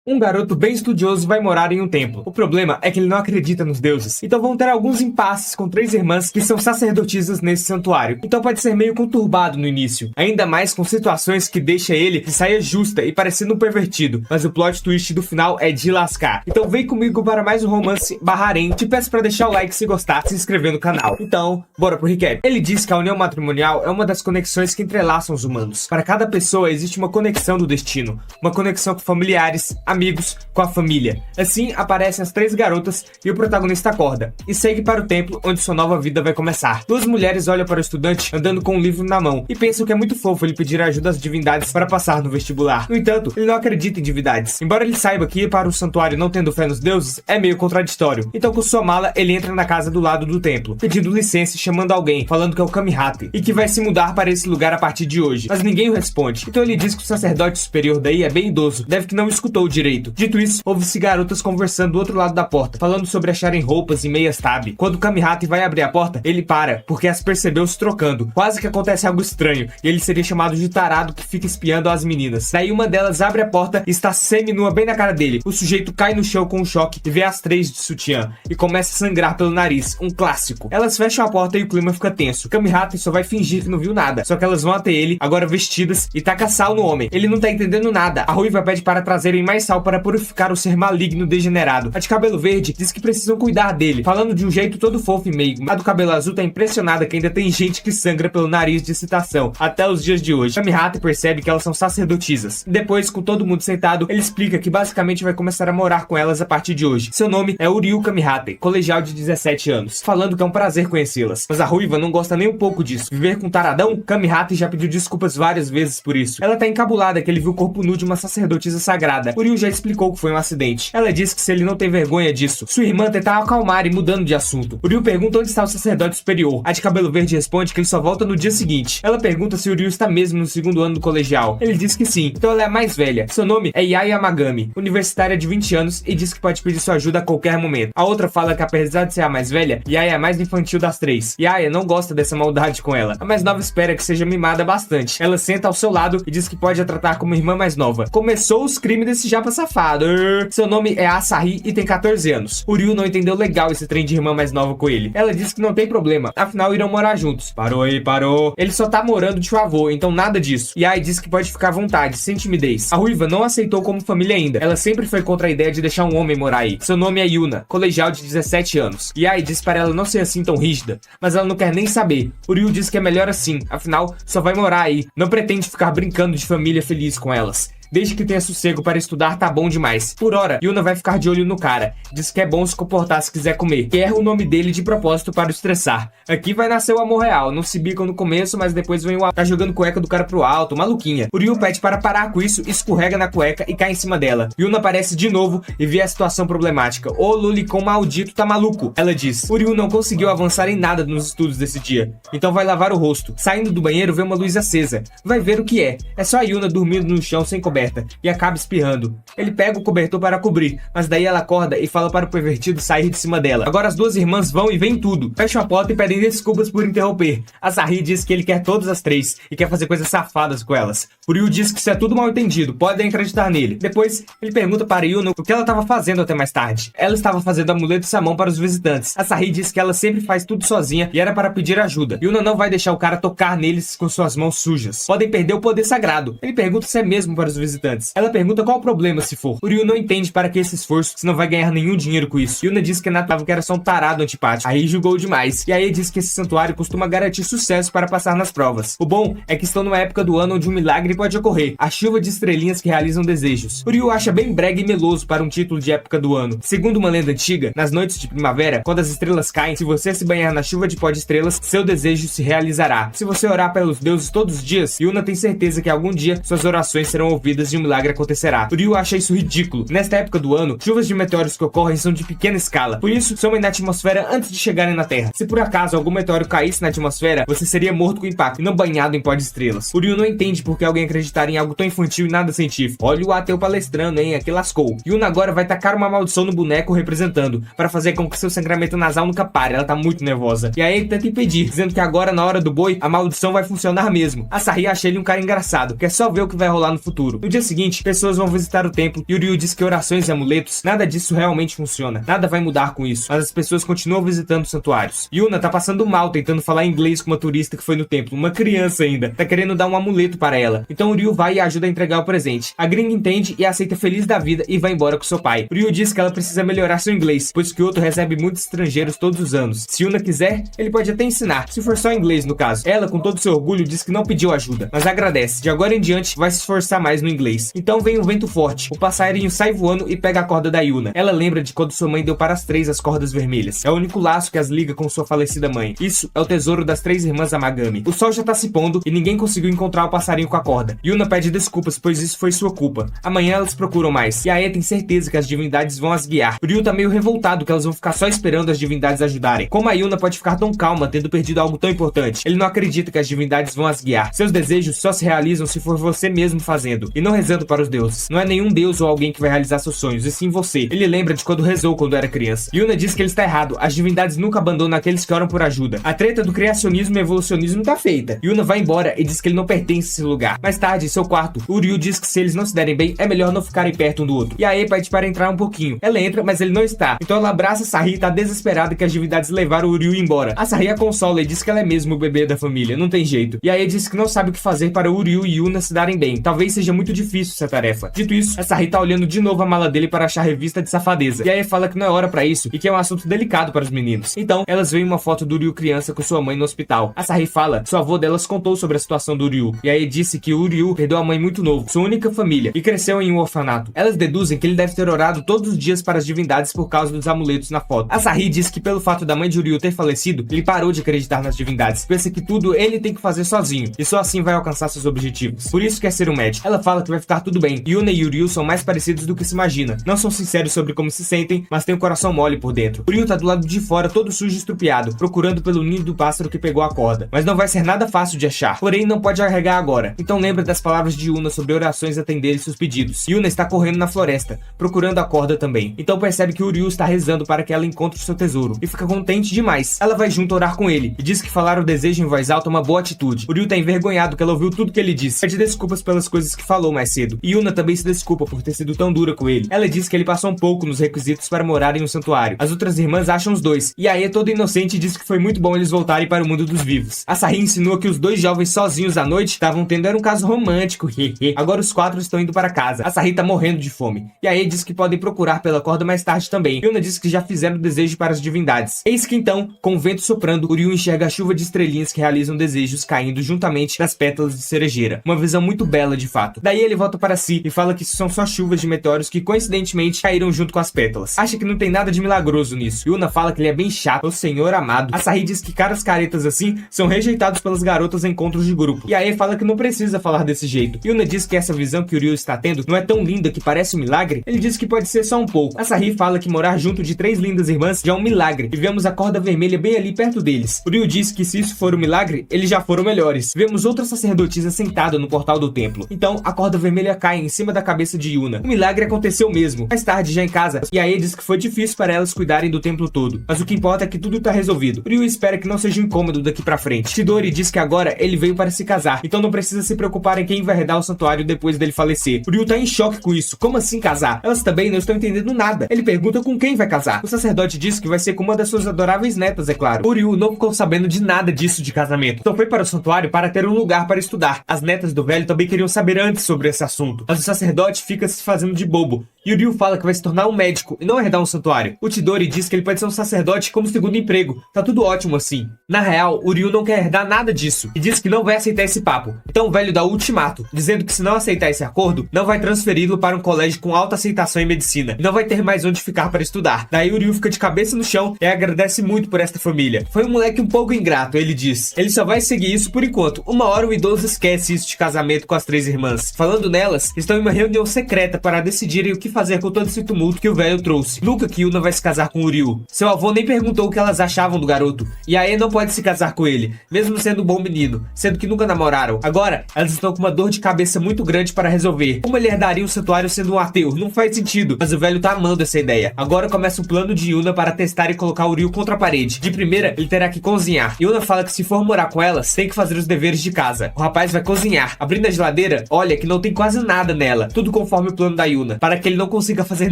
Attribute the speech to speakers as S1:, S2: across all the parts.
S1: Um garoto bem estudioso vai morar em um templo. O problema é que ele não acredita nos deuses. Então vão ter alguns impasses com 3 irmãs que são sacerdotisas nesse santuário. Então pode ser meio conturbado no início. Ainda mais com situações que deixa ele de saia justa e parecendo um pervertido. Mas o plot twist do final é de lascar. Então vem comigo para mais um romance harém. Te peço para deixar o like se gostar, se inscrever no canal. Então, bora pro recap. Ele diz que a união matrimonial é uma das conexões que entrelaçam os humanos. Para cada pessoa existe uma conexão do destino. Uma conexão com familiares, amigos, com a família. Assim, aparecem as 3 garotas e o protagonista acorda e segue para o templo onde sua nova vida vai começar. 2 mulheres olham para o estudante andando com um livro na mão e pensam que é muito fofo ele pedir ajuda às divindades para passar no vestibular. No entanto, ele não acredita em divindades. Embora ele saiba que ir para o santuário não tendo fé nos deuses é meio contraditório. Então, com sua mala, ele entra na casa do lado do templo, pedindo licença e chamando alguém, falando que é o Kamihate e que vai se mudar para esse lugar a partir de hoje. Mas ninguém o responde. Então ele diz que o sacerdote superior daí é bem idoso, deve que não escutou direito. Dito isso, ouve-se garotas conversando do outro lado da porta, falando sobre acharem roupas e meias tab. Quando o Kamihate vai abrir a porta, ele para, porque as percebeu se trocando. Quase que acontece algo estranho, e ele seria chamado de tarado que fica espiando as meninas. Daí uma delas abre a porta e está semi-nua bem na cara dele. O sujeito cai no chão com um choque e vê as 3 de sutiã, e começa a sangrar pelo nariz, um clássico. Elas fecham a porta e o clima fica tenso. Kamihate só vai fingir que não viu nada, só que elas vão até ele, agora vestidas, e taca sal no homem. Ele não tá entendendo nada. A ruiva pede para trazerem mais sal para purificar o ser maligno degenerado. A de cabelo verde diz que precisam cuidar dele, falando de um jeito todo fofo e meigo. A do cabelo azul tá impressionada que ainda tem gente que sangra pelo nariz de excitação, até os dias de hoje. Kamihate percebe que elas são sacerdotisas. Depois, com todo mundo sentado, ele explica que basicamente vai começar a morar com elas a partir de hoje. Seu nome é Uryu Kamihate, colegial de 17 anos, falando que é um prazer conhecê-las. Mas a ruiva não gosta nem um pouco disso. Viver com taradão? Kamihate já pediu desculpas várias vezes por isso. Ela tá encabulada que ele viu o corpo nu de uma sacerdotisa sagrada. Uryu já explicou que foi um acidente. Ela diz que se ele não tem vergonha disso, sua irmã tenta acalmar e mudando de assunto. Uryu pergunta onde está o sacerdote superior. A de cabelo verde responde que ele só volta no dia seguinte. Ela pergunta se Uryu está mesmo no 2º ano do colegial. Ele diz que sim, então ela é a mais velha. Seu nome é Yaya Yamagami, universitária de 20 anos e diz que pode pedir sua ajuda a qualquer momento. A outra fala que apesar de ser a mais velha, Yaya é a mais infantil das 3. Yaya não gosta dessa maldade com ela. A mais nova espera que seja mimada bastante. Ela senta ao seu lado e diz que pode a tratar como irmã mais nova. Começou os crimes desse japa safado. Seu nome é Asahi e tem 14 anos. Uryu não entendeu legal esse trem de irmã mais nova com ele. Ela diz que não tem problema, afinal irão morar juntos. Parou aí, parou. Ele só tá morando de favor, então nada disso. Yai diz que pode ficar à vontade, sem timidez. A ruiva não aceitou como família ainda. Ela sempre foi contra a ideia de deixar um homem morar aí. Seu nome é Yuna, colegial de 17 anos. Yai diz para ela não ser assim tão rígida, mas ela não quer nem saber. Uryu diz que é melhor assim, afinal só vai morar aí. Não pretende ficar brincando de família feliz com elas. Desde que tenha sossego para estudar, tá bom demais. Por hora, Yuna vai ficar de olho no cara. Diz que é bom se comportar se quiser comer. E erra o nome dele de propósito para o estressar. Aqui vai nascer o amor real. Não se bicam no começo, mas depois vem o tá jogando cueca do cara pro alto, maluquinha. Uryu pede para parar com isso, escorrega na cueca e cai em cima dela. Yuna aparece de novo e vê a situação problemática. Ô Lulicon maldito, tá maluco? Ela diz. Uryu não conseguiu avançar em nada nos estudos desse dia. Então vai lavar o rosto. Saindo do banheiro, vê uma luz acesa. Vai ver o que é. É só a Yuna dormindo no chão sem coberta e acaba espirrando. Ele pega o cobertor para cobrir, mas daí ela acorda e fala para o pervertido sair de cima dela. Agora as 2 irmãs vão e veem tudo. Fecham a porta e pedem desculpas por interromper. Asahi diz que ele quer todas as 3 e quer fazer coisas safadas com elas. Uryu diz que isso é tudo mal entendido, podem acreditar nele. Depois, ele pergunta para Yuna o que ela estava fazendo até mais tarde. Ela estava fazendo amuleto Samon para os visitantes. Asahi diz que ela sempre faz tudo sozinha e era para pedir ajuda. Yuna não vai deixar o cara tocar neles com suas mãos sujas. Podem perder o poder sagrado. Ele pergunta se é mesmo para os visitantes. Ela pergunta qual o problema se for. Uryu não entende para que esse esforço se não vai ganhar nenhum dinheiro com isso. Yuna diz que Natava que era só um tarado antipático. Aí julgou demais. E aí diz que esse santuário costuma garantir sucesso para passar nas provas. O bom é que estão numa época do ano onde um milagre pode ocorrer. A chuva de estrelinhas que realizam desejos. Uryu acha bem brega e meloso para um título de época do ano. Segundo uma lenda antiga, nas noites de primavera, quando as estrelas caem, se você se banhar na chuva de pó de estrelas, seu desejo se realizará. Se você orar pelos deuses todos os dias, Yuna tem certeza que algum dia suas orações serão ouvidas e um milagre acontecerá. Uryu acha isso ridículo. Nesta época do ano, chuvas de meteoros que ocorrem são de pequena escala, por isso somem na atmosfera antes de chegarem na Terra. Se por acaso algum meteoro caísse na atmosfera, você seria morto com impacto e não banhado em pó de estrelas. Uryu não entende por que alguém acreditar em algo tão infantil e nada científico. Olha o ateu palestrando, hein? Aqui lascou. Yuna agora vai tacar uma maldição no boneco representando, para fazer com que seu sangramento nasal nunca pare. Ela tá muito nervosa. E aí ele tenta impedir, dizendo que agora na hora do boi, a maldição vai funcionar mesmo. Asahi acha ele um cara engraçado, quer só ver o que vai rolar no futuro. No dia seguinte, pessoas vão visitar o templo e o Ryu diz que orações e amuletos, nada disso realmente funciona. Nada vai mudar com isso, mas as pessoas continuam visitando santuários. Yuna tá passando mal tentando falar inglês com uma turista que foi no templo, uma criança ainda, tá querendo dar um amuleto para ela. Então o Ryu vai e ajuda a entregar o presente. A gringa entende e aceita feliz da vida e vai embora com seu pai. O Ryu diz que ela precisa melhorar seu inglês, pois Kyoto recebe muitos estrangeiros todos os anos. Se Yuna quiser, ele pode até ensinar, se for só inglês no caso. Ela, com todo seu orgulho, diz que não pediu ajuda, mas agradece. De agora em diante, vai se esforçar mais no inglês. Então vem um vento forte. O passarinho sai voando e pega a corda da Yuna. Ela lembra de quando sua mãe deu para as três as cordas vermelhas. É o único laço que as liga com sua falecida mãe. Isso é o tesouro das três irmãs Amagami. O sol já tá se pondo e ninguém conseguiu encontrar o passarinho com a corda. Yuna pede desculpas, pois isso foi sua culpa. Amanhã elas procuram mais. E a Ae tem certeza que as divindades vão as guiar. O Ryu tá meio revoltado que elas vão ficar só esperando as divindades ajudarem. Como a Yuna pode ficar tão calma tendo perdido algo tão importante? Ele não acredita que as divindades vão as guiar. Seus desejos só se realizam se for você mesmo fazendo, e não rezando para os deuses. Não é nenhum deus ou alguém que vai realizar seus sonhos, e sim você. Ele lembra de quando rezou quando era criança. Yuna diz que ele está errado. As divindades nunca abandonam aqueles que oram por ajuda. A treta do criacionismo e evolucionismo tá feita. Yuna vai embora e diz que ele não pertence a esse lugar. Mais tarde, em seu quarto, o Ryu diz que se eles não se derem bem, é melhor não ficarem perto um do outro. E a Ae pede para entrar um pouquinho. Ela entra, mas ele não está. Então ela abraça a Sahi e tá desesperada que as divindades levaram o Ryu embora. A Sahi a consola e diz que ela é mesmo o bebê da família, não tem jeito. E a Ae diz que não sabe o que fazer para o Ryu e Yuna se darem bem. Talvez seja muito difícil essa tarefa. Dito isso, a Sahi tá olhando de novo a mala dele para achar revista de safadeza. E a Ae fala que não é hora pra isso e que é um assunto delicado para os meninos. Então, elas veem uma foto do Ryu criança com sua mãe no hospital. A Sahi fala que seu avô delas contou sobre a situação do Ryu. E a Ae disse que o Ryu perdeu a mãe muito novo, sua única família, e cresceu em um orfanato. Elas deduzem que ele deve ter orado todos os dias para as divindades por causa dos amuletos na foto. A Sahi diz que pelo fato da mãe de Ryu ter falecido, ele parou de acreditar nas divindades. Pensa que tudo ele tem que fazer sozinho, e só assim vai alcançar seus objetivos. Por isso quer ser um médico. Ela fala que vai ficar tudo bem. Yuna e o Ryu são mais parecidos do que se imagina. Não são sinceros sobre como se sentem, mas têm o coração mole por dentro. O Ryu tá do lado de fora, todo sujo e estrupiado, procurando pelo ninho do pássaro que pegou a corda. Mas não vai ser nada fácil de achar. Porém, não pode arregar agora. Então lembra das palavras de Yuna sobre orações atenderem seus pedidos. Yuna está correndo na floresta, procurando a corda também. Então percebe que o Ryu está rezando para que ela encontre o seu tesouro. E fica contente demais. Ela vai junto orar com ele. E diz que falar o desejo em voz alta é uma boa atitude. O Ryu tá envergonhado que ela ouviu tudo que ele disse. Pede desculpas pelas coisas que falou mais cedo. E Yuna também se desculpa por ter sido tão dura com ele. Ela diz que ele passou um pouco nos requisitos para morar em um santuário. As outras irmãs acham os dois. E a Ae, toda inocente, diz que foi muito bom eles voltarem para o mundo dos vivos. A Sahi insinua que os dois jovens sozinhos à noite estavam tendo um caso romântico. Agora os quatro estão indo para casa. A Sahi tá morrendo de fome. E a Ae diz que podem procurar pela corda mais tarde também. Yuna diz que já fizeram o desejo para as divindades. Eis que então, com o vento soprando, o Ryu enxerga a chuva de estrelinhas que realizam desejos caindo juntamente das pétalas de cerejeira. Uma visão muito bela de fato. Daí ele volta para si e fala que isso são só chuvas de meteoros que coincidentemente caíram junto com as pétalas. Acha que não tem nada de milagroso nisso. Yuna fala que ele é bem chato, o senhor amado. A Sahi diz que caras caretas assim são rejeitados pelas garotas em encontros de grupo. E a Ae fala que não precisa falar desse jeito. Yuna diz que essa visão que o Ryu está tendo não é tão linda que parece um milagre. Ele diz que pode ser só um pouco. A Sahi fala que morar junto de três lindas irmãs já é um milagre. E vemos a corda vermelha bem ali perto deles. O Ryu diz que se isso for um milagre, eles já foram melhores. Vemos outra sacerdotisa sentada no portal do templo. Então, a corda vermelha cai em cima da cabeça de Yuna. O milagre aconteceu mesmo. Mais tarde, já em casa, e a Ae diz que foi difícil para elas cuidarem do templo todo. Mas o que importa é que tudo tá resolvido. O Ryu espera que não seja um incômodo daqui pra frente. Chidori diz que agora ele veio para se casar, então não precisa se preocupar em quem vai herdar o santuário depois dele falecer. O Ryu tá em choque com isso. Como assim casar? Elas também não estão entendendo nada. Ele pergunta com quem vai casar. O sacerdote diz que vai ser com uma das suas adoráveis netas, é claro. O Ryu não ficou sabendo de nada disso de casamento. Então foi para o santuário para ter um lugar para estudar. As netas do velho também queriam saber antes sobre esse assunto. Mas o sacerdote fica se fazendo de bobo. E o Ryu fala que vai se tornar um médico e não herdar um santuário. O Chidori diz que ele pode ser um sacerdote como segundo emprego. Tá tudo ótimo assim. Na real, o Ryu não quer herdar nada disso e diz que não vai aceitar esse papo. Então o velho dá o ultimato, dizendo que se não aceitar esse acordo, não vai transferi-lo para um colégio com alta aceitação em medicina e não vai ter mais onde ficar para estudar. Daí o Ryu fica de cabeça no chão e agradece muito por esta família. Foi um moleque um pouco ingrato, ele diz. Ele só vai seguir isso por enquanto. Uma hora o idoso esquece isso de casamento com as três irmãs. Falando nelas, estão em uma reunião secreta para decidirem o que fazer com todo esse tumulto que o velho trouxe. Nunca que Yuna vai se casar com o Ryu. Seu avô nem perguntou o que elas achavam do garoto. E Yae não pode se casar com ele, mesmo sendo um bom menino, sendo que nunca namoraram. Agora, elas estão com uma dor de cabeça muito grande para resolver. Como ele herdaria o santuário sendo um ateu? Não faz sentido, mas o velho tá amando essa ideia. Agora começa o plano de Yuna para testar e colocar o Ryu contra a parede. De primeira, ele terá que cozinhar. Yuna fala que se for morar com elas, tem que fazer os deveres de casa. O rapaz vai cozinhar. Abrindo a geladeira, olha que não tem quase nada nela. Tudo conforme o plano da Yuna, para que ele não consiga fazer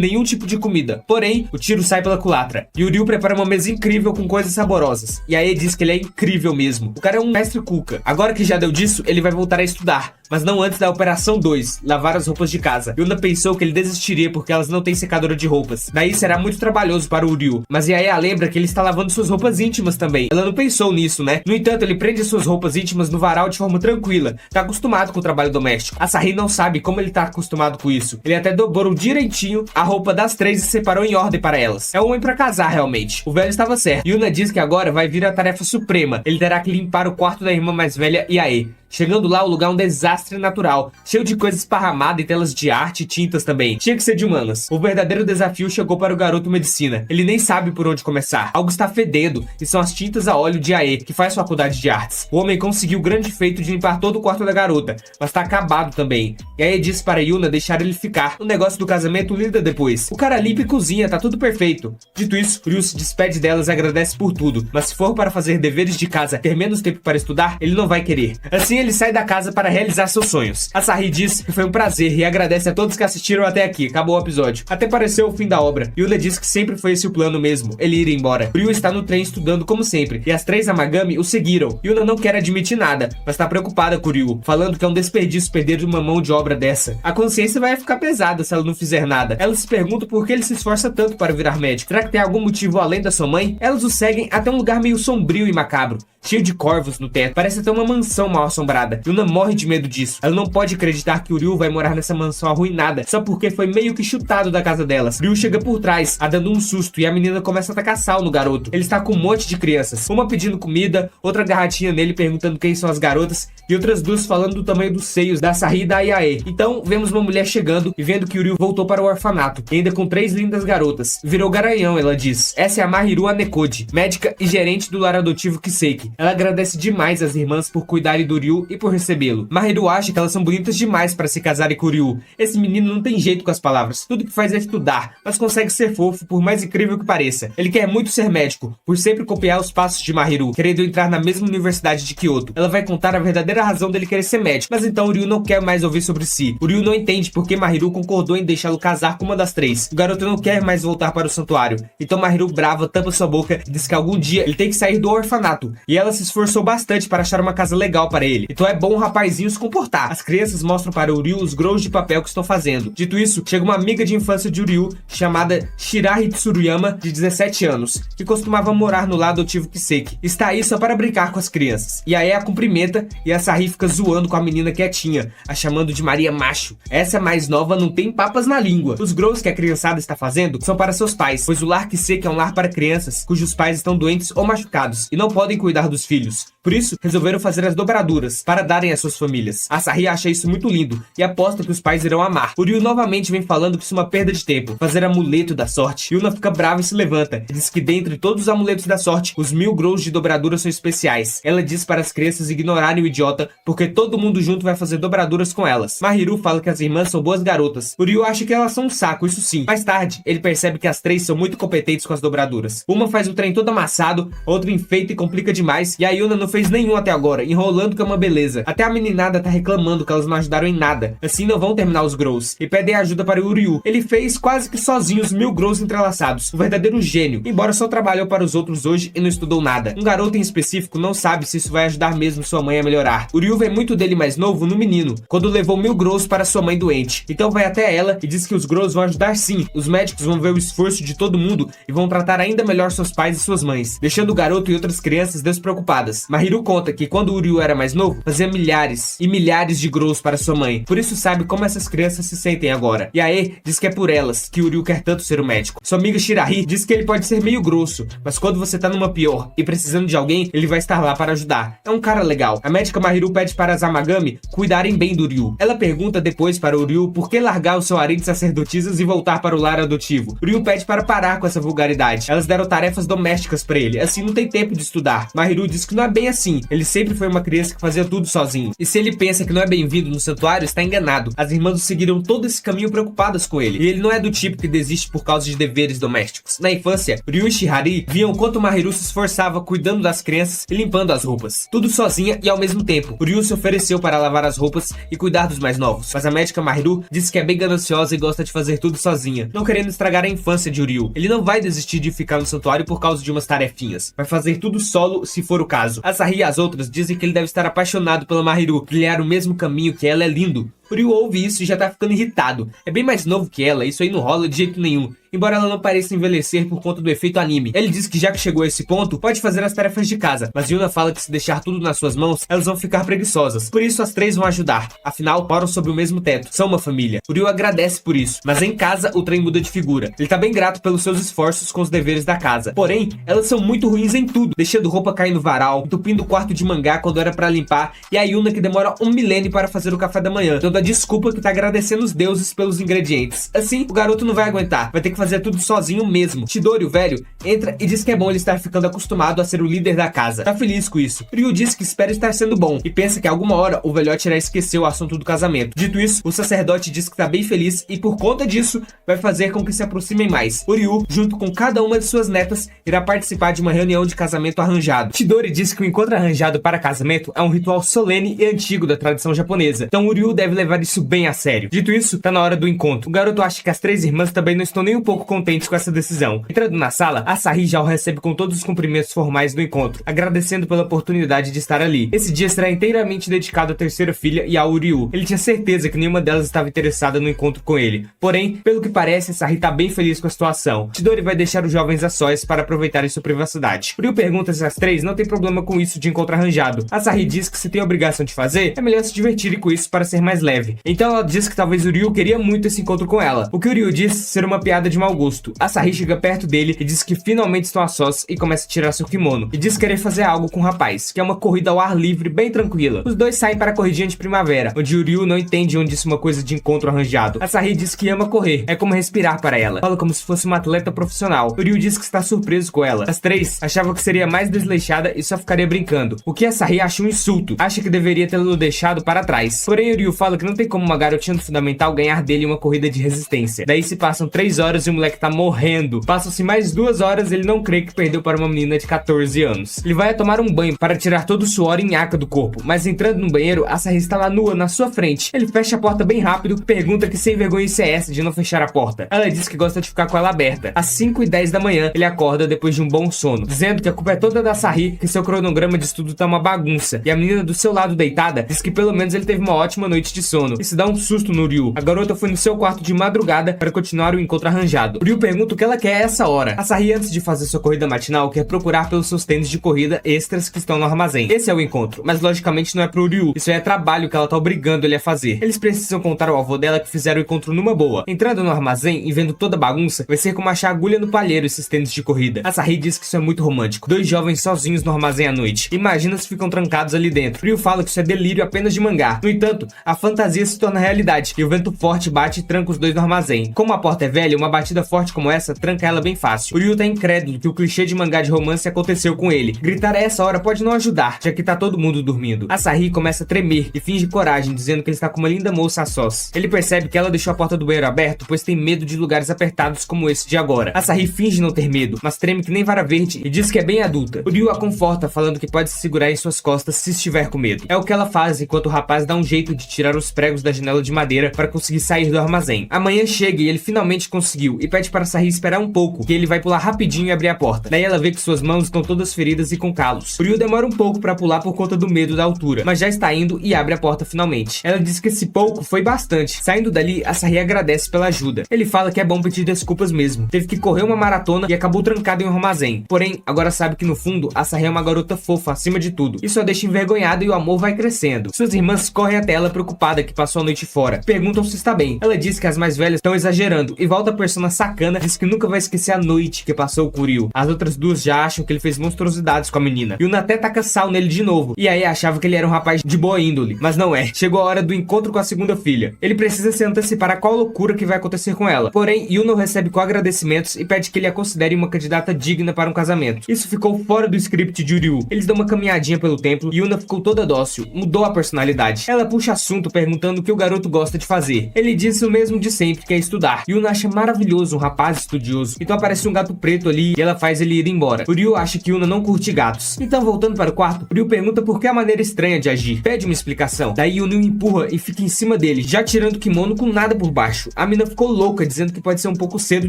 S1: nenhum tipo de comida. Porém, o tiro sai pela culatra. E o Ryu prepara uma mesa incrível com coisas saborosas. E aí diz que ele é incrível mesmo. O cara é um mestre cuca. Agora que já deu disso, ele vai voltar a estudar. Mas não antes da Operação 2, lavar as roupas de casa. Yuna pensou que ele desistiria porque elas não têm secadora de roupas. Daí será muito trabalhoso para o Ryu. Mas Yae lembra que ele está lavando suas roupas íntimas também. Ela não pensou nisso, né? No entanto, ele prende suas roupas íntimas no varal de forma tranquila. Tá acostumado com o trabalho doméstico. Asahi não sabe como ele tá acostumado com isso. Ele até dobrou direitinho a roupa das três e separou em ordem para elas. É um homem pra casar, realmente. O velho estava certo. Yuna diz que agora vai vir a tarefa suprema. Ele terá que limpar o quarto da irmã mais velha, Yae. Chegando lá, o lugar é um desastre natural, cheio de coisas esparramadas e telas de arte e tintas também. Tinha que ser de humanas. O verdadeiro desafio chegou para o garoto medicina. Ele nem sabe por onde começar. Algo está fedendo, e são as tintas a óleo de Yae, que faz faculdade de artes. O homem conseguiu o grande feito de limpar todo o quarto da garota, mas tá acabado também. Yae disse para Yuna deixar ele ficar. O negócio do casamento lida depois. O cara limpa e cozinha, tá tudo perfeito. Dito isso, Ryu se despede delas e agradece por tudo, mas se for para fazer deveres de casa, ter menos tempo para estudar, ele não vai querer. Assim, ele sai da casa para realizar seus sonhos. Asahi diz que foi um prazer e agradece a todos que assistiram até aqui. Acabou o episódio. Até pareceu o fim da obra. Yuna diz que sempre foi esse o plano mesmo, ele ir embora. Ryu está no trem estudando como sempre, e as três Amagami o seguiram. Yuna não quer admitir nada, mas está preocupada com Ryu, falando que é um desperdício perder uma mão de obra dessa. A consciência vai ficar pesada se ela não fizer nada. Ela se pergunta por que ele se esforça tanto para virar médico. Será que tem algum motivo além da sua mãe? Elas o seguem até um lugar meio sombrio e macabro, cheio de corvos no teto. Parece até uma mansão mal assombrada. Yuna morre de medo disso. Ela não pode acreditar que o Ryu vai morar nessa mansão arruinada, só porque foi meio que chutado da casa delas. Ryu chega por trás, dando um susto, e a menina começa a tacar sal no garoto. Ele está com um monte de crianças, uma pedindo comida, outra agarradinha nele perguntando quem são as garotas, e outras duas falando do tamanho dos seios da Asahi e da Yae. Então, vemos uma mulher chegando e vendo que o Ryu voltou para o orfanato, e ainda com três lindas garotas. Virou garanhão, ela diz. Essa é a Mahiru Anekoji, médica e gerente do lar adotivo Kiseki. Ela agradece demais às irmãs por cuidarem do Ryu e por recebê-lo. Mahiru acha que elas são bonitas demais para se casarem com o Ryu. Esse menino não tem jeito com as palavras. Tudo que faz é estudar, mas consegue ser fofo, por mais incrível que pareça. Ele quer muito ser médico, por sempre copiar os passos de Mahiru, querendo entrar na mesma universidade de Kyoto. Ela vai contar a verdadeira razão dele querer ser médico, mas então o Ryu não quer mais ouvir sobre si. O Ryu não entende porque Mahiru concordou em deixá-lo casar com uma das três. O garoto não quer mais voltar para o santuário. Então Mahiru, brava, tampa sua boca e diz que algum dia ele tem que sair do orfanato. E ela se esforçou bastante para achar uma casa legal para ele. Então é bom o rapazinho se comportar. As crianças mostram para o Ryu os grãos de papel que estão fazendo. Dito isso, chega uma amiga de infância de Ryu, chamada Shirahi Tsuruyama, de 17 anos, que costumava morar no lado adotivo Kiseki. Está aí só para brincar com as crianças. E aí a cumprimenta e a Asahi fica zoando com a menina quietinha, a chamando de Maria Macho. Essa mais nova não tem papas na língua. Os grãos que a criançada está fazendo são para seus pais, pois o lar Kiseki é um lar para crianças cujos pais estão doentes ou machucados e não podem cuidar dos filhos. Por isso, resolveram fazer as dobraduras para darem às suas famílias. A Asahi acha isso muito lindo e aposta que os pais irão amar. O Ryu novamente vem falando que isso é uma perda de tempo, fazer amuleto da sorte. Yuna fica brava e se levanta. Diz que dentre todos os amuletos da sorte, os 1000 grãos de dobradura são especiais. Ela diz para as crianças ignorarem o idiota, porque todo mundo junto vai fazer dobraduras com elas. Mahiru fala que as irmãs são boas garotas. O Ryu acha que elas são um saco, isso sim. Mais tarde, ele percebe que as três são muito competentes com as dobraduras. Uma faz o trem todo amassado, outra enfeita e complica demais, e a Yuna não fez nenhum até agora, enrolando que é uma beleza. Até a meninada tá reclamando que elas não ajudaram em nada. Assim não vão terminar os grãos. E pedem ajuda para o Ryu. Ele fez quase que sozinho os 1000 grãos entrelaçados. Um verdadeiro gênio. Embora só trabalhou para os outros hoje e não estudou nada. Um garoto em específico não sabe se isso vai ajudar mesmo sua mãe a melhorar. O Ryu vê muito dele mais novo no menino, quando levou 1000 grãos para sua mãe doente. Então vai até ela e diz que os grãos vão ajudar sim. Os médicos vão ver o esforço de todo mundo e vão tratar ainda melhor seus pais e suas mães, deixando o garoto e outras crianças despreocupadas. Mahiru conta que quando o Ryu era mais novo, cachorro fazia milhares e milhares de growls para sua mãe, por isso sabe como essas crianças se sentem agora. E Ae diz que é por elas que o Ryu quer tanto ser o médico. Sua amiga Shirahi diz que ele pode ser meio grosso, mas quando você tá numa pior e precisando de alguém, ele vai estar lá para ajudar. É um cara legal. A médica Mahiru pede para as Amagami cuidarem bem do Ryu. Ela pergunta depois para o Ryu por que largar o seu harém de sacerdotisas e voltar para o lar adotivo. O Ryu pede para parar com essa vulgaridade. Elas deram tarefas domésticas para ele, assim não tem tempo de estudar. Mahiru diz que não é bem assim. Ele sempre foi uma criança que fazia tudo sozinho. E se ele pensa que não é bem-vindo no santuário, está enganado. As irmãs seguiram todo esse caminho preocupadas com ele. E ele não é do tipo que desiste por causa de deveres domésticos. Na infância, Ryu e Shihari viam quanto Mahiru se esforçava cuidando das crianças e limpando as roupas. Tudo sozinha e ao mesmo tempo. Ryu se ofereceu para lavar as roupas e cuidar dos mais novos. Mas a médica Mahiru disse que é bem gananciosa e gosta de fazer tudo sozinha, não querendo estragar a infância de Ryu. Ele não vai desistir de ficar no santuário por causa de umas tarefinhas. Vai fazer tudo solo se for o caso. Asahi e as outras dizem que ele deve estar apaixonado pela Mahiru. Trilhar o mesmo caminho que ela é lindo. O Ryu ouve isso e já tá ficando irritado. É bem mais novo que ela, isso aí não rola de jeito nenhum. Embora ela não pareça envelhecer por conta do efeito anime. Ele diz que já que chegou a esse ponto, pode fazer as tarefas de casa. Mas Yuna fala que se deixar tudo nas suas mãos, elas vão ficar preguiçosas. Por isso as três vão ajudar. Afinal, moram sob o mesmo teto. São uma família. O Ryu agradece por isso. Mas em casa, o trem muda de figura. Ele tá bem grato pelos seus esforços com os deveres da casa. Porém, elas são muito ruins em tudo. Deixando roupa cair no varal, entupindo o quarto de mangá quando era pra limpar. E a Yuna que demora 1 milênio para fazer o café da manhã. Dando a desculpa que tá agradecendo os deuses pelos ingredientes. Assim, o garoto não vai aguentar. Vai ter que fazer tudo sozinho mesmo. Chidori, o velho, entra e diz que é bom ele estar ficando acostumado a ser o líder da casa. Tá feliz com isso. Ryu diz que espera estar sendo bom e pensa que alguma hora o velhote irá esquecer o assunto do casamento. Dito isso, o sacerdote diz que tá bem feliz e por conta disso vai fazer com que se aproximem mais. O Ryu, junto com cada uma de suas netas, irá participar de uma reunião de casamento arranjado. Chidori diz que o encontro arranjado para casamento é um ritual solene e antigo da tradição japonesa. Então o Ryu deve levar isso bem a sério. Dito isso, tá na hora do encontro. O garoto acha que as três irmãs também não estão nem um pouco contentes com essa decisão. Entrando na sala, Asahi já o recebe com todos os cumprimentos formais do encontro, agradecendo pela oportunidade de estar ali. Esse dia será inteiramente dedicado à terceira filha e ao Ryu. Ele tinha certeza que nenhuma delas estava interessada no encontro com ele. Porém, pelo que parece, Asahi tá bem feliz com a situação. Chidori vai deixar os jovens a sós para aproveitarem sua privacidade. Ryu pergunta se as três não tem problema com isso de encontro arranjado. Asahi diz que se tem a obrigação de fazer, é melhor se divertirem com isso para ser mais leve. Então ela diz que talvez o Ryu queria muito esse encontro com ela, o que o Ryu diz ser uma piada de mau gosto. Asahi chega perto dele e diz que finalmente estão a sós e começa a tirar seu kimono. E diz querer fazer algo com o rapaz, que é uma corrida ao ar livre bem tranquila. Os dois saem para a corridinha de primavera, onde o Ryu não entende onde isso é uma coisa de encontro arranjado. Asahi diz que ama correr, é como respirar para ela. Fala como se fosse uma atleta profissional. O Ryu diz que está surpreso com ela. As três achavam que seria mais desleixada e só ficaria brincando, o que Asahi acha um insulto. Acha que deveria tê-lo deixado para trás. Porém o Ryu fala que não tem como uma garotinha do fundamental ganhar dele uma corrida de resistência. Daí se passam 3 horas e o moleque tá morrendo. Passam-se mais 2 horas e ele não crê que perdeu para uma menina de 14 anos. Ele vai tomar um banho para tirar todo o suor e nhaca do corpo, mas entrando no banheiro, Asahi está lá nua na sua frente. Ele fecha a porta bem rápido, pergunta que sem vergonha isso é essa de não fechar a porta. Ela diz que gosta de ficar com ela aberta. Às 5h10 da manhã, ele acorda depois de um bom sono, dizendo que a culpa é toda da Asahi, que seu cronograma de estudo tá uma bagunça. E a menina do seu lado deitada diz que pelo menos ele teve uma ótima noite de sono. Isso dá um susto no Ryu. A garota foi no seu quarto de madrugada para continuar o encontro arranjado. O Ryu pergunta o que ela quer a essa hora. Asahi, antes de fazer sua corrida matinal, quer procurar pelos seus tênis de corrida extras que estão no armazém. Esse é o encontro, mas logicamente não é pro Ryu. Isso é trabalho que ela tá obrigando ele a fazer. Eles precisam contar ao avô dela que fizeram o encontro numa boa. Entrando no armazém e vendo toda a bagunça, vai ser como achar agulha no palheiro esses tênis de corrida. Asahi diz que isso é muito romântico. 2 jovens sozinhos no armazém à noite. Imagina se ficam trancados ali dentro. Ryu fala que isso é delírio apenas de mangá. No entanto, a fantasia se torna realidade e o vento forte bate e tranca os dois no armazém. Como a porta é velha, uma batida forte como essa tranca ela bem fácil. O Ryu tá incrédulo que o clichê de mangá de romance aconteceu com ele. Gritar a essa hora pode não ajudar, já que tá todo mundo dormindo. Asahi começa a tremer e finge coragem, dizendo que ele está com uma linda moça a sós. Ele percebe que ela deixou a porta do banheiro aberto, pois tem medo de lugares apertados como esse de agora. Asahi finge não ter medo, mas treme que nem vara verde e diz que é bem adulta. O Ryu a conforta, falando que pode se segurar em suas costas se estiver com medo. É o que ela faz enquanto o rapaz dá um jeito de tirar os pregos da janela de madeira para conseguir sair do armazém. A manhã chega e ele finalmente conseguiu. Ryu e pede para Sahi esperar um pouco, que ele vai pular rapidinho e abrir a porta. Daí ela vê que suas mãos estão todas feridas e com calos. O Ryu demora um pouco para pular por conta do medo da altura, mas já está indo e abre a porta finalmente. Ela diz que esse pouco foi bastante. Saindo dali, a Sahi agradece pela ajuda. Ele fala que é bom pedir desculpas mesmo. Teve que correr uma maratona e acabou trancado em um armazém. Porém, agora sabe que no fundo, a Sahi é uma garota fofa acima de tudo. Isso a deixa envergonhada e o amor vai crescendo. Suas irmãs correm até ela preocupada que passou a noite fora. Perguntam se está bem. Ela diz que as mais velhas estão exagerando e volta a persona sacana, diz que nunca vai esquecer a noite que passou com o Ryu. As outras duas já acham que ele fez monstruosidades com a menina. Yuna até taca sal nele de novo. E aí achava que ele era um rapaz de boa índole, mas não é. Chegou a hora do encontro com a segunda filha. Ele precisa se antecipar a qual loucura que vai acontecer com ela. Porém, Yuna o recebe com agradecimentos e pede que ele a considere uma candidata digna para um casamento. Isso ficou fora do script de Ryu. Eles dão uma caminhadinha pelo templo e Yuna ficou toda dócil, mudou a personalidade. Ela puxa assunto perguntando o que o garoto gosta de fazer. Ele disse o mesmo de sempre, que é estudar. Yuna acha maravilhoso um rapaz estudioso. Então aparece um gato preto ali e ela faz ele ir embora. O Ryu acha que Yuna não curte gatos. Então, voltando para o quarto, Ryu pergunta por que a maneira estranha de agir. Pede uma explicação. Daí Yuna o empurra e fica em cima dele, já tirando o kimono com nada por baixo. A mina ficou louca, dizendo que pode ser um pouco cedo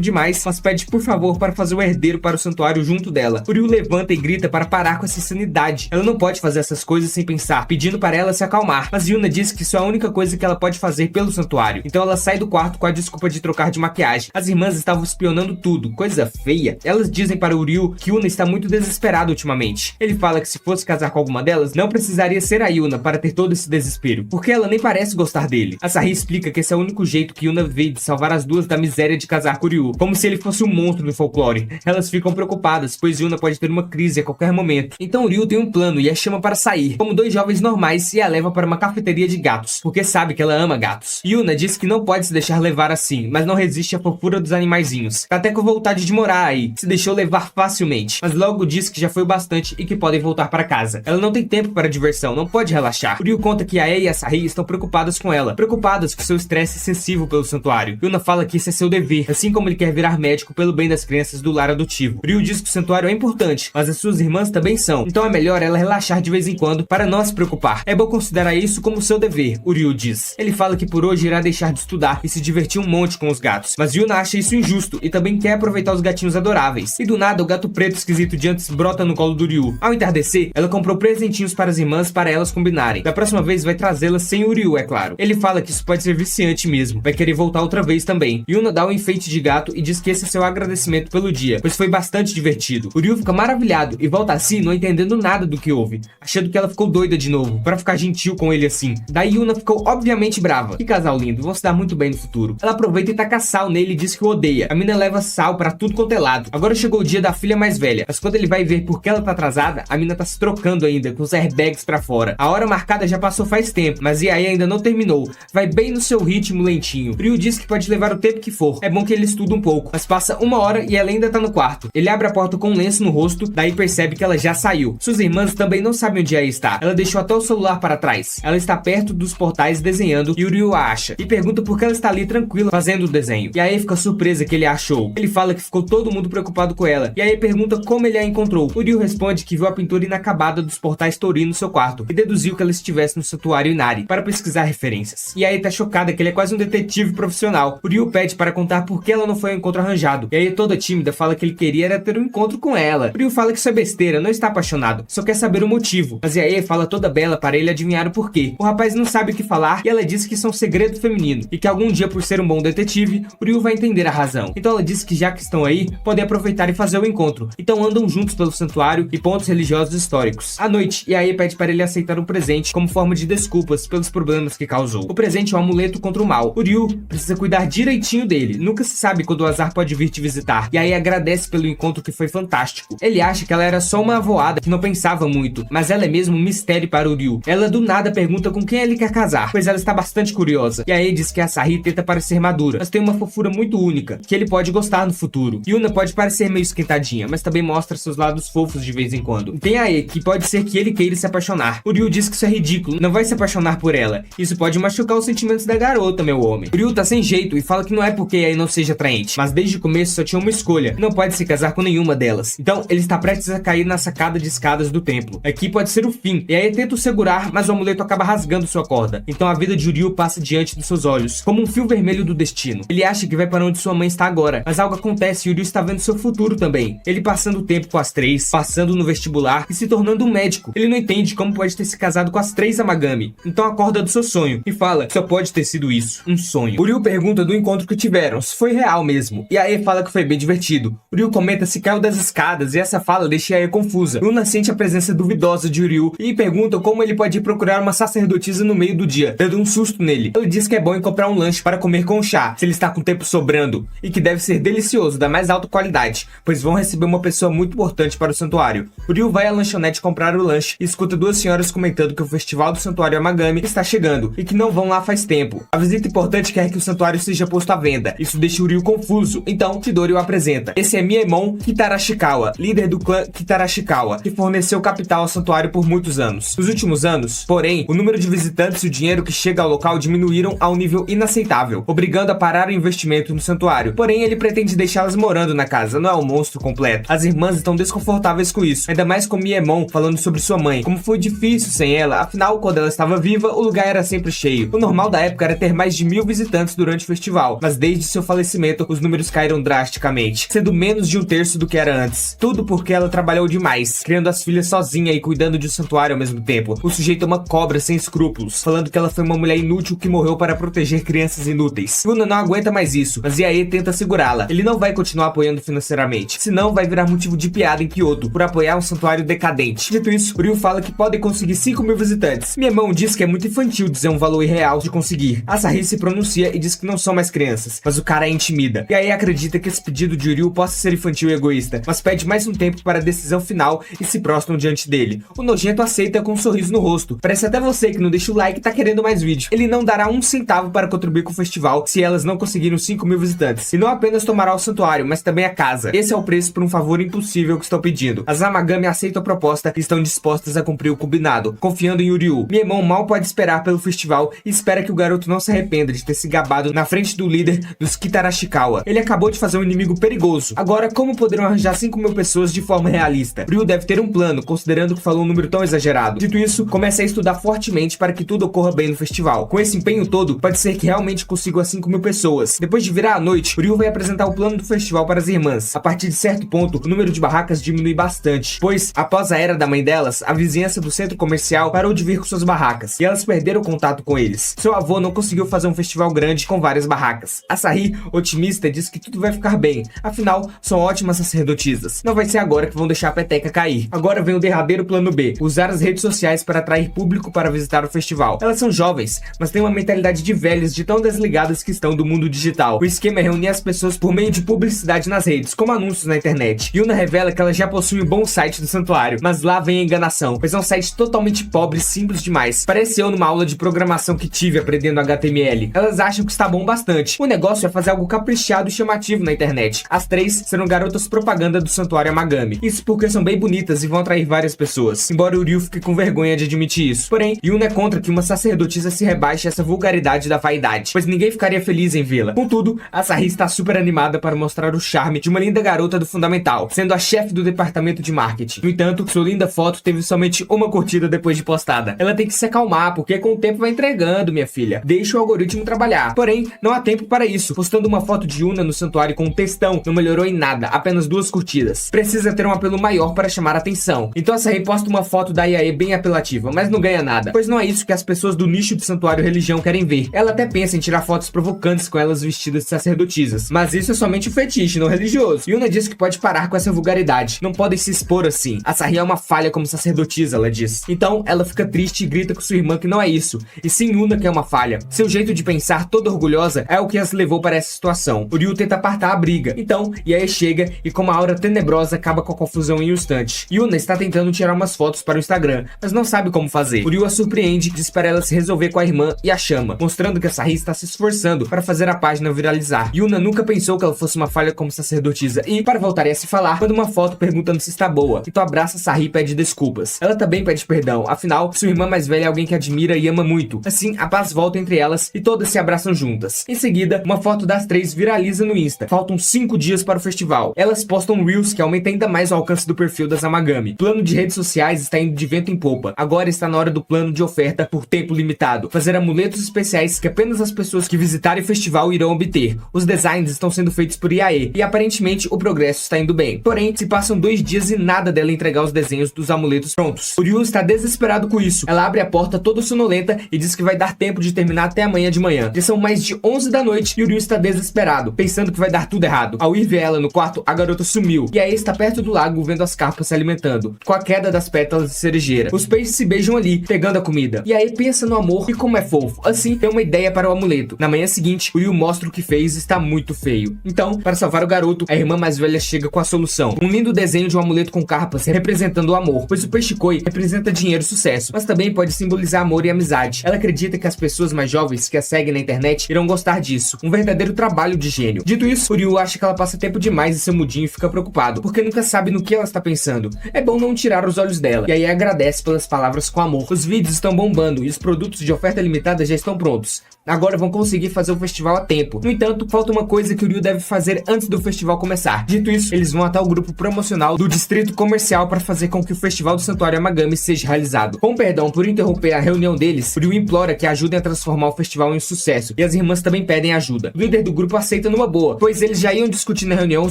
S1: demais, mas pede por favor para fazer o herdeiro para o santuário junto dela. O Ryu levanta e grita para parar com essa insanidade. Ela não pode fazer essas coisas sem pensar, pedindo para ela se acalmar. Mas Yuna diz que isso é a única coisa que ela pode fazer pelo santuário. Então ela sai do quarto com a desculpa de trocar de maquiagem. As irmãs estavam espionando tudo, coisa feia. Elas dizem para o Ryu que Yuna está muito desesperada ultimamente. Ele fala que se fosse casar com alguma delas, não precisaria ser a Yuna para ter todo esse desespero, porque ela nem parece gostar dele. A Sahi explica que esse é o único jeito que Yuna vê de salvar as duas da miséria de casar com o Ryu, como se ele fosse um monstro do folclore. Elas ficam preocupadas, pois Yuna pode ter uma crise a qualquer momento. Então o Ryu tem um plano e a chama para sair, como dois jovens normais, e a leva para uma cafeteria de gatos, porque sabe que ela ama gatos. Yuna diz que não pode se deixar levar assim, mas não resiste à fofura dos animaizinhos. Tá até com vontade de morar aí, se deixou levar facilmente, mas logo diz que já foi o bastante e que podem voltar para casa. Ela não tem tempo para diversão, não pode relaxar. O Ryu conta que a Ei e a Sahi estão preocupadas com ela, preocupadas com seu estresse excessivo pelo santuário. Yuna fala que isso é seu dever, assim como ele quer virar médico pelo bem das crianças do lar adotivo. Ryu diz que o santuário é importante, mas as suas irmãs também são, então é melhor ela relaxar de vez em quando para não se preocupar. É bom considerar isso como seu dever, o Ryu diz. Ele fala que por hoje irá deixar de estudar e se divertir um monte com os gatos, mas Yuna acha isso injusto e também quer aproveitar os gatinhos adoráveis. E do nada, o gato preto esquisito de antes brota no colo do Ryu. Ao entardecer, ela comprou presentinhos para as irmãs para elas combinarem. Da próxima vez vai trazê-las sem o Ryu, é claro. Ele fala que isso pode ser viciante mesmo, vai querer voltar outra vez também. Yuna dá um enfeite de gato e diz que esse é seu agradecimento pelo dia, pois foi bastante divertido. O Ryu fica maravilhado e volta a si não entendendo nada do que houve, achando que ela ficou doida de novo, para ficar gentil com ele assim. Daí Yuna ficou obviamente brava. Que casal lindo, vão se dar muito bem no futuro. Ela aproveita e taca sal nele e diz que o odeia. A mina leva sal pra tudo quanto é lado. Agora chegou o dia da filha mais velha, mas quando ele vai ver por que ela tá atrasada, a mina tá se trocando ainda, com os airbags pra fora. A hora marcada já passou faz tempo, mas e aí ainda não terminou. Vai bem no seu ritmo lentinho. Ryu diz que pode levar o tempo que for. É bom que ele estuda um pouco, mas passa uma hora e ela ainda tá no quarto. Ele abre a porta com um lenço no rosto, daí percebe que ela já saiu. Suas irmãs também não sabem onde ela está. Ela deixou até o celular para trás. Ela está perto dos portais desenhando e o Ryu a acha e pergunta por que ela está ali tranquila fazendo o desenho. E aí fica surpresa que ele a achou. Ele fala que ficou todo mundo preocupado com ela. E aí pergunta como ele a encontrou. O Ryu responde que viu a pintura inacabada dos portais Torii no seu quarto e deduziu que ela estivesse no santuário Inari para pesquisar referências. E aí tá chocada que ele é quase um detetive profissional. O Ryu pede para contar por que ela não foi ao encontro arranjado. E aí toda tímida fala que ele queria era ter um encontro com ela. O Ryu fala que isso é besteira, não está apaixonado, só quer saber o motivo. Mas e aí fala toda bela para ele adivinhar o porquê. O rapaz não sabe o que falar e ela diz que isso é um segredo feminino e que algum dia, por ser um bom detetive, o Ryu vai entender a razão. Então ela diz que já que estão aí, podem aproveitar e fazer o encontro. Então andam juntos pelo santuário e pontos religiosos históricos. À noite, e aí pede para ele aceitar um presente como forma de desculpas pelos problemas que causou. O presente é um amuleto contra o mal. O Ryu precisa cuidar direitinho dele. Nunca se sabe quando o azar pode vir te visitar. E aí agradece pelo encontro que foi fantástico. Ele acha que ela era só uma avoada que não pensava muito, mas ela é mesmo um mistério para o Ryu. Ela do nada pergunta com quem ele quer casar, pois ela está bastante curiosa. E aí diz que a Sahi tenta parecer madura, mas tem uma fofura muito única, que ele pode gostar no futuro. Yuna pode parecer meio esquentadinha, mas também mostra seus lados fofos de vez em quando. Tem a E, que pode ser que ele queira se apaixonar. O Ryu diz que isso é ridículo, não vai se apaixonar por ela. Isso pode machucar os sentimentos da garota, meu homem. O Ryu tá sem jeito e fala que não é porque a E não seja atraente, mas desde o começo só tinha uma escolha, não pode se casar com nenhuma delas. Então ele está prestes a cair na sacada de escadas do templo. Aqui pode ser o fim, e aí tenta o segurar, mas o amuleto acaba rasgando sua corda. Então a vida de Ryu passa diante dos seus olhos, como um fio vermelho do destino. Ele acha que vai para onde onde sua mãe está agora. Mas algo acontece e Ryu está vendo seu futuro também. Ele passando tempo com as 3, passando no vestibular e se tornando um médico. Ele não entende como pode ter se casado com as 3 Amagami. Então acorda do seu sonho e fala que só pode ter sido isso, um sonho. O Ryu pergunta do encontro que tiveram, se foi real mesmo. E Ae fala que foi bem divertido. O Ryu comenta se caiu das escadas e essa fala deixa Ae confusa. Yuna sente a presença duvidosa de Ryu e pergunta como ele pode ir procurar uma sacerdotisa no meio do dia, dando um susto nele. Ele diz que é bom ir comprar um lanche para comer com chá, se ele está com tempo sobrando, e que deve ser delicioso, da mais alta qualidade, pois vão receber uma pessoa muito importante para o santuário. O Ryu vai à lanchonete comprar o lanche e escuta 2 senhoras comentando que o festival do santuário Amagami está chegando e que não vão lá faz tempo. A visita importante quer que o santuário seja posto à venda. Isso deixa o Ryu confuso, então Chidori o apresenta. Esse é Miemon Kitarashikawa, líder do clã Kitarashikawa, que forneceu capital ao santuário por muitos anos. Nos últimos anos, porém, o número de visitantes e o dinheiro que chega ao local diminuíram a um nível inaceitável, obrigando a parar o investimento no santuário. Porém, ele pretende deixá-las morando na casa, não é um monstro completo. As irmãs estão desconfortáveis com isso, ainda mais com Miemon falando sobre sua mãe, como foi difícil sem ela, afinal, quando ela estava viva, o lugar era sempre cheio. O normal da época era ter mais de 1000 visitantes durante o festival, mas desde seu falecimento, os números caíram drasticamente, sendo menos de 1/3 do que era antes. Tudo porque ela trabalhou demais, criando as filhas sozinha e cuidando de um santuário ao mesmo tempo. O sujeito é uma cobra sem escrúpulos, falando que ela foi uma mulher inútil que morreu para proteger crianças inúteis. Yuna não aguenta mais isso, mas Yae tenta segurá-la. Ele não vai continuar apoiando financeiramente, senão vai virar motivo de piada em Kyoto, por apoiar um santuário decadente. Dito isso, Ryu fala que podem conseguir 5.000 visitantes. Minha mão diz que é muito infantil dizer um valor irreal de conseguir. Asahi se pronuncia e diz que não são mais crianças, mas o cara a intimida. E aí acredita que esse pedido de Ryu possa ser infantil e egoísta, mas pede mais um tempo para a decisão final e se prostram diante dele. O nojento aceita com um sorriso no rosto. Parece até você que não deixa o like e tá querendo mais vídeo. Ele não dará 1 centavo para contribuir com o festival se elas não conseguirem 5.000 visitantes. E não apenas tomará o santuário, mas também a casa. Esse é o preço por um favor impossível que estão pedindo. As Amagami aceitam a proposta e estão dispostas a cumprir o combinado, confiando em Ryu. Miemon mal pode esperar pelo festival e espera que o garoto não se arrependa de ter se gabado na frente do líder dos Kitarashikawa. Ele acabou de fazer um inimigo perigoso. Agora, como poderão arranjar 5.000 pessoas de forma realista? Ryu deve ter um plano, considerando que falou um número tão exagerado. Dito isso, comece a estudar fortemente para que tudo ocorra bem no festival. Com esse empenho todo, pode ser que realmente consiga as 5.000 pessoas. Depois de virar a noite, Ryu vai apresentar o plano do festival para as irmãs. A partir de certo ponto, o número de barracas diminui bastante, pois, após a era da mãe delas, a vizinhança do centro comercial parou de vir com suas barracas, e elas perderam contato com eles. Seu avô não conseguiu fazer um festival grande com várias barracas. Asahi, otimista, diz que tudo vai ficar bem, afinal, são ótimas sacerdotisas. Não vai ser agora que vão deixar a peteca cair. Agora vem o derradeiro plano B, usar as redes sociais para atrair público para visitar o festival. Elas são jovens, mas têm uma mentalidade de velhos de tão desligadas que estão do mundo digital. O esquema é reunir as pessoas por meio de publicidade nas redes, como anúncios na internet. Yuna revela que ela já possui um bom site do santuário, mas lá vem a enganação, pois é um site totalmente pobre e simples demais. Parece eu numa aula de programação que tive aprendendo HTML. Elas acham que está bom bastante. O negócio é fazer algo caprichado e chamativo na internet. As 3 serão garotas propaganda do santuário Amagami. Isso porque são bem bonitas e vão atrair várias pessoas, embora o Ryu fique com vergonha de admitir isso. Porém, Yuna é contra que uma sacerdotisa se rebaixe essa vulgaridade da vaidade, pois ninguém ficaria feliz em vê-la. Contudo, Asahi está super animada para mostrar o charme de uma linda garota do fundamental, sendo a chefe do departamento de marketing. No entanto, sua linda foto teve somente uma curtida depois de postada. Ela tem que se acalmar, porque com o tempo vai entregando, minha filha. Deixa o algoritmo trabalhar. Porém, não há tempo para isso. Postando uma foto de Yuna no santuário com um textão não melhorou em nada, apenas 2 curtidas. Precisa ter um apelo maior para chamar a atenção. Então Asahi posta uma foto da Yae bem apelativa, mas não ganha nada, pois não é isso que as pessoas do nicho de santuário religião querem ver. Ela até pensa em tirar fotos provocantes com elas vestidas de sacerdotisas, mas isso é somente um fetiche, não religioso. Yuna diz que pode parar com essa vulgaridade. Não podem se expor assim. Asahi é uma falha como sacerdotisa, ela diz. Então, ela fica triste e grita com sua irmã que não é isso, e sim Yuna que é uma falha. Seu jeito de pensar, toda orgulhosa, é o que as levou para essa situação. O Ryu tenta apartar a briga. Então, Yae chega e com uma aura tenebrosa acaba com a confusão em um instante. Yuna está tentando tirar umas fotos para o Instagram, mas não sabe como fazer. O Ryu a surpreende, diz para ela se resolver com a irmã e a chama, mostrando que a Asahi está se esforçando para fazer a página viralizar. Yuna nunca pensou que ela fosse uma falha como sacerdotisa e, para voltarem a se falar, manda uma foto perguntando se está boa. Então abraça Asahi e pede desculpas. Ela também pede perdão, afinal, sua irmã mais velha é alguém que admira e ama muito. Assim, a paz volta entre elas e todas se abraçam juntas. Em seguida, uma foto das 3 viraliza no Insta. Faltam 5 dias para o festival. Elas postam Reels que aumenta ainda mais o alcance do perfil das Amagami. O plano de redes sociais está indo de vento em popa. Agora está na hora do plano de oferta por tempo limitado. Fazer amuletos especiais que apenas as pessoas que visitarem o festival irão obter. os designs estão sendo feitos por Yae, e aparentemente o progresso está indo bem. Porém, se passam 2 dias e nada dela entregar os desenhos dos amuletos prontos. O Ryu está desesperado com isso. Ela abre a porta toda sonolenta e diz que vai dar tempo de terminar até amanhã de manhã. Já são mais de 11 da noite e o Ryu está desesperado, pensando que vai dar tudo errado. Ao ir ver ela no quarto, a garota sumiu. Yae está perto do lago vendo as carpas se alimentando, com a queda das pétalas de cerejeira. Os peixes se beijam ali, pegando a comida. Yae pensa no amor e como é fofo. Assim, tem uma ideia para o amuleto. Na manhã seguinte, o Ryu mostra o que fez e está muito feio. Então, para salvar o garoto, a irmã mais velha chega com a solução. Um lindo desenho de um amuleto com carpas representando o amor, pois o peixe koi representa dinheiro e sucesso, mas também pode simbolizar amor e amizade. Ela acredita que as pessoas mais jovens que a seguem na internet irão gostar disso. Um verdadeiro trabalho de gênio. Dito isso, o Ryu acha que ela passa tempo demais em seu mudinho e fica preocupado, porque nunca sabe no que ela está pensando. É bom não tirar os olhos dela. E aí agradece pelas palavras com amor. Os vídeos estão bombando e os produtos de oferta limitada já estão prontos. Agora vão conseguir fazer o festival a tempo. No entanto, falta uma coisa que o Ryu deve fazer antes do festival começar. Dito isso, eles vão até o grupo promocional do distrito comercial para fazer com que o festival do Santuário Amagami seja realizado. Com perdão por interromper a reunião deles, o Ryu implora que ajudem a transformar o festival em um sucesso, e as irmãs também pedem ajuda. O líder do grupo aceita numa boa, pois eles já iam discutir na reunião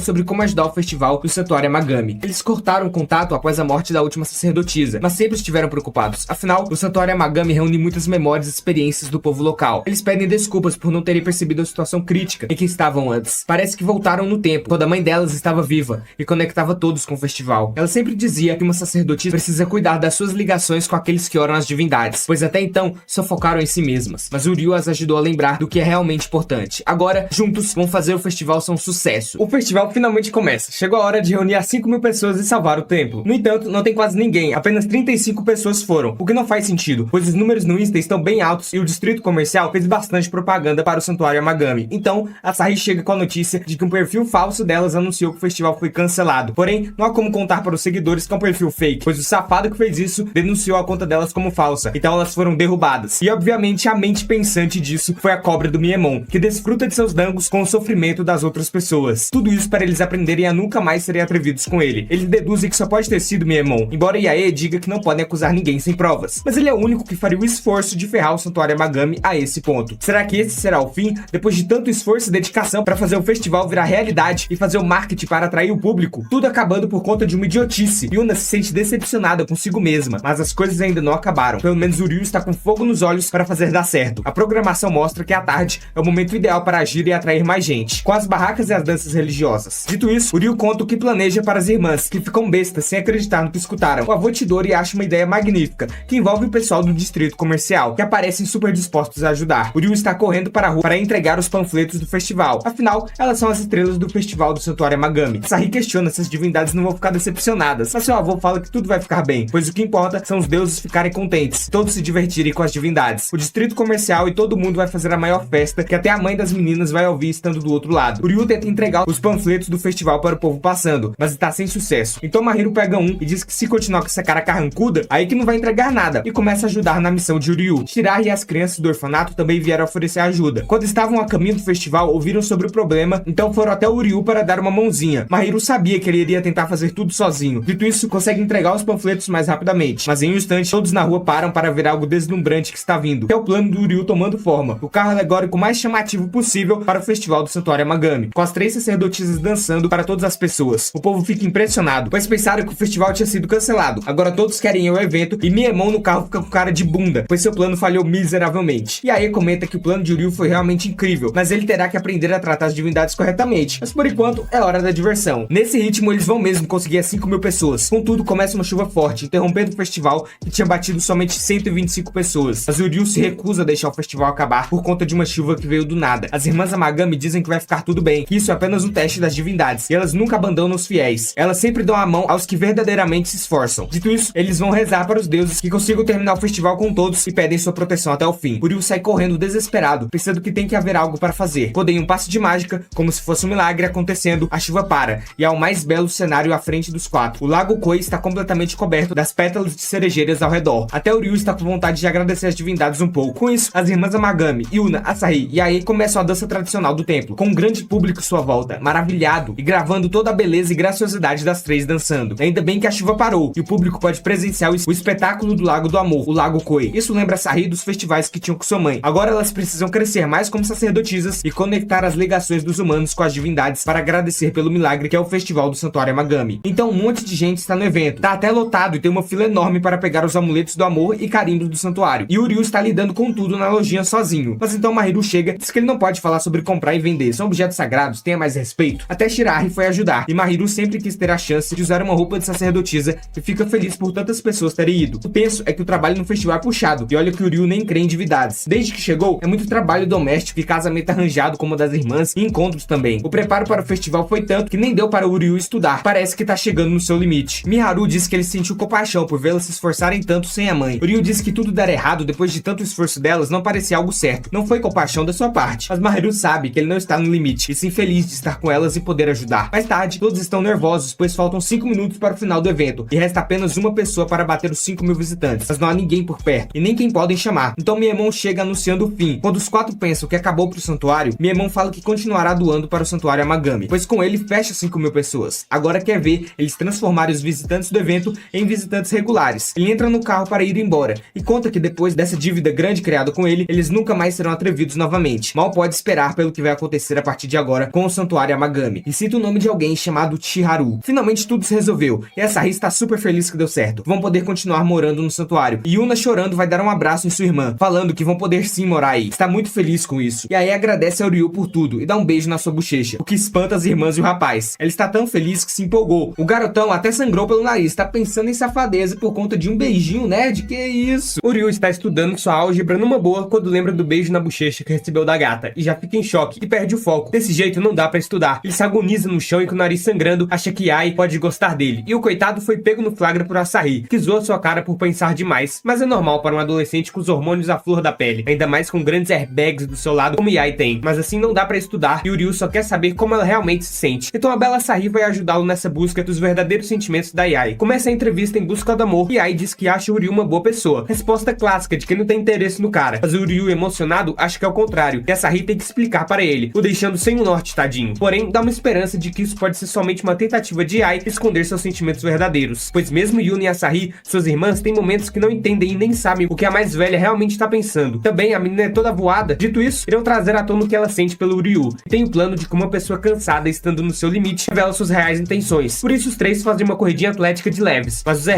S1: sobre como ajudar o festival do Santuário Amagami. Eles cortaram o contato após a morte da última sacerdotisa, mas sempre estiveram preocupados. Afinal, o Santuário Amagami reúne muitas memórias e experiências do povo local. Eles pedem desculpas por não terem percebido a situação crítica em que estavam antes. Parece que voltaram no tempo, quando a mãe delas estava viva e conectava todos com o festival. Ela sempre dizia que uma sacerdotisa precisa cuidar das suas ligações com aqueles que oram as divindades, pois até então só focaram em si mesmas. Mas o Ryu as ajudou a lembrar do que é realmente importante. Agora, juntos, vão fazer o festival ser um sucesso. O festival finalmente começa. Chegou a hora de reunir as 5.000 pessoas e salvar o templo. No entanto, não tem quase ninguém. Apenas 35 pessoas foram, o que não faz sentido, pois os números no Insta estão bem altos e o distrito comercial fez bastante propaganda para o Santuário Amagami. Então, a Sahi chega com a notícia de que um perfil falso delas anunciou que o festival foi cancelado. Porém, não há como contar para os seguidores que é um perfil fake, pois o safado que fez isso denunciou a conta delas como falsa. Então elas foram derrubadas. E obviamente a mente pensante disso foi a cobra do Miemon, que desfruta de seus dangos com o sofrimento das outras pessoas. Tudo isso para eles aprenderem a nunca mais serem atrevidos com ele. Eles deduzem que só pode ter sido Miemon, embora Yae diga que não podem acusar ninguém sem provas. Mas ele é o único que faria o esforço de ferrar o Santuário Amagami a esse ponto. Será que esse será o fim, depois de tanto esforço e dedicação para fazer o festival virar realidade e fazer o marketing para atrair o público? Tudo acabando por conta de uma idiotice. Yuna se sente decepcionada consigo mesma, mas as coisas ainda não acabaram. Pelo menos o Ryu está com fogo nos olhos para fazer dar certo. A programação mostra que à tarde é o momento ideal para agir e atrair mais gente, com as barracas e as danças religiosas. Dito isso, o Ryu conta o que planeja para as irmãs, que ficam bestas sem acreditar no que escutaram. O avô Chidori acha uma ideia magnífica, que envolve o pessoal do distrito comercial, que aparecem super dispostos a ajudar. O Ryu está correndo para a rua para entregar os panfletos do festival. Afinal, elas são as estrelas do festival do Santuário Amagami. Sahi questiona se as divindades não vão ficar decepcionadas, mas seu avô fala que tudo vai ficar bem, pois o que importa são os deuses ficarem contentes, todos se divertirem com as divindades. O distrito comercial e todo mundo vai fazer a maior festa, que até a mãe das meninas vai ouvir estando do outro lado. O Ryu tenta entregar os panfletos do festival para o povo passando, mas está sem sucesso. Então Mahiru pega um e diz que se continuar com essa cara carrancuda, aí que não vai entregar nada, e começa a ajudar na missão de Ryu. Shirahi e as crianças do orfanato também vieram oferecer ajuda. Quando estavam a caminho do festival, ouviram sobre o problema, então foram até o Ryu para dar uma mãozinha. Mahiru sabia que ele iria tentar fazer tudo sozinho. Dito isso, consegue entregar os panfletos mais rapidamente, mas em um instante, todos na rua param para ver algo deslumbrante que está vindo, que é o plano do Ryu tomando forma. O carro alegórico mais chamativo possível para o festival do Santuário Amagami, com as 3 sacerdotisas dançando para todas as pessoas. O povo fica impressionado, pois pensaram que o festival tinha sido cancelado. Agora todos querem ir ao evento e Miemon no carro fica com cara de bunda, pois seu plano falhou miseravelmente. E aí comenta que o plano de Ryu foi realmente incrível, mas ele terá que aprender a tratar as divindades corretamente. Mas por enquanto, é hora da diversão. Nesse ritmo, eles vão mesmo conseguir as 5.000 pessoas. Contudo, começa uma chuva forte, interrompendo o festival que tinha batido somente 125 pessoas. Mas o Ryu se recusa a deixar o festival acabar por conta de uma chuva que veio do nada. As irmãs Amagami dizem que vai ficar tudo bem, que isso é apenas um teste das divindades, e elas nunca abandonam os fiéis. Elas sempre dão a mão aos que verdadeiramente se esforçam. Dito isso, eles vão rezar para os deuses que consigam terminar o festival com todos e pedem sua proteção até o fim. O Ryu sai correndo desesperado, pensando que tem que haver algo para fazer. Quando em um passe de mágica, como se fosse um milagre acontecendo, a chuva para, e há o mais belo cenário à frente dos 4. O lago Koi está completamente coberto das pétalas de cerejeiras ao redor. Até o Ryu está com vontade de agradecer as divindades um pouco. Com isso, as irmãs Amagami, Yuna, Asahi e Yae começam a dança tradicional do templo, com um grande público à sua volta, maravilhado e gravando toda a beleza e graciosidade das 3 dançando. Ainda bem que a chuva parou e o público pode presenciar o espetáculo do Lago do Amor, o Lago Koi. Isso lembra Sahi dos festivais que tinham com sua mãe. Agora elas precisam crescer mais como sacerdotisas e conectar as ligações dos humanos com as divindades para agradecer pelo milagre que é o Festival do Santuário Amagami. Então um monte de gente está no evento, tá até lotado e tem uma fila enorme para pegar os amuletos do amor e carimbos do santuário. E o Ryu está lidando com tudo na lojinha sozinho. Mas então Mahiru chega, diz que ele não pode falar sobre comprar e vender, são objetos sagrados, tenha mais respeito. Até Shirahi foi ajudar, e Mahiru sempre quis ter a chance de usar uma roupa de sacerdotisa e fica feliz por tantas pessoas terem ido. O tenso é que o trabalho no festival é puxado, e olha que o Ryu nem crê em divindades. Desde que chegou, é muito trabalho doméstico e casamento arranjado com uma das irmãs e encontros também. O preparo para o festival foi tanto que nem deu para o Ryu estudar, parece que tá chegando no seu limite. Miharu diz que ele sentiu compaixão por vê-las se esforçarem tanto sem a mãe. O Ryu diz que tudo dar errado depois de tanto esforço delas não parecia algo certo, não foi compaixão da sua parte. Mas Mahiru sabe que ele não está no limite, e sim feliz de estar com elas e poder ajudar. Mais tarde, todos estão nervosos, pois faltam 5 minutos para o final do evento, e resta apenas uma pessoa para bater os 5.000 visitantes, mas não há ninguém por perto, e nem quem podem chamar. Então Miemon chega anunciando o fim. Quando os 4 pensam que acabou pro santuário, Miemon fala que continuará doando para o santuário Amagami, pois com ele fecha 5.000 pessoas. Agora quer ver eles transformarem os visitantes do evento em visitantes regulares. Ele entra no carro para ir embora, e conta que depois dessa dívida grande criada com ele, eles nunca mais serão atrevidos novamente. Mal pode esperar pelo que vai acontecer a partir de agora com o santuário Amagami, e cita o nome de alguém chamado Chiharu. Finalmente tudo se resolveu, e a Sahi está super feliz que deu certo. Vão poder continuar morando no santuário. E Yuna, chorando, vai dar um abraço em sua irmã, falando que vão poder sim morar aí. Está muito feliz com isso. E aí agradece ao Ryu por tudo, e dá um beijo na sua bochecha, o que espanta as irmãs e o rapaz. Ela está tão feliz que se empolgou. O garotão até sangrou pelo nariz, tá pensando em safadeza por conta de um beijinho nerd, que isso? O Ryu está estudando sua álgebra numa boa quando lembra do beijo na bochecha que recebeu da gata, e já fica em choque, e perde o foco. Desse jeito não dá pra estudar. Ele se agoniza no chão e com o nariz sangrando, acha que Ai pode gostar dele. E o coitado foi pego no flagra por Asahi, que zoou sua cara por pensar demais, mas é normal para um adolescente com os hormônios à flor da pele, ainda mais com grandes airbags do seu lado como Ai tem. Mas assim não dá pra estudar, e o Ryu só quer saber como ela realmente se sente. Então a bela Asahi vai ajudá-lo nessa busca dos verdadeiros sentimentos da Ai. Começa a entrevista em busca do amor, e Ai diz que acha o Ryu uma boa pessoa. Resposta clássica de quem não tem interesse no cara. Mas o Ryu, emocionado, acha que é o contrário, e a Asahi tem que explicar para ele, o deixando sem o norte, tadinho. Porém, dá uma esperança de que isso pode ser somente uma tentativa de Ai esconder seus sentimentos verdadeiros. Pois mesmo Yuna e Asahi, suas irmãs, têm momentos que não entendem e nem sabem o que a mais velha realmente está pensando. Também a menina é toda voada. Dito isso, irão trazer à tona o que ela sente pelo Ryu. E tem o plano de como uma pessoa cansada, estando no seu limite, revela suas reais intenções. Por isso os três fazem uma corridinha atlética de leves. Mas os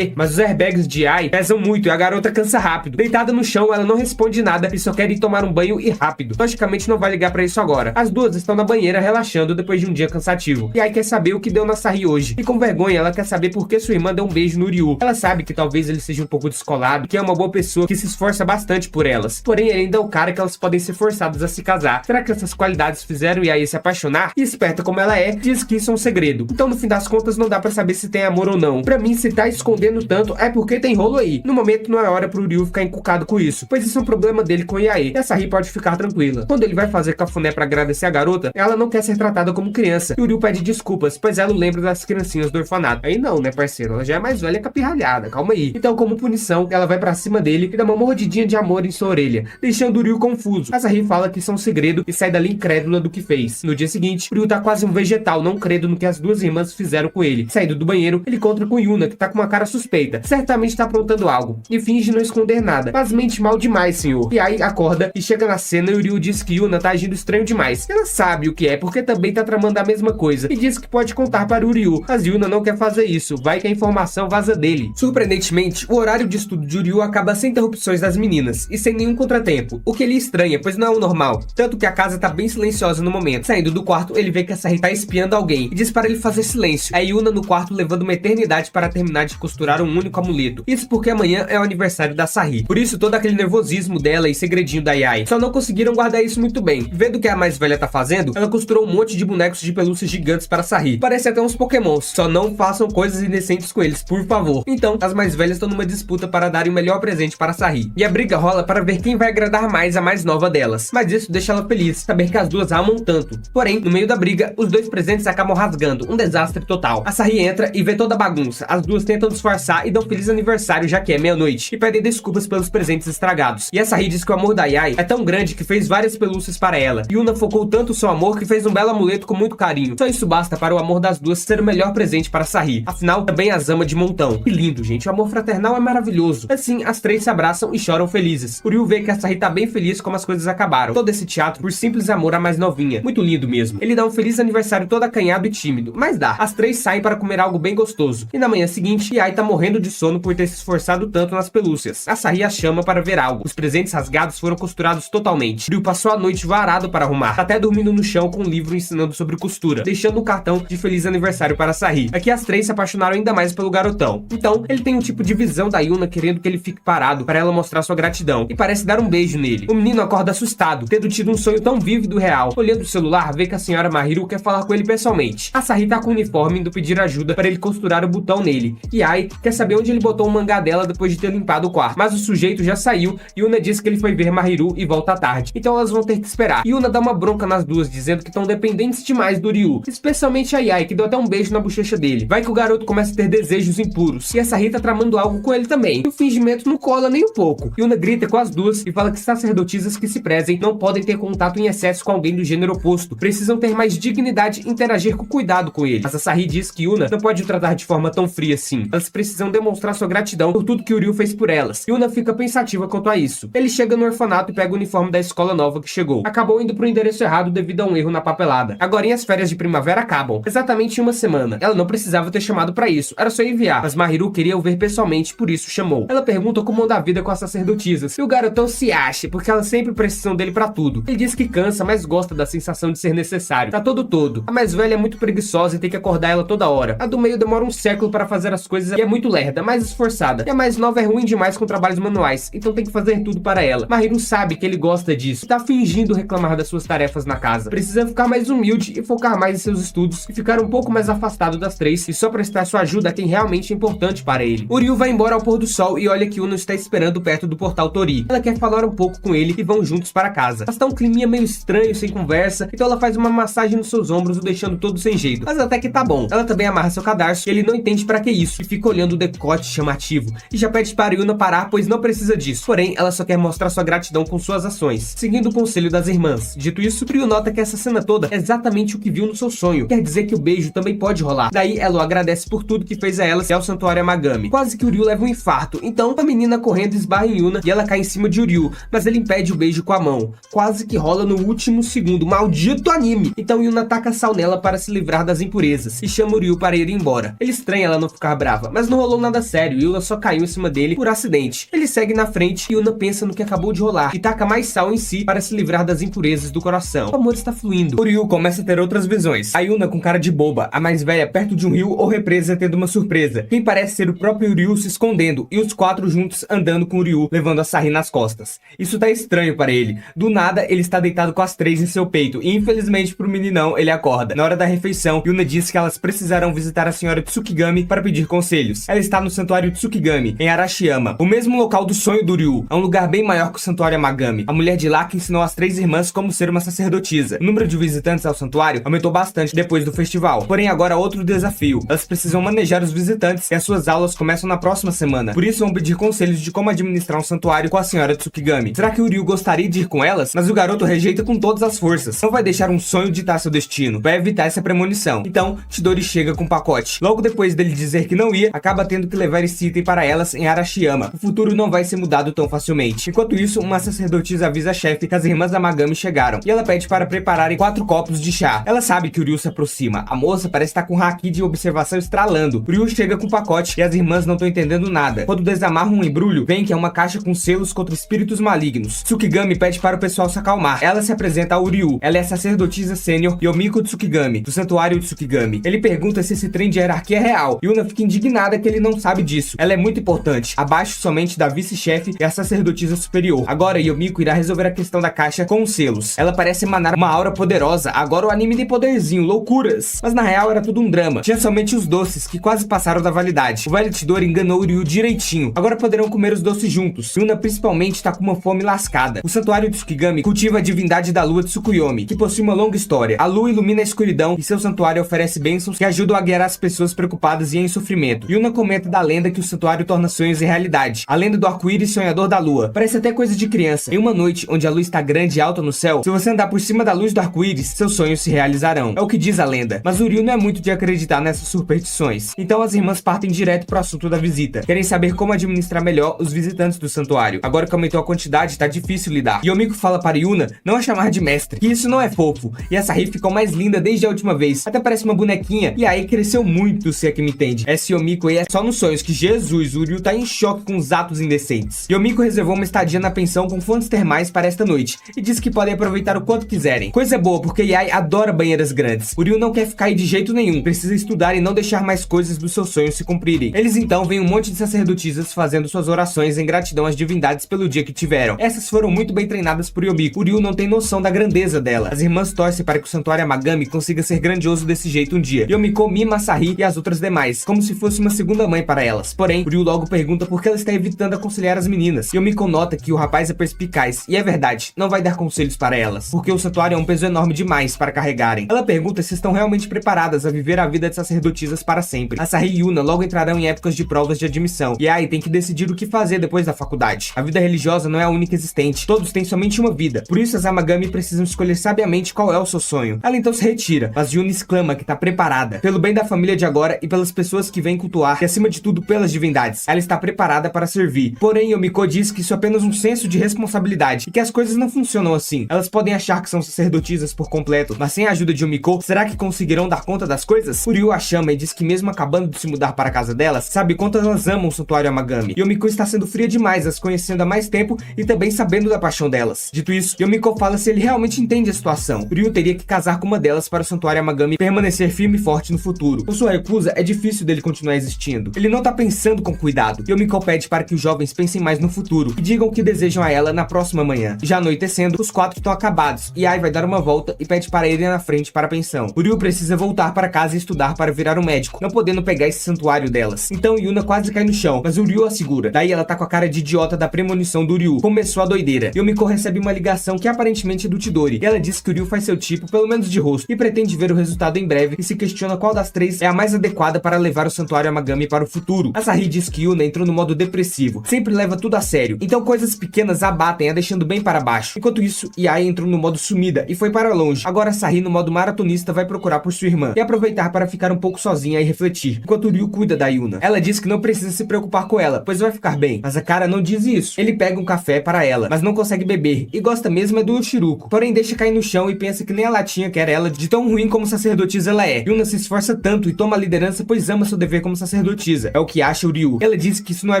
S1: airbags de Ai pesam muito e a garota cansa rápido. Deitada no chão, ela não responde nada e só quer ir tomar um banho e rápido. Logicamente não vai ligar pra isso agora. As duas estão na banheira relaxando depois de um dia cansativo. E Ai quer saber o que deu na Sahi hoje. E com vergonha, ela quer saber por que sua irmã deu um beijo no Ryu. Ela sabe que talvez ele seja um pouco descolado, que é uma boa pessoa, que se esforça bastante por elas. Porém, ele ainda é o cara que elas podem ser forçadas a se casar. Será que essas qualidades fizeram Ai se apaixonar? E esperta como ela é, diz que isso é um segredo. Então, no fim das contas, não dá pra saber se tem amor ou não. Pra mim, se tá escondendo tanto, é porque tem rolo aí. No momento, não é hora pro Ryu ficar encucado com isso, pois isso é um problema dele com Yae. E a Sahi pode ficar tranquila. Quando ele vai fazer cafuné pra agradecer a garota, ela não quer ser tratada como criança. E o Ryu pede desculpas, pois ela o lembra das criancinhas do orfanato. Aí não, né, parceiro? Ela já é mais velha que a pirralhada, calma aí. Então, como punição, ela vai pra cima dele e dá uma mordidinha de amor em sua orelha, deixando o Ryu confuso. A Sahi fala que isso é um segredo e sai dali incrédula do que fez. No dia seguinte, o Ryu tá quase um vegetal, não credo no que as duas irmãs fizeram com ele. Saindo do banheiro, ele encontra com Yuna, que tá com uma cara suspeita. Certamente tá aprontando algo. E finge não esconder nada. Mas mente mal demais, senhor. E aí acorda e chega na cena e o Ryu diz que Yuna tá agindo estranho demais. Ela sabe o que é, porque também tá tramando a mesma coisa. E diz que pode contar para o Ryu. Mas Yuna não quer fazer isso. Vai que a informação vaza dele. Surpreendentemente, o horário de estudo de Ryu acaba sem interrupções das meninas. E sem nenhum contratempo. O que ele estranha, pois não é o normal. Tanto que a casa tá bem silenciosa no momento. Saindo do quarto, ele vê que a Sahi tá espiando alguém. E diz para ele fazer silêncio. A Yuna no quarto levando uma eternidade para terminar de costurar um único amuleto. Isso porque amanhã é o aniversário da Sahi. Por isso todo aquele nervosismo dela e segredinho da Yae. Só não conseguiram guardar isso muito bem. Vendo o que a mais velha tá fazendo, ela costurou um monte de bonecos de pelúcia gigantes para Sahi. Parece até uns pokémons. Só não façam coisas indecentes com eles, por favor. Então, as mais velhas estão numa disputa para darem o melhor presente para Sahi. E a briga rola para ver quem vai agradar mais a mais nova delas. Mas isso deixa ela feliz, saber que as duas a amam tanto. Porém, no meio da briga, os dois presentes acabam rasgando. Um desastre total. A Sahi entra e vê toda a bagunça. As duas tentam disfarçar e dão feliz aniversário, já que é meia-noite. E pedem desculpas pelos presentes estragados. E a Sahi diz que o amor da Yae é tão grande que fez várias pelúcias para ela. Yuna focou tanto o seu amor que fez um belo amuleto com muito carinho. Só isso basta para o amor das duas ser o melhor presente para Sahi. Afinal, também as ama de montão. Que lindo, gente. O amor fraternal é maravilhoso. Assim, as três se abraçam e choram felizes. O Ryu vê que a Sahi tá bem feliz como as coisas acabaram. Todo esse teatro por simples amor à mais novinha. Muito lindo mesmo. Ele dá um feliz aniversário todo acanhado e tímido, mas dá. As três saem para comer algo bem gostoso. E na manhã seguinte, Yae tá morrendo de sono por ter se esforçado tanto nas pelúcias. A Sahi a chama para ver algo. Os presentes rasgados foram costurados totalmente. Ryu passou a noite varado para arrumar. Tá até dormindo no chão com um livro ensinando sobre costura, deixando um cartão de feliz aniversário para Sahi. Aqui as três se apaixonaram ainda mais pelo garotão. Então, ele tem um tipo de visão da Yuna querendo que ele fique parado para ela mostrar sua gratidão e parece dar um beijo nele. O menino acorda assustado, tendo tido um sonho tão vívido e real. Olhando o celular, vê que a senhora Mahiru quer falar com ele pessoalmente. A Sahi tá com o uniforme indo pedir ajuda para ele costurar o botão nele. E Ai quer saber onde ele botou o mangá dela depois de ter limpado o quarto. Mas o sujeito já saiu e Yuna diz que ele foi ver Mahiru e volta à tarde. Então elas vão ter que esperar. Yuna dá uma bronca nas duas, dizendo que estão dependentes demais do Ryu. Especialmente a Yae, que deu até um beijo na bochecha dele. Vai que o garoto começa a ter desejos impuros. E a Sahi tá tramando algo com ele também. E o fingimento não cola nem um pouco. Yuna grita com as duas e fala que sacerdotisas que se prezem não podem ter contato em excesso com alguém do gênero oposto. Precisam ter mais dignidade e interagir com cuidado com ele. Mas a Sahi diz que Yuna não pode o tratar de forma tão fria assim. Elas precisam demonstrar sua gratidão por tudo que o Ryu fez por elas. Yuna fica pensativa quanto a isso. Ele chega no orfanato e pega o uniforme da escola nova que chegou. Acabou indo pro endereço errado devido a um erro na papelada. Agora as férias de primavera acabam. Exatamente em uma semana. Ela não precisava ter chamado pra isso. Era só enviar. Mas Mahiru queria o ver pessoalmente, por isso chamou. Ela pergunta como anda a vida com as sacerdotisas. E o garotão se acha, porque elas sempre precisam dele pra tudo. Ele diz que cansa, mas gosta da sensação de ser necessário. Tá todo. A mais velha é muito preguiçosa e tem que acordar ela toda hora. A do meio demora um século para fazer as coisas e é muito lerda, mais esforçada. E a mais nova é ruim demais com trabalhos manuais, então tem que fazer tudo para ela. Mahiru sabe que ele gosta disso e tá fingindo reclamar das suas tarefas na casa. Precisa ficar mais humilde e focar mais em seus estudos e ficar um pouco mais afastado das três e só prestar sua ajuda a quem realmente é importante para ele. O Ryu vai embora ao pôr do sol e olha que Yuna está esperando perto do portal Tori. Ela quer falar um pouco com ele e vão juntos para casa. Mas tá um climinha meio estranho, sem conversa, então ela faz uma massagem nos seus ombros, o deixando todo sem jeito. Mas até que tá bom. Ela também amarra seu cadarço e ele não entende pra que isso e fica olhando o decote chamativo e já pede para Yuna parar, pois não precisa disso. Porém, ela só quer mostrar sua gratidão com suas ações, seguindo o conselho das irmãs. Dito isso, Ryu nota que essa cena toda é exatamente o que viu no seu sonho. Quer dizer que o beijo também pode rolar. Daí, ela o agradece por tudo que fez a elas e ao santuário Amagami. Quase que o Ryu leva um infarto. Então, a menina correndo esbarra em Yuna e ela cai em cima de Ryu, mas ele impede o beijo com a mão. Quase que rola no último segundo. Maldito anime! Então, Yuna taca sal nela para se livrar das impurezas e chama o Ryu para ir embora. Ele estranha ela não ficar brava, mas não rolou nada sério. Yuna só caiu em cima dele por acidente. Ele segue na frente e Yuna pensa no que acabou de rolar e taca mais sal em si para se livrar das impurezas do coração. O amor está fluindo. O Ryu começa a ter outras visões. A Yuna com cara de boba, a mais velha perto de um rio ou represa tendo uma surpresa. Quem parece ser o próprio Ryu se escondendo e os quatro juntos andando com o Ryu levando a Sahi nas costas. Isso tá estranho para ele. Do nada, ele está deitado com as três em seu peito e infelizmente pro meninão ele acorda. Na hora da refeição, Yuna diz que elas precisarão visitar a senhora Tsukigami para pedir conselhos. Ela está no santuário Tsukigami, em Arashiyama, o mesmo local do sonho do Ryu. É um lugar bem maior que o santuário Amagami. A mulher de lá que ensinou as três irmãs como ser uma sacerdotisa. O número de visitantes ao santuário aumentou bastante depois do festival. Porém, agora outro desafio. Elas precisam manejar os visitantes e as suas aulas começam na próxima semana. Por isso vão pedir conselhos de como administrar um santuário com a senhora Tsukigami. Será que o Ryu gostaria de ir com elas? Mas o garoto rejeita com todas as forças. Não vai deixar um sonho ditar seu destino. Vai evitar essa premonição. Então, Chidori chega com um pacote. Logo depois dele dizer que não ia, acaba tendo que levar esse item para elas em Arashiyama. O futuro não vai ser mudado tão facilmente. Enquanto isso, uma sacerdotisa avisa a chefe que as irmãs Amagami chegaram. E ela pede para prepararem 4 copos de chá. Ela sabe que o Ryu se aproxima. A moça parece estar com um haki de observação estralando. O Ryu chega com o pacote e as irmãs não estão entendendo nada. Quando desamarram um embrulho, vem que é uma caixa com selos contra espíritos malignos. Tsukigami pede para o pessoal se acalmar. Ela se apresenta ao Ryu. Ela é a sacerdotisa sênior Yomiko Tsukigami, do santuário Tsukigami. Ele pergunta se esse trem de hierarquia é real. Yuna fica indignada que ele não sabe disso. Ela é muito importante, abaixo somente da vice-chefe e a sacerdotisa superior. Agora Yomiko irá resolver a questão da caixa com os selos. Ela parece emanar uma aura poderosa. Agora o anime tem poderzinho, loucuras. Mas na real era tudo um drama. Tinha somente os doces, que quase passaram da validade. O velho Chidori enganou o Ryu direitinho. Agora poderão comer os doces juntos. Yuna principalmente tá com uma fome lascada. O santuário Tsukigami cultiva a divindade da lua Tsukuyomi, que possui uma longa história. A lua ilumina a escuridão e seu santuário oferece bênçãos que ajudam a guiar as pessoas preocupadas e em sofrimento. Yuna comenta da lenda que o santuário torna sonhos em realidade. A lenda do arco-íris sonhador da lua. Parece até coisa de criança. Em uma noite onde a lua está grande e alta no céu, se você andar por cima da luz do arco-íris, seus sonhos se realizarão. É o que diz a lenda. Mas o Ryu não é muito de acreditar nessas superstições. Então as irmãs partem direto pro assunto da visita. Querem saber como administrar melhor os visitantes do santuário. Agora que aumentou a quantidade, tá difícil lidar. Yomiko fala para para Yuna não a chamar de mestre, que isso não é fofo, e a Sahi ficou mais linda desde a última vez, até parece uma bonequinha, e aí cresceu muito, se é que me entende. Essa Yomiko aí é só nos sonhos, que Jesus, o Ryu tá em choque com os atos indecentes. Yomiko reservou uma estadia na pensão com fontes termais para esta noite, e disse que podem aproveitar o quanto quiserem. Coisa boa, porque Yae adora banheiras grandes. O Ryu não quer ficar aí de jeito nenhum, precisa estudar e não deixar mais coisas dos seus sonhos se cumprirem. Eles então veem um monte de sacerdotisas fazendo suas orações em gratidão às divindades pelo dia que tiveram. Essas foram muito bem treinadas por Yomiko. O Ryu não tem noção da grandeza dela. As irmãs torcem para que o Santuário Amagami consiga ser grandioso desse jeito um dia. Yomiko mima a Sahi e as outras demais, como se fosse uma segunda mãe para elas. Porém, o Ryu logo pergunta por que ela está evitando aconselhar as meninas. Yomiko nota que o rapaz é perspicaz, e é verdade, não vai dar conselhos para elas, porque o santuário é um peso enorme demais para carregarem. Ela pergunta se estão realmente preparadas a viver a vida de sacerdotisas para sempre. A Sahi e Yuna logo entrarão em épocas de provas de admissão, e aí tem que decidir o que fazer depois da faculdade. A vida religiosa não é a única existente, todos têm somente uma vida, por isso as Amagami precisam escolher sabiamente qual é o seu sonho. Ela então se retira, mas Yuna exclama que está preparada, pelo bem da família de agora e pelas pessoas que vêm cultuar, e acima de tudo pelas divindades. Ela está preparada para servir. Porém, Yomiko diz que isso é apenas um senso de responsabilidade, e que as coisas não funcionam assim. Elas podem achar que são sacerdotisas por completo, mas sem a ajuda de Yomiko, será que conseguirão dar conta das coisas? O Ryu a chama e diz que mesmo acabando de se mudar para a casa delas, sabe quanto elas amam o Santuário Amagami. Yomiko está sendo fria demais, as conhecendo há mais tempo e também sabendo da paixão delas. Dito isso, Yomiko fala se ele realmente entende a situação. O Ryu teria que casar com uma delas para o Santuário Amagami permanecer firme e forte no futuro. Com sua recusa, é difícil dele continuar existindo. Ele não tá pensando com cuidado. Yomiko pede para que os jovens pensem mais no futuro e digam o que desejam a ela na próxima manhã. Já anoitecendo, os quatro estão acabados, e Ai vai dar uma volta e pede para irem na frente para a pensão. O Ryu precisa voltar para casa e estudar para virar um médico, não podendo pegar esse santuário delas. Então Yuna quase cai no chão, mas o Ryu a segura. Daí ela tá com a cara de idiota da premonição do Ryu. Começou a doideira. Yomiko recebe uma ligação que aparentemente é do Chidori, e ela diz que o Ryu faz seu tipo, pelo menos de rosto, e pretende ver o resultado em breve, e se questiona qual das três é a mais adequada para levar o Santuário Amagami para o futuro. A Sahi diz que Yuna entrou no modo depressivo, sempre leva tudo a sério, então coisas pequenas abatem, a deixando bem para baixo. Enquanto isso, Yae entrou no modo sumida e foi para longe. Agora Sahi, no modo maratonista, vai procurar por sua irmã e aproveitar para ficar um pouco sozinha e refletir, enquanto o Ryu cuida da Yuna. Ela diz que não precisa se preocupar com ela, pois vai ficar bem, mas a cara não diz isso. Ele pega um café para ela, mas não consegue beber, e gosta mesmo é do Yoshiruko, porém deixa cair no chão e pensa que nem a latinha quer ela, de tão ruim como sacerdotisa ela é. Yuna se esforça tanto e toma a liderança, pois ama seu dever como sacerdotisa, é o que acha o Ryu. Ela diz que isso não é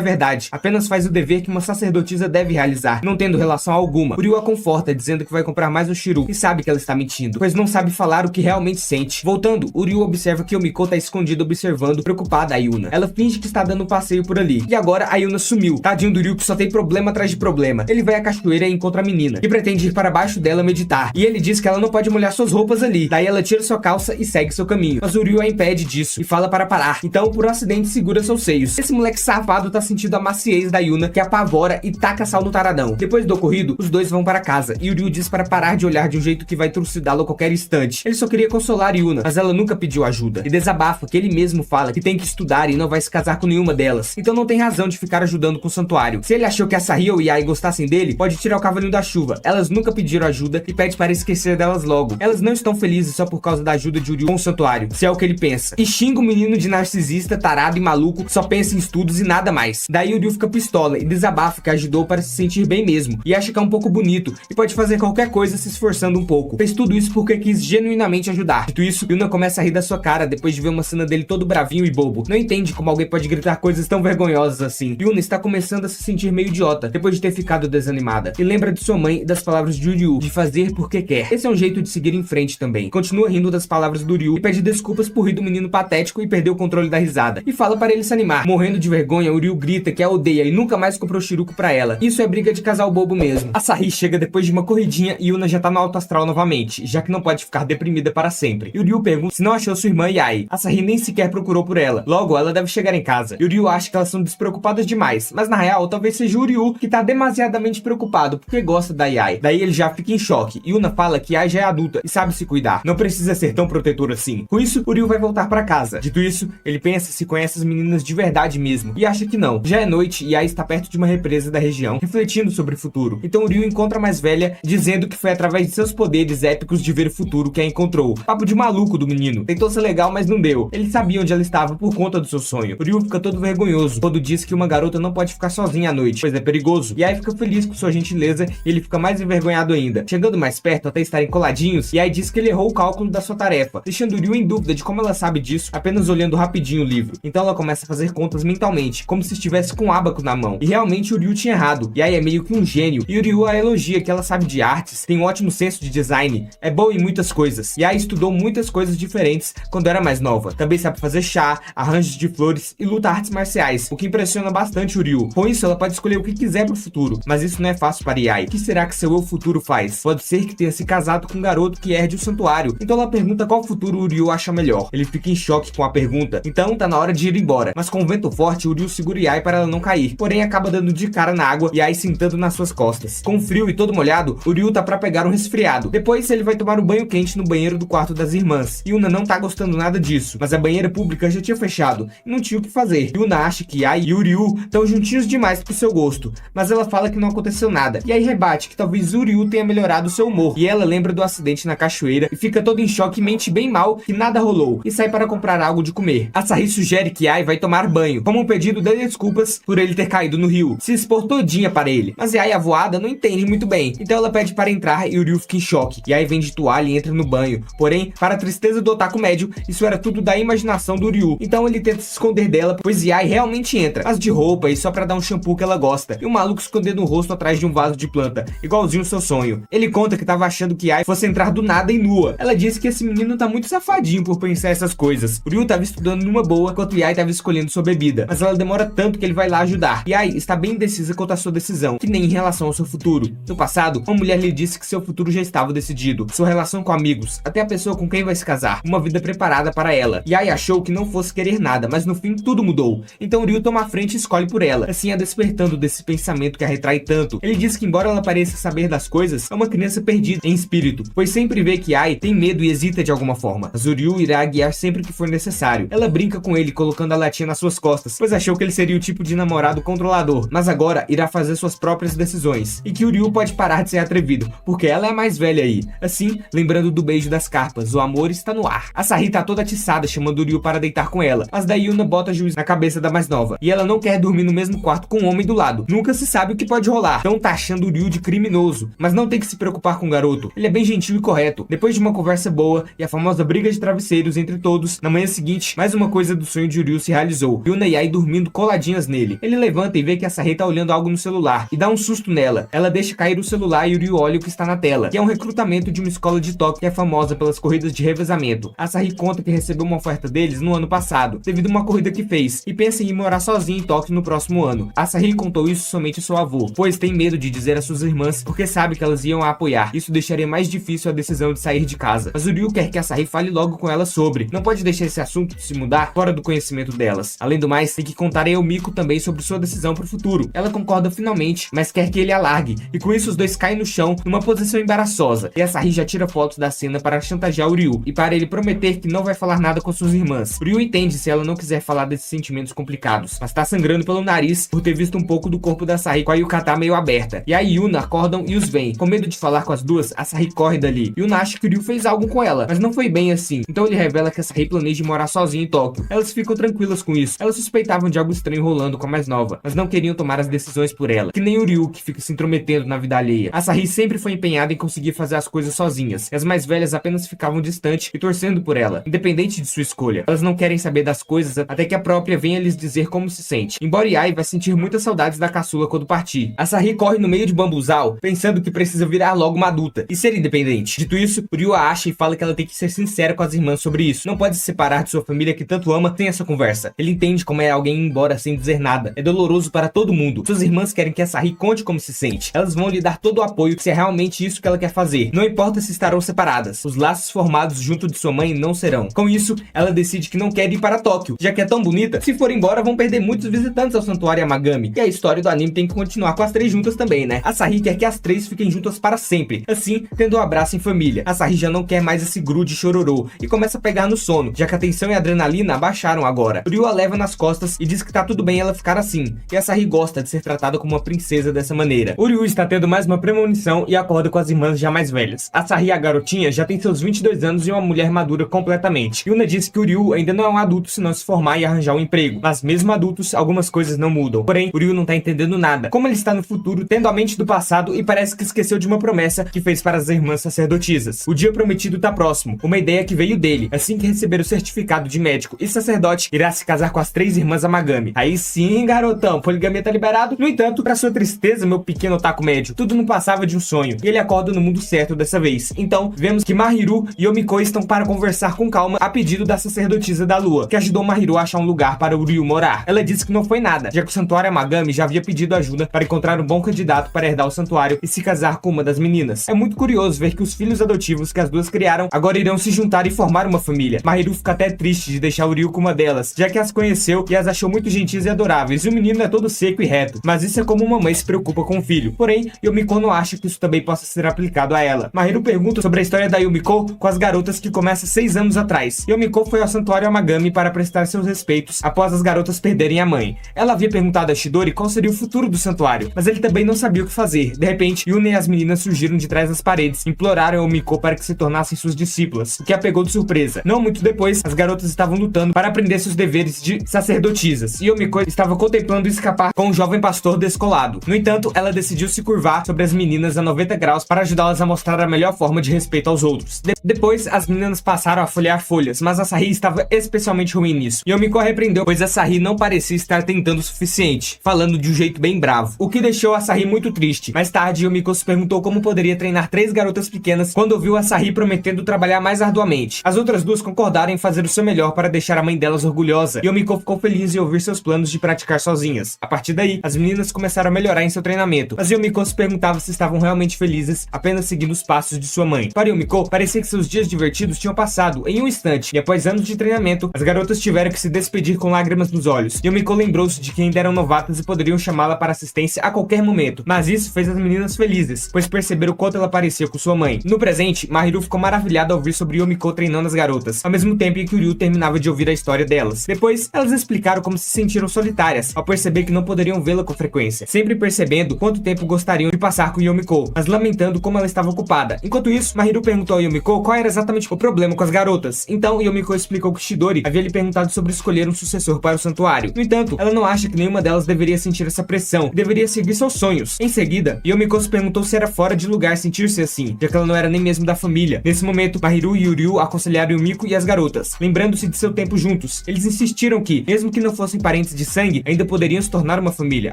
S1: verdade, apenas faz o dever que uma sacerdotisa deve realizar, não tendo relação alguma. O Ryu a conforta, dizendo que vai comprar mais um Yoshiruko, e sabe que ela está mentindo, pois não sabe falar o que realmente sente. Voltando, o Ryu observa que Yomiko tá escondida observando, preocupada a Yuna. Ela finge que está dando um passeio por ali, e agora a Yuna sumiu. Tadinho do Ryu, que só tem problema atrás de problema. Ele vai à cachoeira e encontra a menina, que pretende ir para baixo dela meditar, e ele diz que ela não pode molhar suas roupas ali. Daí ela tira sua calça e segue seu caminho, mas o Ryu a impede disso e fala para parar. Então, por um acidente, segura seus seios. Esse moleque safado tá sentindo a maciez da Yuna, que apavora e taca sal no taradão. Depois do ocorrido, os dois vão para casa, e o Ryu diz para parar de olhar de um jeito que vai trucidá-lo a qualquer instante. Ele só queria consolar Yuna, mas ela nunca pediu ajuda, e desabafa que ele mesmo fala que tem que estudar e não vai se casar com nenhuma delas, então não tem razão de ficar ajudando com o santuário. Se ele achou que a Sahi ou Yae gostassem dele, pode tirar o cavalinho da chuva. Elas nunca pediram ajuda e pede para esquecer delas logo. Elas não estão felizes só por causa da ajuda de Ryu com o santuário, se é o que ele pensa. E xinga o menino de narcisista, tarado e maluco, só pensa em estudos e nada mais. Daí o Ryu fica pistola e desabafa que ajudou para se sentir bem mesmo, e acha que é um pouco bonito e pode fazer qualquer coisa se esforçando um pouco. Fez tudo isso porque quis genuinamente ajudar. Dito isso, Yuna começa a rir da sua cara depois de ver uma cena dele todo bravinho e bobo. Não entende como alguém pode gritar coisas tão vergonhosas assim. Yuna está começando a se sentir meio idiota depois de ter ficado desanimada, e lembra de sua mãe e das palavras de Ryu, de fazer porque quer. Esse é um jeito de seguir em frente também. Continua rindo das palavras do Ryu e pede desculpas por rir do menino patético e perder o controle da risada, e fala para ele se animar. Morrendo de vergonha, o Ryu grita que a odeia e nunca mais comprou Shiruko pra ela. Isso é briga de casal bobo mesmo. A Sahi chega depois de uma corridinha e Yuna já tá no alto astral novamente, já que não pode ficar deprimida para sempre. E o Ryu pergunta se não achou sua irmã Yae. A Sahi nem sequer procurou por ela, logo ela deve chegar em casa. E o Ryu acha que elas são despreocupadas demais, mas na real talvez seja o Ryu que tá demasiadamente preocupado porque gosta da Yae. Daí ele já fica em choque. Yuna fala que Yae já é adulta e sabe se cuidar, não precisa ser tão protetor assim. Com isso, o Ryu vai voltar para casa. Dito isso, ele pensa se conhece as meninas de verdade mesmo, e acha que não. Já é noite e Yae está perto de uma represa da região, refletindo sobre o futuro. Então o Ryu encontra a mais velha, dizendo que foi através de seus poderes épicos de ver o futuro que a encontrou. Papo de maluco do menino. Tentou ser legal, mas não deu. Ele sabia onde ela estava por conta do seu sonho. O Ryu fica todo vergonhoso quando diz que uma garota não pode ficar sozinha à noite, pois é perigoso. E aí fica feliz com sua gentileza e ele fica mais mais envergonhado ainda. Chegando mais perto até estarem coladinhos, Yae diz que ele errou o cálculo da sua tarefa, deixando Ryu em dúvida de como ela sabe disso apenas olhando rapidinho o livro. Então ela começa a fazer contas mentalmente, como se estivesse com um ábaco na mão. E realmente o Ryu tinha errado. Yae é meio que um gênio, e o Ryu a elogia que ela sabe de artes, tem um ótimo senso de design, é boa em muitas coisas. Yae estudou muitas coisas diferentes quando era mais nova. Também sabe fazer chá, arranjos de flores e luta artes marciais, o que impressiona bastante o Ryu. Com isso, ela pode escolher o que quiser pro futuro, mas isso não é fácil para Yae. O que será que seu eu futuro faz? Pode ser que tenha se casado com um garoto que herde o santuário. Então ela pergunta qual futuro o Ryu acha melhor. Ele fica em choque com a pergunta, então tá na hora de ir embora. Mas com o vento forte, o Ryu segura Yae para ela não cair, porém acaba dando de cara na água, Yae sentando nas suas costas. Com frio e todo molhado, o Ryu tá pra pegar um resfriado. Depois ele vai tomar um banho quente no banheiro do quarto das irmãs. Yuna não tá gostando nada disso, mas a banheira pública já tinha fechado e não tinha o que fazer. Yuna acha que Yae e o Ryu estão juntinhos demais pro seu gosto, mas ela fala que não aconteceu nada. E aí rebate que talvez o Ryu tenha melhorado seu humor. E ela lembra do acidente na cachoeira e fica toda em choque e mente bem mal que nada rolou e sai para comprar algo de comer. Asahi sugere que Yae vai tomar banho, como um pedido de desculpas por ele ter caído no rio, se expor todinha para ele. Mas Yae, a voada, não entende muito bem, então ela pede para entrar e o Ryu fica em choque. Yae vem de toalha e entra no banho, porém, para a tristeza do otaku médio, isso era tudo da imaginação do Ryu. Então ele tenta se esconder dela, pois Yae realmente entra, mas de roupa e só para dar um shampoo que ela gosta, e o maluco escondendo o rosto atrás de um vaso de planta, igualzinho o seu sonho. Ele conta que tava achando que Yae fosse entrar do nada e nua. Ela disse que esse menino tá muito safadinho por pensar essas coisas. O Ryu tava estudando numa boa, enquanto Yae tava escolhendo sua bebida, mas ela demora tanto que ele vai lá ajudar. Yae está bem indecisa quanto à sua decisão, que nem em relação ao seu futuro. No passado, uma mulher lhe disse que seu futuro já estava decidido, sua relação com amigos, até a pessoa com quem vai se casar, uma vida preparada para ela. Yae achou que não fosse querer nada, mas no fim tudo mudou. Então Ryu toma a frente e escolhe por ela, assim a despertando desse pensamento que a retrai tanto. Ele diz que embora ela pareça saber das coisas, é uma criança perdida em espírito, pois sempre vê que Yae tem medo e hesita de alguma forma. Mas o Ryu irá guiar sempre que for necessário. Ela brinca com ele, colocando a latinha nas suas costas, pois achou que ele seria o tipo de namorado controlador, mas agora irá fazer suas próprias decisões, e que o Ryu pode parar de ser atrevido, porque ela é a mais velha aí. Assim, lembrando do beijo das carpas, o amor está no ar. Asahi tá toda atiçada, chamando o Ryu para deitar com ela, mas daí Yuna bota juízo na cabeça da mais nova, e ela não quer dormir no mesmo quarto com o homem do lado. Nunca se sabe o que pode rolar, então tá achando o Ryu de criminoso, mas não tem que se preocupar com o garoto, ele é bem gentil e correto. Depois de uma conversa boa e a famosa briga de travesseiros entre todos, na manhã seguinte, mais uma coisa do sonho de Ryu se realizou. Yuna e Yae dormindo coladinhas nele. Ele levanta e vê que a Asahi tá olhando algo no celular, e dá um susto nela. Ela deixa cair o celular e o Ryu olha o que está na tela, que é um recrutamento de uma escola de Tóquio que é famosa pelas corridas de revezamento. A Asahi conta que recebeu uma oferta deles no ano passado, devido a uma corrida que fez, e pensa em ir morar sozinha em Tóquio no próximo ano. A Asahi contou isso somente ao seu avô, pois tem medo de dizer às suas irmãs, porque sabe que elas iam a apoiar. Isso deixaria mais difícil a decisão de sair de casa. Mas o Ryu quer que a Asahi fale logo com ela sobre. Não pode deixar esse assunto se mudar fora do conhecimento delas. Além do mais, tem que contar a Eumiko também sobre sua decisão pro futuro. Ela concorda finalmente, mas quer que ele a largue, e com isso os dois caem no chão numa posição embaraçosa, e a Asahi já tira fotos da cena para chantagear o Ryu, e para ele prometer que não vai falar nada com suas irmãs. O Ryu entende se ela não quiser falar desses sentimentos complicados, mas tá sangrando pelo nariz por ter visto um pouco do corpo da Asahi com a yukata meio aberta. E a Yuna acordam e os veem. Com medo de falar com as duas, a Asahi corre dali. Yuna acha que o Ryu fez algo com ela, mas não foi bem assim. Então ele revela que a Asahi planeja morar sozinha em Tóquio. Elas ficam tranquilas com isso. Elas suspeitavam de algo estranho rolando com a mais nova, mas não queriam tomar as decisões por ela, que nem o Ryu, que fica se intrometendo na vida alheia. A Asahi sempre foi empenhada em conseguir fazer as coisas sozinhas, e as mais velhas apenas ficavam distantes e torcendo por ela, independente de sua escolha. Elas não querem saber das coisas até que a própria venha lhes dizer como se sente. Embora Yae vai sentir muitas saudades da caçula quando partir. A Asahi corre no meio de bambuzal, pensando que precisa virar logo uma adulta e ser independente. Dito isso, o Ryu a acha e fala que ela tem que ser sincera com as irmãs sobre isso. Não pode se separar de sua família que tanto ama sem essa conversa. Ele entende como é alguém ir embora sem dizer nada. É doloroso para todo mundo. Suas irmãs querem que a Asahi conte como se sente. Elas vão lhe dar todo o apoio se é realmente isso que ela quer fazer. Não importa se estarão separadas. Os laços formados junto de sua mãe não serão. Com isso, ela decide que não quer ir para Tóquio, já que é tão bonita. Se for embora, vão perder muitos visitantes ao Santuário Yamagami. E a história do anime tem que continuar com as três juntas também, né? A Asahi quer que as três fiquem juntas para sempre, assim, tendo um abraço em família. A Asahi já não quer mais esse grude chororô e começa a pegar no sono, já que a tensão e a adrenalina abaixaram agora. O Ryu a leva nas costas e diz que tá tudo bem ela ficar assim, e a Asahi gosta de ser tratada como uma princesa dessa maneira. O Ryu está tendo mais uma premonição e acorda com as irmãs já mais velhas. A Asahi, a garotinha, já tem seus 22 anos e é uma mulher madura completamente. Yuna disse que o Ryu ainda não é um adulto se não se formar e arranjar um emprego, mas mesmo adultos, algumas coisas não mudam. Porém, o Ryu não tá entendendo nada. Como ele está no futuro, tendo a mente do passado, e parece que esqueceu de uma promessa que fez para as irmãs sacerdotisas. O dia prometido tá próximo, uma ideia que veio dele. Assim que receber o certificado de médico e sacerdote, irá se casar com as 3 irmãs Amagami. Aí sim, garotão, poligamia tá liberado. No entanto, pra sua tristeza, meu pequeno otaku médio, tudo não passava de um sonho, e ele acorda no mundo certo dessa vez. Então, vemos que Mahiru e Yomiko estão para conversar com calma a pedido da sacerdotisa da lua, que ajudou Mahiru a achar um lugar para o Ryu morar. Ela disse que não foi nada, já que o santuário Amagami já havia pedido ajuda para encontrar um bom candidato para herdar o santuário e se casar com uma das meninas. É muito curioso ver que os filhos adotivos que as duas criaram agora irão se juntar e formar uma família. Mahiru fica até triste de deixar o Ryu com uma delas, já que as conheceu e as achou muito gentis e adoráveis, e o menino é todo seco e reto, mas isso é como uma mãe se preocupa com o filho. Porém, Yomiko não acha que isso também possa ser aplicado a ela. Mahiru pergunta sobre a história da Yumiko com as garotas, que começa 6 anos atrás. Yumiko foi ao santuário Amagami para prestar seus respeitos após as garotas perderem a mãe. Ela havia perguntado a Chidori qual seria o futuro do santuário, mas ele também não sabia o que fazer. De repente, Yuna e as meninas surgiram de trás das paredes, imploraram a Yumiko para que se tornassem suas discípulas, o que a pegou de surpresa. Não muito depois, as garotas estavam lutando para aprender seus deveres de sacerdotisas, e Yumiko estava contemplando escapar com um jovem pastor descolado. No entanto, ela decidiu se curvar sobre as meninas a 90 graus para ajudá-las a mostrar a melhor forma de respeito aos outros. Depois, as meninas passaram a folhear folhas, mas a Sahi estava especialmente ruim nisso. Yomiko a repreendeu, pois a Sahi não parecia estar tentando o suficiente, falando de um jeito bem bravo, o que deixou a Sahi muito triste. Mais tarde, Yomiko se perguntou como poderia treinar 3 garotas pequenas quando ouviu a Sahi prometendo trabalhar mais arduamente. As outras duas concordaram em fazer o seu melhor para deixar a mãe delas orgulhosa, e Yomiko ficou feliz em ouvir seus planos de praticar sozinhas. A partir daí, as meninas começaram a melhorar em seu treinamento, mas Yomiko se perguntava se estavam realmente felizes apenas seguindo os passos de sua mãe. Para Yomiko, parecia que seus dias divertidos tinham passado em um instante, e após anos de treinamento, as garotas tiveram que se despedir com lágrimas nos olhos. Yomiko lembrou-se de que ainda eram novatas e poderiam chamá-la para assistência a qualquer momento, mas isso fez as meninas felizes, pois perceberam o quanto ela parecia com sua mãe. No presente, Mahiru ficou maravilhada ao ouvir sobre Yomiko treinando as garotas, ao mesmo tempo em que o Ryu terminava de ouvir a história delas. Depois, elas explicaram como se sentiram solitárias, ao perceber que não poderiam vê-la com frequência, sempre percebendo quanto tempo gostariam de passar com Yomiko, mas lamentando como ela estava ocupada. Enquanto isso, Mahiru perguntou a Yomiko qual era exatamente o problema com as garotas. Então, Yomiko explicou que Chidori havia lhe perguntado sobre escolher um sucessor para o santuário. No entanto, ela não acha que nenhuma delas deveria sentir essa pressão, deveria seguir seus sonhos. Em seguida, Yomiko se perguntou se era fora de lugar sentir-se assim, já que ela não era nem mesmo da família. Nesse momento, Mahiru e Ryu aconselharam Yumiko e as garotas, lembrando-se de seu tempo juntos. Eles insistiram que, mesmo que não fossem parentes de sangue, ainda poderiam se tornar uma família.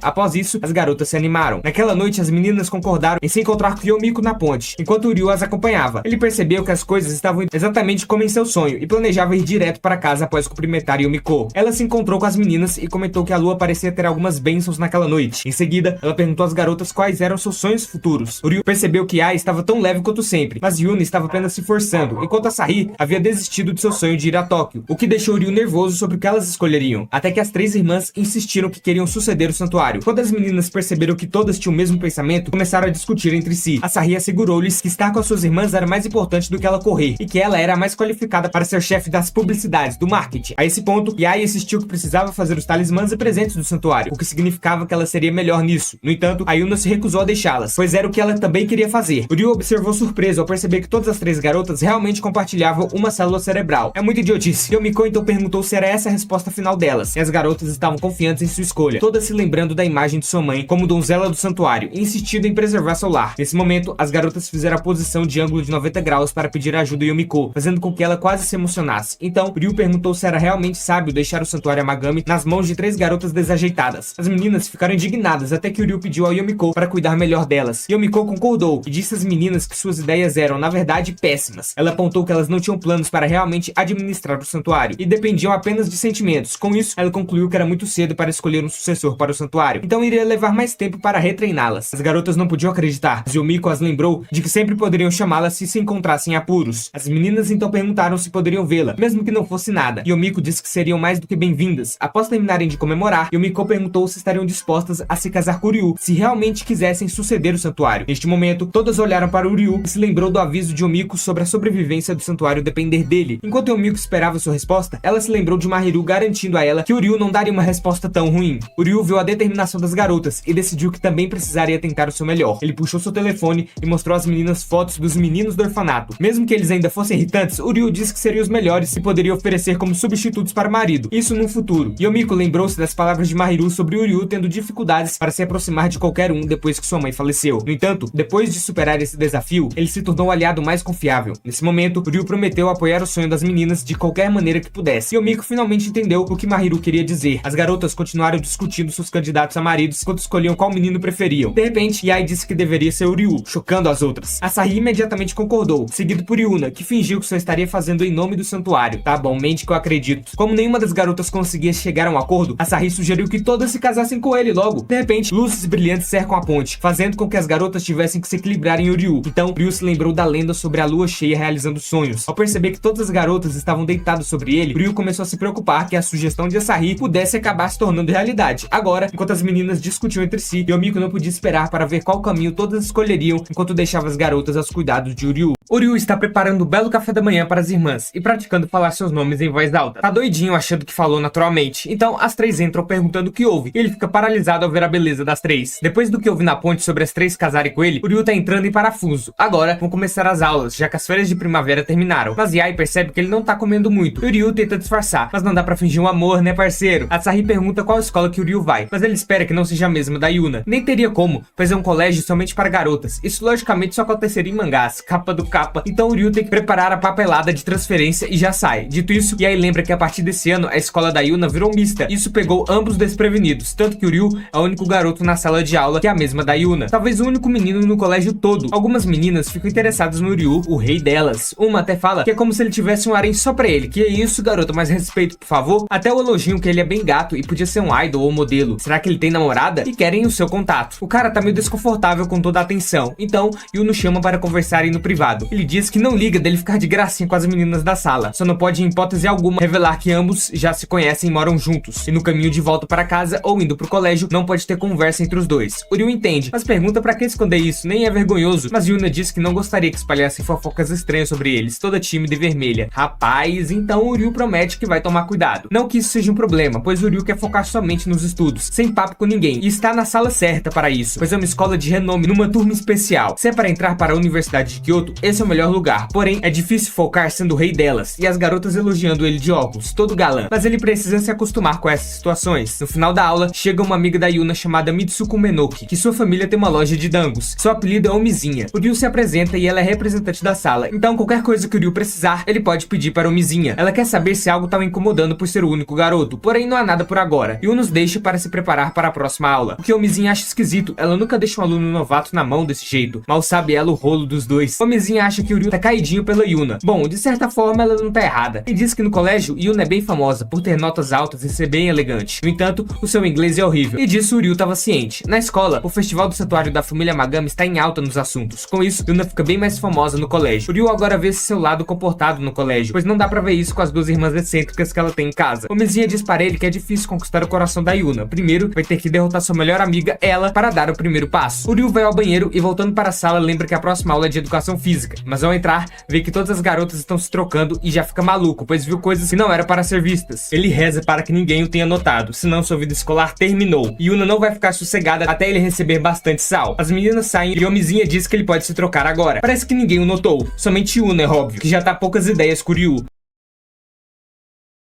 S1: Após isso, as garotas se animaram. Naquela noite, as meninas concordaram em se encontrar com Yumiko na ponte, enquanto Ryu as acompanhava. Ele percebeu que as coisas estavam exatamente como em seu sonho e planejava ir direto para casa após cumprimentar Yumiko. Ela se encontrou com as meninas e comentou que a lua parecia ter algumas bênçãos naquela noite. Em seguida, ela perguntou às garotas quais eram seus sonhos futuros. Ryu percebeu que Ai estava tão leve quanto sempre, mas Yuna estava apenas se forçando, enquanto a Sahi havia desistido de seu sonho de ir a Tóquio, o que deixou Ryu nervoso sobre o que elas escolheriam, até que as 3 irmãs insistiram que queriam suceder o santuário. Quando as meninas perceberam que todas tinham o mesmo pensamento, começaram a discutir entre si. A Sahi assegurou-lhes que estar com as suas irmãs era mais importante do que ela correr, e que ela era a mais qualificada para ser chefe das publicidades, do marketing. A esse ponto, Yai insistiu que precisava fazer os talismãs e presentes do santuário, o que significava que ela seria melhor nisso. No entanto, a Yuna se recusou a deixá-las, pois era o que ela também queria fazer. Ryu observou surpreso ao perceber que todas as 3 garotas realmente compartilhavam uma célula cerebral. É muito idiotice. Yomiko então perguntou se era essa a resposta final delas, e as garotas estavam confiantes em sua escolha, todas se lembrando da imagem de sua mãe como donzela do santuário e insistindo em preservar seu lar. Nesse momento, as garotas fizeram a posição de ângulo de 90 graus para pedir ajuda a Yomiko, fazendo com que ela quase se emocionasse. Então, Ryu perguntou se era realmente sábio deixar o santuário Amagami nas mãos de 3 garotas desajeitadas. As meninas ficaram indignadas até que Ryu pediu a Yomiko para cuidar melhor delas. Yomiko concordou e disse às meninas que suas ideias eram, na verdade, péssimas. Ela apontou que elas não tinham planos para realmente administrar o santuário e dependiam apenas de sentimentos. Com isso, ela concluiu que era muito cedo para escolher um sucessor para o santuário, então iria levar mais tempo para retreiná-las. As garotas não podiam acreditar, mas Yomiko as lembrou de que sempre poderiam chamá-la se encontrassem em apuros. As meninas então perguntaram se poderiam vê-la, mesmo que não fosse nada. Yomiko disse que seriam mais do que bem-vindas. Após terminarem de comemorar, Yomiko perguntou se estariam dispostas a se casar com Ryu, se realmente quisessem suceder o santuário. Neste momento, todas olharam para o Ryu e se lembrou do aviso de Yomiko sobre a sobrevivência do santuário depender dele. Enquanto Yomiko esperava sua resposta, ela se lembrou de Mahiru garantindo a ela que o Ryu não daria uma resposta tão ruim. O Ryu viu a determinação das garotas e decidiu que também precisaria tentar o seu melhor. Ele puxou seu telefone e mostrou às meninas fotos dos meninos do orfanato. Mesmo que eles ainda fossem irritantes, o Ryu disse que seriam os melhores e poderia oferecer como substitutos para o marido, isso no futuro. Yomiko lembrou-se das palavras de Mahiru sobre o Ryu tendo dificuldades para se aproximar de qualquer um depois que sua mãe mãe faleceu. No entanto, depois de superar esse desafio, ele se tornou o aliado mais confiável. Nesse momento, Ryu prometeu apoiar o sonho das meninas de qualquer maneira que pudesse. E Yomiko finalmente entendeu o que Mahiru queria dizer. As garotas continuaram discutindo seus candidatos a maridos enquanto escolhiam qual menino preferiam. De repente, Yae disse que deveria ser o Ryu, chocando as outras. Asahi imediatamente concordou, seguido por Yuna, que fingiu que só estaria fazendo em nome do santuário. Tá bom, mente que eu acredito. Como nenhuma das garotas conseguia chegar a um acordo, Asahi sugeriu que todas se casassem com ele logo. De repente, luzes brilhantes cercam a ponte, fazendo com que as garotas tivessem que se equilibrar em Ryu. Então, Ryu se lembrou da lenda sobre a lua cheia realizando sonhos. Ao perceber que todas as garotas estavam deitadas sobre ele, Ryu começou a se preocupar que a sugestão de Asahi pudesse acabar se tornando realidade. Agora, enquanto as meninas discutiam entre si, Yomiko não podia esperar para ver qual caminho todas escolheriam enquanto deixava as garotas aos cuidados de Ryu. O Ryu está preparando um belo café da manhã para as irmãs e praticando falar seus nomes em voz alta. Tá doidinho achando que falou naturalmente. Então as três entram perguntando o que houve e ele fica paralisado ao ver a beleza das três. Depois do que houve na ponte sobre as três casarem com ele, o Ryu tá entrando em parafuso. Agora vão começar as aulas, já que as férias de primavera terminaram. Mas Yae percebe que ele não tá comendo muito. E o Ryu tenta disfarçar, mas não dá pra fingir um amor, né, parceiro? A Asahi pergunta qual escola que o Ryu vai, mas ele espera que não seja a mesma da Yuna. Nem teria como, pois é um colégio somente para garotas. Isso logicamente só aconteceria em mangás, capa do capa. Então o Ryu tem que preparar a papelada de transferência e já sai. Dito isso, Yae lembra que a partir desse ano a escola da Yuna virou mista. Isso pegou ambos desprevenidos, tanto que o Ryu é o único garoto na sala de aula que é a mesma da Yuna. Talvez o único menino no colégio todo. Algumas meninas ficam interessadas no Ryu, o rei delas. Uma até fala que é como se ele tivesse um harém só pra ele. Que é isso, garota, mais respeito, por favor. Até o elogiam que ele é bem gato e podia ser um idol ou modelo. Será que ele tem namorada? E querem o seu contato. O cara tá meio desconfortável com toda a atenção. Então, Yuno chama para conversarem no privado. Ele diz que não liga dele ficar de gracinha com as meninas da sala. Só não pode, em hipótese alguma, revelar que ambos já se conhecem e moram juntos. E no caminho de volta para casa ou indo pro colégio, não pode ter conversa entre os dois. O Ryu entende, mas pergunta pra que esconder isso, nem é vergonhoso. Mas Yuna diz que não gostaria que espalhassem fofocas estranhas sobre eles, toda tímida e vermelha. Rapaz, então o Ryu promete que vai tomar cuidado. Não que isso seja um problema, pois o Ryu quer focar somente nos estudos, sem papo com ninguém, e está na sala certa para isso, pois é uma escola de renome numa turma especial. Se é para entrar para a Universidade de Kyoto, esse é o melhor lugar. Porém, é difícil focar sendo o rei delas, e as garotas elogiando ele de óculos, todo galã. Mas ele precisa se acostumar com essas situações. No final da aula, chega uma amiga da Yuna chamada Mitsuko Menoki, que sua família tem uma loja de dangos. Seu apelido é Omizinha. O Ryu se apresenta e ela é representante da sala, então qualquer coisa que o Ryu precisar, ele pode pedir para Omizinha. Ela quer saber se algo tá o incomodando por ser o único garoto, porém não há nada por agora. Yu nos deixa para se preparar para a próxima aula. O que Omizinha acha esquisito, ela nunca deixa um aluno novato na mão desse jeito. Mal sabe ela o rolo dos dois. Omizinha acha que o Ryu tá caidinho pela Yuna. Bom, de certa forma ela não tá errada. E diz que no colégio, Yuna é bem famosa por ter notas altas e ser bem elegante. No entanto, o seu inglês é horrível. E disso o Ryu tava ciente. Na escola, o festival do santuário da família Magami está em alta nos assuntos. Com isso, Yuna fica bem mais famosa no colégio. O Ryu agora vê seu lado comportado no colégio, pois não dá pra ver isso com as duas irmãs excêntricas que ela tem em casa. Omizinha diz para ele que é difícil conquistar o coração da Yuna. Primeiro, vai ter que derrotar sua melhor amiga, ela, para dar o primeiro passo. O Ryu vai ao banheiro e, voltando para a sala, lembra que a próxima aula é de educação física. Mas ao entrar, vê que todas as garotas estão se trocando e já fica maluco, pois viu coisas que não eram para ser vistas. Ele reza para que ninguém o tenha notado, senão sua vida escolar terminou. E Yuna não vai ficar sossegada até ele receber bastante sal. As meninas saem e Omizinha diz que ele pode se trocar agora. Parece que ninguém o notou, somente Yuna, é óbvio, que já tá poucas ideias com o Ryu.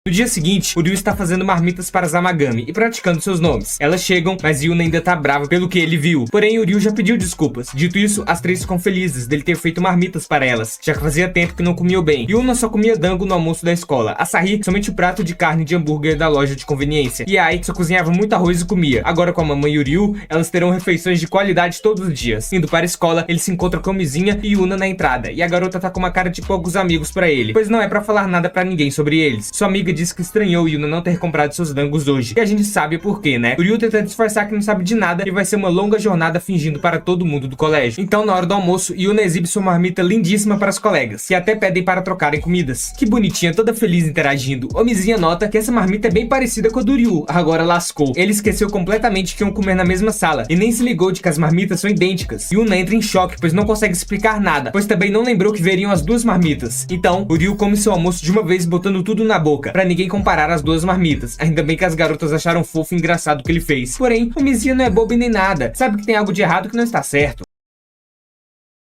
S1: No dia seguinte, o Ryu está fazendo marmitas para as Amagami e praticando seus nomes. Elas chegam, mas Yuna ainda tá brava pelo que ele viu. Porém, o Ryu já pediu desculpas. Dito isso, as três ficam felizes dele ter feito marmitas para elas, já que fazia tempo que não comiam bem. Yuna só comia dango no almoço da escola. Asahi, somente o prato de carne de hambúrguer da loja de conveniência. E Ai só cozinhava muito arroz e comia. Agora com a mamãe e o Ryu, elas terão refeições de qualidade todos os dias. Indo para a escola, ele se encontra com Mizinha e Yuna na entrada. E a garota tá com uma cara de poucos amigos para ele, pois não é para falar nada para ninguém sobre eles. Sua amiga diz que estranhou Yuna não ter comprado seus dangos hoje. E a gente sabe por quê, né? O Ryu tenta disfarçar que não sabe de nada e vai ser uma longa jornada fingindo para todo mundo do colégio. Então, na hora do almoço, Yuna exibe sua marmita lindíssima para os colegas, que até pedem para trocarem comidas. Que bonitinha, toda feliz interagindo. Omizinha nota que essa marmita é bem parecida com a do Ryu. Agora lascou. Ele esqueceu completamente que iam comer na mesma sala e nem se ligou de que as marmitas são idênticas. Yuna entra em choque, pois não consegue explicar nada, pois também não lembrou que veriam as duas marmitas. Então, o Ryu come seu almoço de uma vez, botando tudo na boca, para ninguém comparar as duas marmitas. Ainda bem que as garotas acharam fofo e engraçado o que ele fez. Porém, o Mizinha não é bobo nem nada. Sabe que tem algo de errado que não está certo.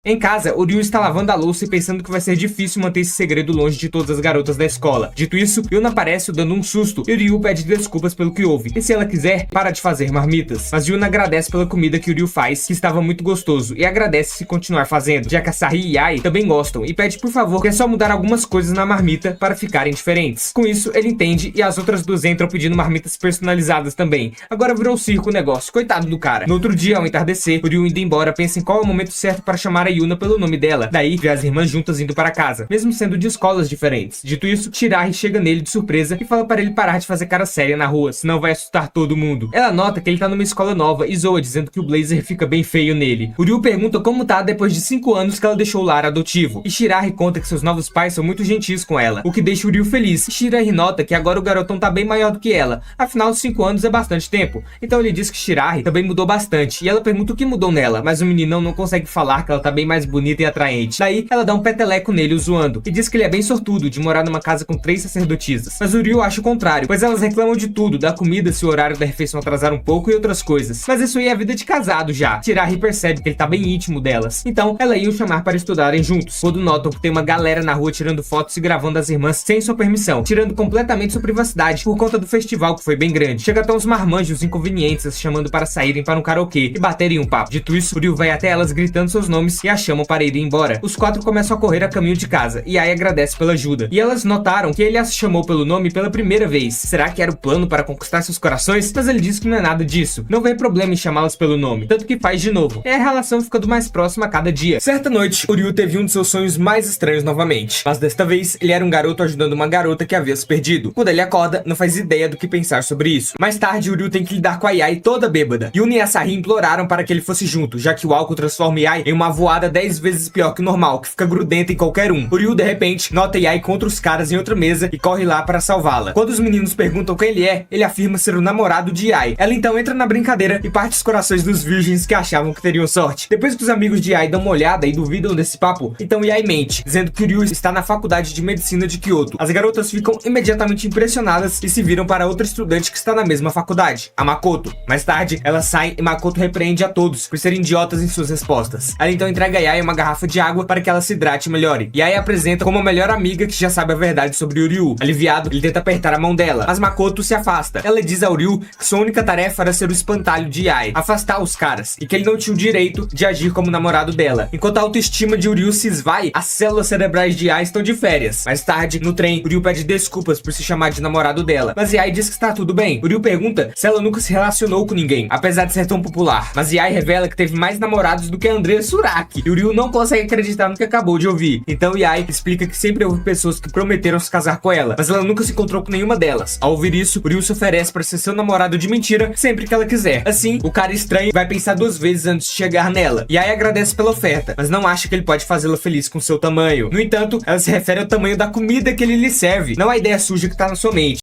S1: Em casa, o Ryu está lavando a louça e pensando que vai ser difícil manter esse segredo longe de todas as garotas da escola. Dito isso, Yuna aparece dando um susto e Ryu pede desculpas pelo que houve. E se ela quiser, para de fazer marmitas. Mas Yuna agradece pela comida que o Ryu faz, que estava muito gostoso, e agradece se continuar fazendo, já que a Sahi e Ai também gostam, e pede por favor que é só mudar algumas coisas na marmita para ficarem diferentes. Com isso, ele entende e as outras duas entram pedindo marmitas personalizadas também. Agora virou circo o negócio, coitado do cara. No outro dia, ao entardecer, o Ryu indo embora pensa em qual é o momento certo para chamar a Yuna pelo nome dela. Daí, vê as irmãs juntas indo para casa, mesmo sendo de escolas diferentes. Dito isso, Shirahi chega nele de surpresa e fala para ele parar de fazer cara séria na rua, senão vai assustar todo mundo. Ela nota que ele tá numa escola nova e zoa, dizendo que o blazer fica bem feio nele. O Ryu pergunta como tá depois de 5 anos que ela deixou o lar adotivo, e Shirahi conta que seus novos pais são muito gentis com ela, o que deixa o Ryu feliz. Shirahi nota que agora o garotão tá bem maior do que ela, afinal 5 anos é bastante tempo. Então ele diz que Shirahi também mudou bastante, e ela pergunta o que mudou nela, mas o meninão não consegue falar que ela tá bem mais bonita e atraente. Daí ela dá um peteleco nele o zoando, e diz que ele é bem sortudo de morar numa casa com 3 sacerdotisas. Mas o Ryu acha o contrário, pois elas reclamam de tudo, da comida se o horário da refeição atrasar um pouco e outras coisas. Mas isso aí é a vida de casado já. Shirahi percebe que ele tá bem íntimo delas, então ela ia o chamar para estudarem juntos, quando notam que tem uma galera na rua tirando fotos e gravando as irmãs sem sua permissão, tirando completamente sua privacidade por conta do festival que foi bem grande. Chega até uns marmanjos inconvenientes as chamando para saírem para um karaokê e baterem um papo. Dito isso, o Ryu vai até elas gritando seus nomes e a chamam para ir embora. Os 4 começam a correr a caminho de casa e Ai agradece pela ajuda. E elas notaram que ele as chamou pelo nome pela primeira vez. Será que era o plano para conquistar seus corações? Mas ele diz que não é nada disso. Não vê problema em chamá-las pelo nome, tanto que faz de novo. E a relação ficando mais próxima a cada dia. Certa noite, o Ryu teve um de seus sonhos mais estranhos novamente. Mas desta vez, ele era um garoto ajudando uma garota que havia se perdido. Quando ele acorda, não faz ideia do que pensar sobre isso. Mais tarde, o Ryu tem que lidar com a Ai toda bêbada. Yuna e a Sahi imploraram para que ele fosse junto, já que o álcool transforma Ai em uma voada 10 vezes pior que o normal, que fica grudenta em qualquer um. O Ryu, de repente, nota Ai contra os caras em outra mesa e corre lá para salvá-la. Quando os meninos perguntam quem ele afirma ser o namorado de Ai. Ela então entra na brincadeira e parte os corações dos virgens que achavam que teriam sorte. Depois que os amigos de Ai dão uma olhada e duvidam desse papo, então Ai mente, dizendo que o Ryu está na faculdade de medicina de Kyoto. As garotas ficam imediatamente impressionadas e se viram para outra estudante que está na mesma faculdade, a Makoto. Mais tarde, elas saem e Makoto repreende a todos por serem idiotas em suas respostas. Ela então entrega a Ai uma garrafa de água para que ela se hidrate e melhore. E Ai apresenta como a melhor amiga que já sabe a verdade sobre o Ryu. Aliviado, ele tenta apertar a mão dela, mas Makoto se afasta. Ela diz ao Ryu que sua única tarefa era ser o espantalho de Ai, afastar os caras, e que ele não tinha o direito de agir como namorado dela. Enquanto a autoestima de Ryu se esvai, as células cerebrais de Ai estão de férias. Mais tarde, no trem, Ryu pede desculpas por se chamar de namorado dela, mas Ai diz que está tudo bem. Ryu pergunta se ela nunca se relacionou com ninguém, apesar de ser tão popular, mas Ai revela que teve mais namorados do que a Andrea Suraki, e o Ryu não consegue acreditar no que acabou de ouvir. Então Ai explica que sempre houve pessoas que prometeram se casar com ela, mas ela nunca se encontrou com nenhuma delas. Ao ouvir isso, o Ryu se oferece para ser seu namorado de mentira sempre que ela quiser. Assim, o cara estranho vai pensar 2 vezes antes de chegar nela. E Ai agradece pela oferta, mas não acha que ele pode fazê-la feliz com seu tamanho. No entanto, ela se refere ao tamanho da comida que ele lhe serve, não a ideia suja que tá na sua mente.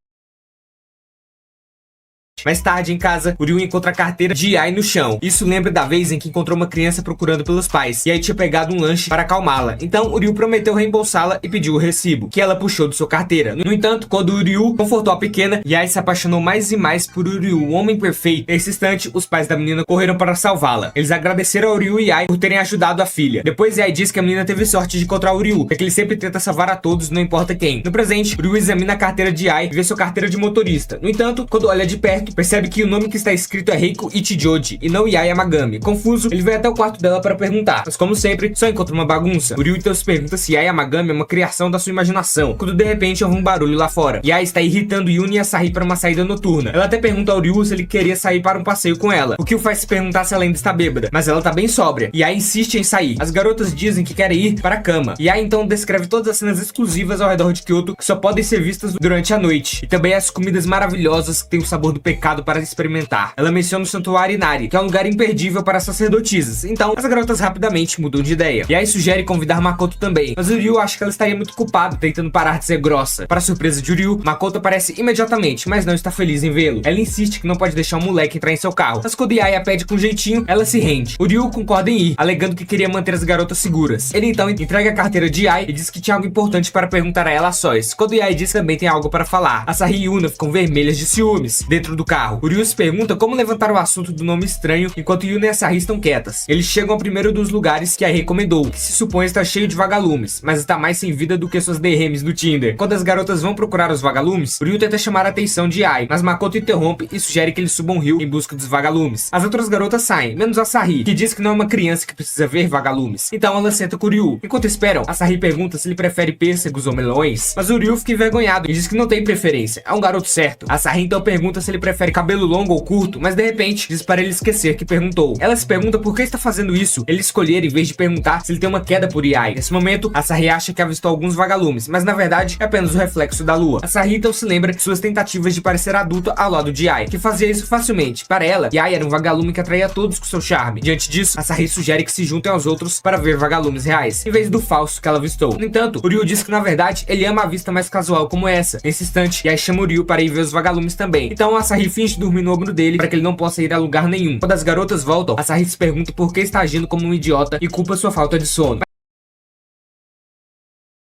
S1: Mais tarde, em casa, o Ryu encontra a carteira de Ai no chão. Isso lembra da vez em que encontrou uma criança procurando pelos pais, e Ai tinha pegado um lanche para acalmá-la. Então, o Ryu prometeu reembolsá-la e pediu o recibo, que ela puxou de sua carteira. No entanto, quando o Ryu confortou a pequena, Ai se apaixonou mais e mais por Ryu, o homem perfeito. Nesse instante, os pais da menina correram para salvá-la. Eles agradeceram ao Ryu e Ai por terem ajudado a filha. Depois, Ai diz que a menina teve sorte de encontrar o Ryu, é que ele sempre tenta salvar a todos, não importa quem. No presente, o Ryu examina a carteira de Ai e vê sua carteira de motorista. No entanto, quando olha de perto, percebe que o nome que está escrito é Reiko Ichijoji e não Ai Yamagami. Confuso, ele vai até o quarto dela para perguntar, mas como sempre, só encontra uma bagunça. O Ryu então se pergunta se Ai Yamagami é uma criação da sua imaginação, quando de repente houve um barulho lá fora. E Ai está irritando Yuna e a Sahi para uma saída noturna. Ela até pergunta ao Ryu se ele queria sair para um passeio com ela, o que o faz se perguntar se ela ainda está bêbada, mas ela tá bem sóbria. E Ai insiste em sair. As garotas dizem que querem ir para a cama. E Ai então descreve todas as cenas exclusivas ao redor de Kyoto que só podem ser vistas durante a noite. E também as comidas maravilhosas que têm o sabor do pecado para experimentar. Ela menciona o Santuário Inari, que é um lugar imperdível para sacerdotisas. Então, as garotas rapidamente mudam de ideia. E aí sugere convidar Makoto também, mas o Ryu acha que ela estaria muito culpada tentando parar de ser grossa. Para a surpresa de Ryu, Makoto aparece imediatamente, mas não está feliz em vê-lo. Ela insiste que não pode deixar um moleque entrar em seu carro, mas quando Ai a pede com jeitinho, ela se rende. O Ryu concorda em ir, alegando que queria manter as garotas seguras. Ele então entrega a carteira de Ai e diz que tinha algo importante para perguntar a ela a sós. Quando Ai diz que também tem algo para falar, a Sahi e Yuna ficam vermelhas de ciúmes. Dentro do carro. O Ryu se pergunta como levantar o assunto do nome estranho, enquanto Yuna e a Sahi estão quietas. Eles chegam ao primeiro dos lugares que a recomendou, que se supõe estar cheio de vagalumes, mas está mais sem vida do que suas DMs do Tinder. Quando as garotas vão procurar os vagalumes, o Ryu tenta chamar a atenção de Ai, mas Makoto interrompe e sugere que eles subam um rio em busca dos vagalumes. As outras garotas saem, menos a Sahi, que diz que não é uma criança que precisa ver vagalumes. Então ela senta com o Ryu. Enquanto esperam, a Sahi pergunta se ele prefere pêssegos ou melões, mas o Ryu fica envergonhado e diz que não tem preferência, é um garoto certo. A Sahi então pergunta se ele prefere cabelo longo ou curto, mas de repente diz para ele esquecer que perguntou. Ela se pergunta por que está fazendo isso, ele escolher em vez de perguntar se ele tem uma queda por Ai. Nesse momento, a Sahi acha que avistou alguns vagalumes, mas na verdade é apenas o reflexo da lua. A Sahi então se lembra de suas tentativas de parecer adulta ao lado de Ai, que fazia isso facilmente. Para ela, Ai era um vagalume que atraía todos com seu charme. Diante disso, a Sahi sugere que se juntem aos outros para ver vagalumes reais, em vez do falso que ela avistou. No entanto, o Ryu diz que na verdade ele ama a vista mais casual como essa. Nesse instante, Ai chama o Ryu para ir ver os vagalumes também. Então a Sahi finge dormir no ombro dele para que ele não possa ir a lugar nenhum. Quando as garotas voltam, a Sahi se pergunta por que está agindo como um idiota e culpa sua falta de sono.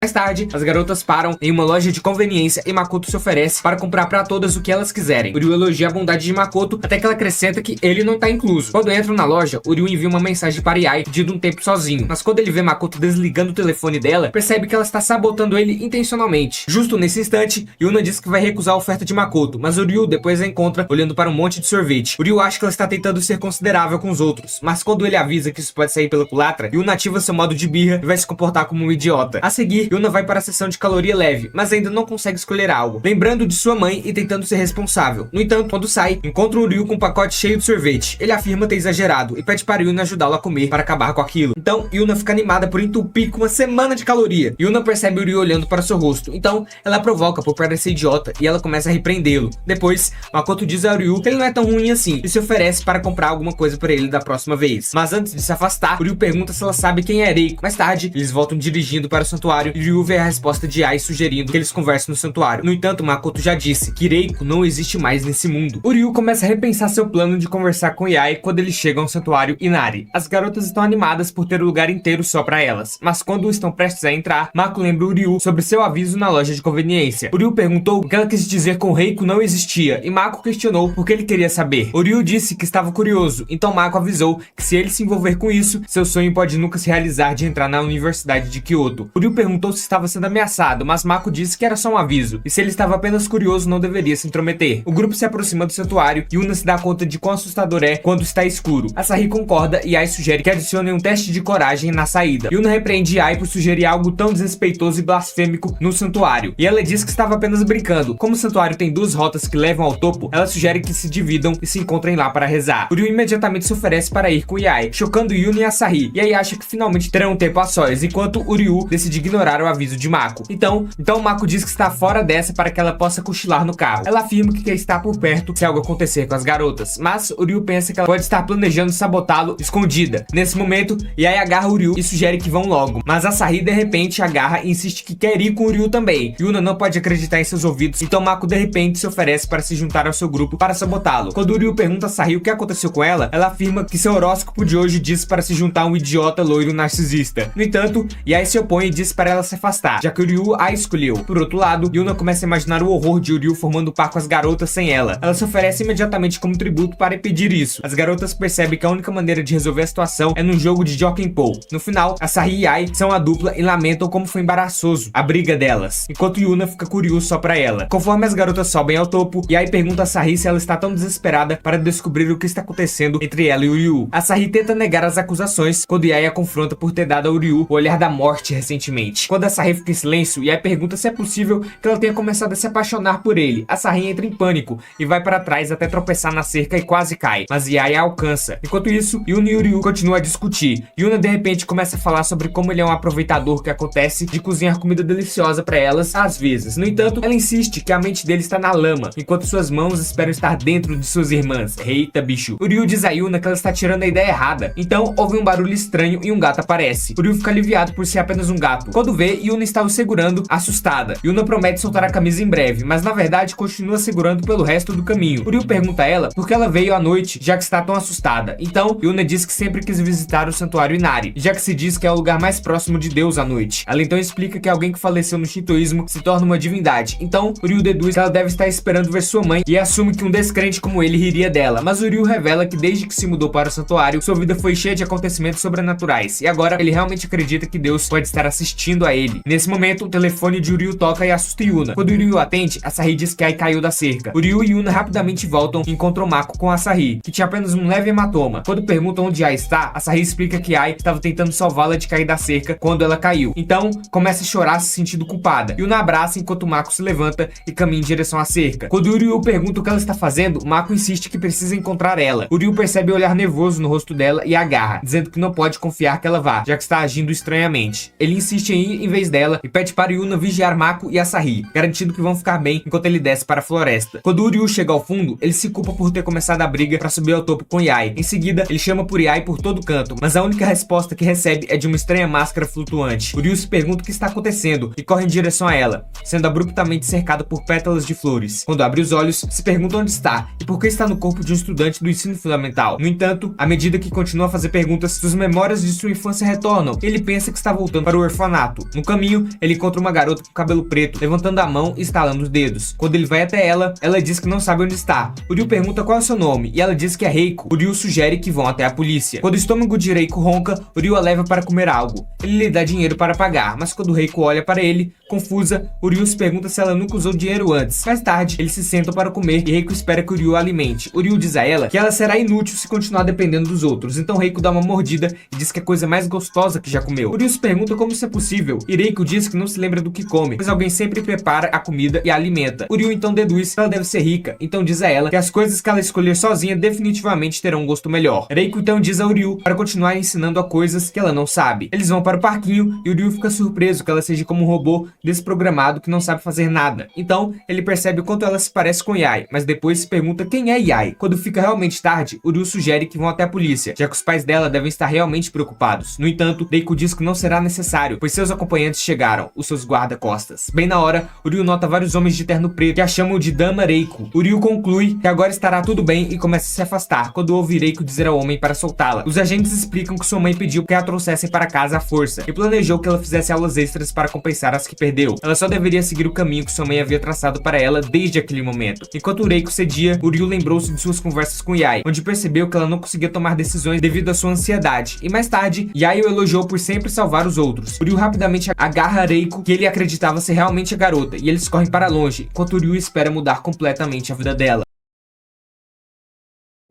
S1: Mais tarde, as garotas param em uma loja de conveniência e Makoto se oferece para comprar para todas o que elas quiserem. O Ryu elogia a bondade de Makoto até que ela acrescenta que ele não tá incluso. Quando entram na loja, o Ryu envia uma mensagem para Ai pedindo um tempo sozinho, mas quando ele vê Makoto desligando o telefone dela, percebe que ela está sabotando ele intencionalmente. Justo nesse instante, Yuna diz que vai recusar a oferta de Makoto, mas o Ryu depois a encontra olhando para um monte de sorvete. O Ryu acha que ela está tentando ser considerável com os outros, mas quando ele avisa que isso pode sair pela culatra, Yuna ativa seu modo de birra e vai se comportar como um idiota. A seguir, Yuna vai para a sessão de caloria leve, mas ainda não consegue escolher algo, lembrando de sua mãe e tentando ser responsável. No entanto, quando sai, encontra o Ryu com um pacote cheio de sorvete. Ele afirma ter exagerado e pede para Yuna ajudá-lo a comer para acabar com aquilo. Então, Yuna fica animada por entupir com uma semana de caloria. Yuna percebe o Ryu olhando para seu rosto, então ela provoca por parecer idiota e ela começa a repreendê-lo. Depois, Makoto diz ao Ryu que ele não é tão ruim assim e se oferece para comprar alguma coisa para ele da próxima vez. Mas antes de se afastar, o Ryu pergunta se ela sabe quem é Reiko. Mais tarde, eles voltam dirigindo para o santuário e Ryu vê a resposta de Ai sugerindo que eles conversem no santuário. No entanto, Makoto já disse que Reiko não existe mais nesse mundo. O Ryu começa a repensar seu plano de conversar com Ai quando eles chegam ao santuário Inari. As garotas estão animadas por ter o lugar inteiro só para elas, mas quando estão prestes a entrar, Mako lembra o Ryu sobre seu aviso na loja de conveniência. O Ryu perguntou o que ela quis dizer com Reiko não existia e Mako questionou por que ele queria saber. O Ryu disse que estava curioso, então Mako avisou que se ele se envolver com isso, seu sonho pode nunca se realizar de entrar na Universidade de Kyoto. O Ryu perguntou se estava sendo ameaçado, mas Mako disse que era só um aviso, e se ele estava apenas curioso não deveria se intrometer. O grupo se aproxima do santuário e Yuna se dá conta de quão assustador é quando está escuro. A Sahi concorda e Ai sugere que adicionem um teste de coragem na saída. Yuna repreende Ai por sugerir algo tão desrespeitoso e blasfêmico no santuário, e ela diz que estava apenas brincando. Como o santuário tem duas rotas que levam ao topo, ela sugere que se dividam e se encontrem lá para rezar. O Ryu imediatamente se oferece para ir com Ai, chocando Yuna e a Sahi, e Ai acha que finalmente terão um tempo a sós, enquanto o Ryu decide ignorar o aviso de Mako. Então Mako diz que está fora dessa para que ela possa cochilar no carro. Ela afirma que quer estar por perto se algo acontecer com as garotas, mas o Ryu pensa que ela pode estar planejando sabotá-lo escondida. Nesse momento, Ai agarra o Ryu e sugere que vão logo, mas a Sahi de repente agarra e insiste que quer ir com o Ryu também. Yuna não pode acreditar em seus ouvidos, então Mako de repente se oferece para se juntar ao seu grupo para sabotá-lo. Quando o Ryu pergunta a Sahi o que aconteceu com ela afirma que seu horóscopo de hoje diz para se juntar a um idiota loiro narcisista. No entanto, Ai se opõe e diz para ela se afastar, já que o Ryu a escolheu. Por outro lado, Yuna começa a imaginar o horror de Ryu formando par com as garotas sem ela. Ela se oferece imediatamente como tributo para impedir isso. As garotas percebem que a única maneira de resolver a situação é num jogo de Jokenpou. No final, a Sahi e Ai são a dupla e lamentam como foi embaraçoso a briga delas, enquanto Yuna fica curioso só pra ela. Conforme as garotas sobem ao topo, Ai pergunta a Sahi se ela está tão desesperada para descobrir o que está acontecendo entre ela e o Ryu. A Sahi tenta negar as acusações quando Ai a confronta por ter dado ao Ryu o olhar da morte recentemente. Quando a Sahi fica em silêncio, Ai pergunta se é possível que ela tenha começado a se apaixonar por ele. A Sahi entra em pânico e vai para trás até tropeçar na cerca e quase cai, mas Ai a alcança. Enquanto isso, Yuna e o Ryu continuam a discutir. Yuna de repente começa a falar sobre como ele é um aproveitador que acontece de cozinhar comida deliciosa para elas às vezes. No entanto, ela insiste que a mente dele está na lama, enquanto suas mãos esperam estar dentro de suas irmãs. Eita, bicho. O Ryu diz a Yuna que ela está tirando a ideia errada. Então, houve um barulho estranho e um gato aparece. O Ryu fica aliviado por ser apenas um gato. Quando vê vê, Yuna está o segurando, assustada. Yuna promete soltar a camisa em breve, mas na verdade continua segurando pelo resto do caminho. Uryu pergunta a ela por que ela veio à noite, já que está tão assustada. Então, Yuna diz que sempre quis visitar o Santuário Inari, já que se diz que é o lugar mais próximo de Deus à noite. Ela então explica que alguém que faleceu no shintoísmo se torna uma divindade. Então, Uryu deduz que ela deve estar esperando ver sua mãe e assume que um descrente como ele riria dela. Mas Uryu revela que desde que se mudou para o santuário, sua vida foi cheia de acontecimentos sobrenaturais. E agora ele realmente acredita que Deus pode estar assistindo a ele. Nesse momento, o telefone de Uryu toca e assusta Yuna. Quando Uryu atende, Asahi diz que Ai caiu da cerca. Uryu e Yuna rapidamente voltam e encontram Mako com Asahi, que tinha apenas um leve hematoma. Quando perguntam onde Ai está, Asahi explica que Ai estava tentando salvá-la de cair da cerca quando ela caiu. Então, começa a chorar se sentindo culpada. Yuna abraça enquanto Mako se levanta e caminha em direção à cerca. Quando Uryu pergunta o que ela está fazendo, Mako insiste que precisa encontrar ela. Uryu percebe o olhar nervoso no rosto dela e a agarra, dizendo que não pode confiar que ela vá, já que está agindo estranhamente. Ele insiste em ir em vez dela e pede para Yuna vigiar Mako e Asahi, garantindo que vão ficar bem enquanto ele desce para a floresta. Quando Uryu chega ao fundo, ele se culpa por ter começado a briga para subir ao topo com Yae. Em seguida, ele chama por Yae por todo canto, mas a única resposta que recebe é de uma estranha máscara flutuante. Uryu se pergunta o que está acontecendo e corre em direção a ela, sendo abruptamente cercado por pétalas de flores. Quando abre os olhos, se pergunta onde está e por que está no corpo de um estudante do ensino fundamental. No entanto, à medida que continua a fazer perguntas, suas memórias de sua infância retornam e ele pensa que está voltando para o orfanato. No caminho, ele encontra uma garota com cabelo preto, levantando a mão e estalando os dedos. Quando ele vai até ela, ela diz que não sabe onde está. Uryu pergunta qual é o seu nome e ela diz que é Reiko. Uryu sugere que vão até a polícia. Quando o estômago de Reiko ronca, Uryu a leva para comer algo. Ele lhe dá dinheiro para pagar, mas quando Reiko olha para ele, confusa, Uryu se pergunta se ela nunca usou dinheiro antes. Mais tarde, eles se sentam para comer e Reiko espera que Uryu a alimente. Uryu diz a ela que ela será inútil se continuar dependendo dos outros, então Reiko dá uma mordida e diz que é a coisa mais gostosa que já comeu. Uryu se pergunta como isso é possível e Reiko diz que não se lembra do que come, pois alguém sempre prepara a comida e a alimenta. Uryu então deduz que ela deve ser rica, então diz a ela que as coisas que ela escolher sozinha definitivamente terão um gosto melhor. Reiko então diz a Uryu para continuar ensinando a coisas que ela não sabe. Eles vão para o parquinho e Uryu fica surpreso que ela seja como um robô desprogramado que não sabe fazer nada. Então, ele percebe o quanto ela se parece com Yae, mas depois se pergunta quem é Yae. Quando fica realmente tarde, Uryu sugere que vão até a polícia, já que os pais dela devem estar realmente preocupados. No entanto, Reiko diz que não será necessário, pois seus acompanhantes chegaram, os seus guarda-costas. Bem na hora, Uryu nota vários homens de terno preto que a chamam de Dama Reiko. Uryu conclui que agora estará tudo bem e começa a se afastar, quando ouve Reiko dizer ao homem para soltá-la. Os agentes explicam que sua mãe pediu que a trouxessem para casa à força e planejou que ela fizesse aulas extras para compensar as que perdeu. Ela só deveria seguir o caminho que sua mãe havia traçado para ela desde aquele momento. Enquanto Reiko cedia, Uryu lembrou-se de suas conversas com Yae, onde percebeu que ela não conseguia tomar decisões devido à sua ansiedade. E mais tarde, Yae o elogiou por sempre salvar os outros. Uryu rapidamente agarra Reiko, que ele acreditava ser realmente a garota, e eles correm para longe, enquanto Uryu espera mudar completamente a vida dela.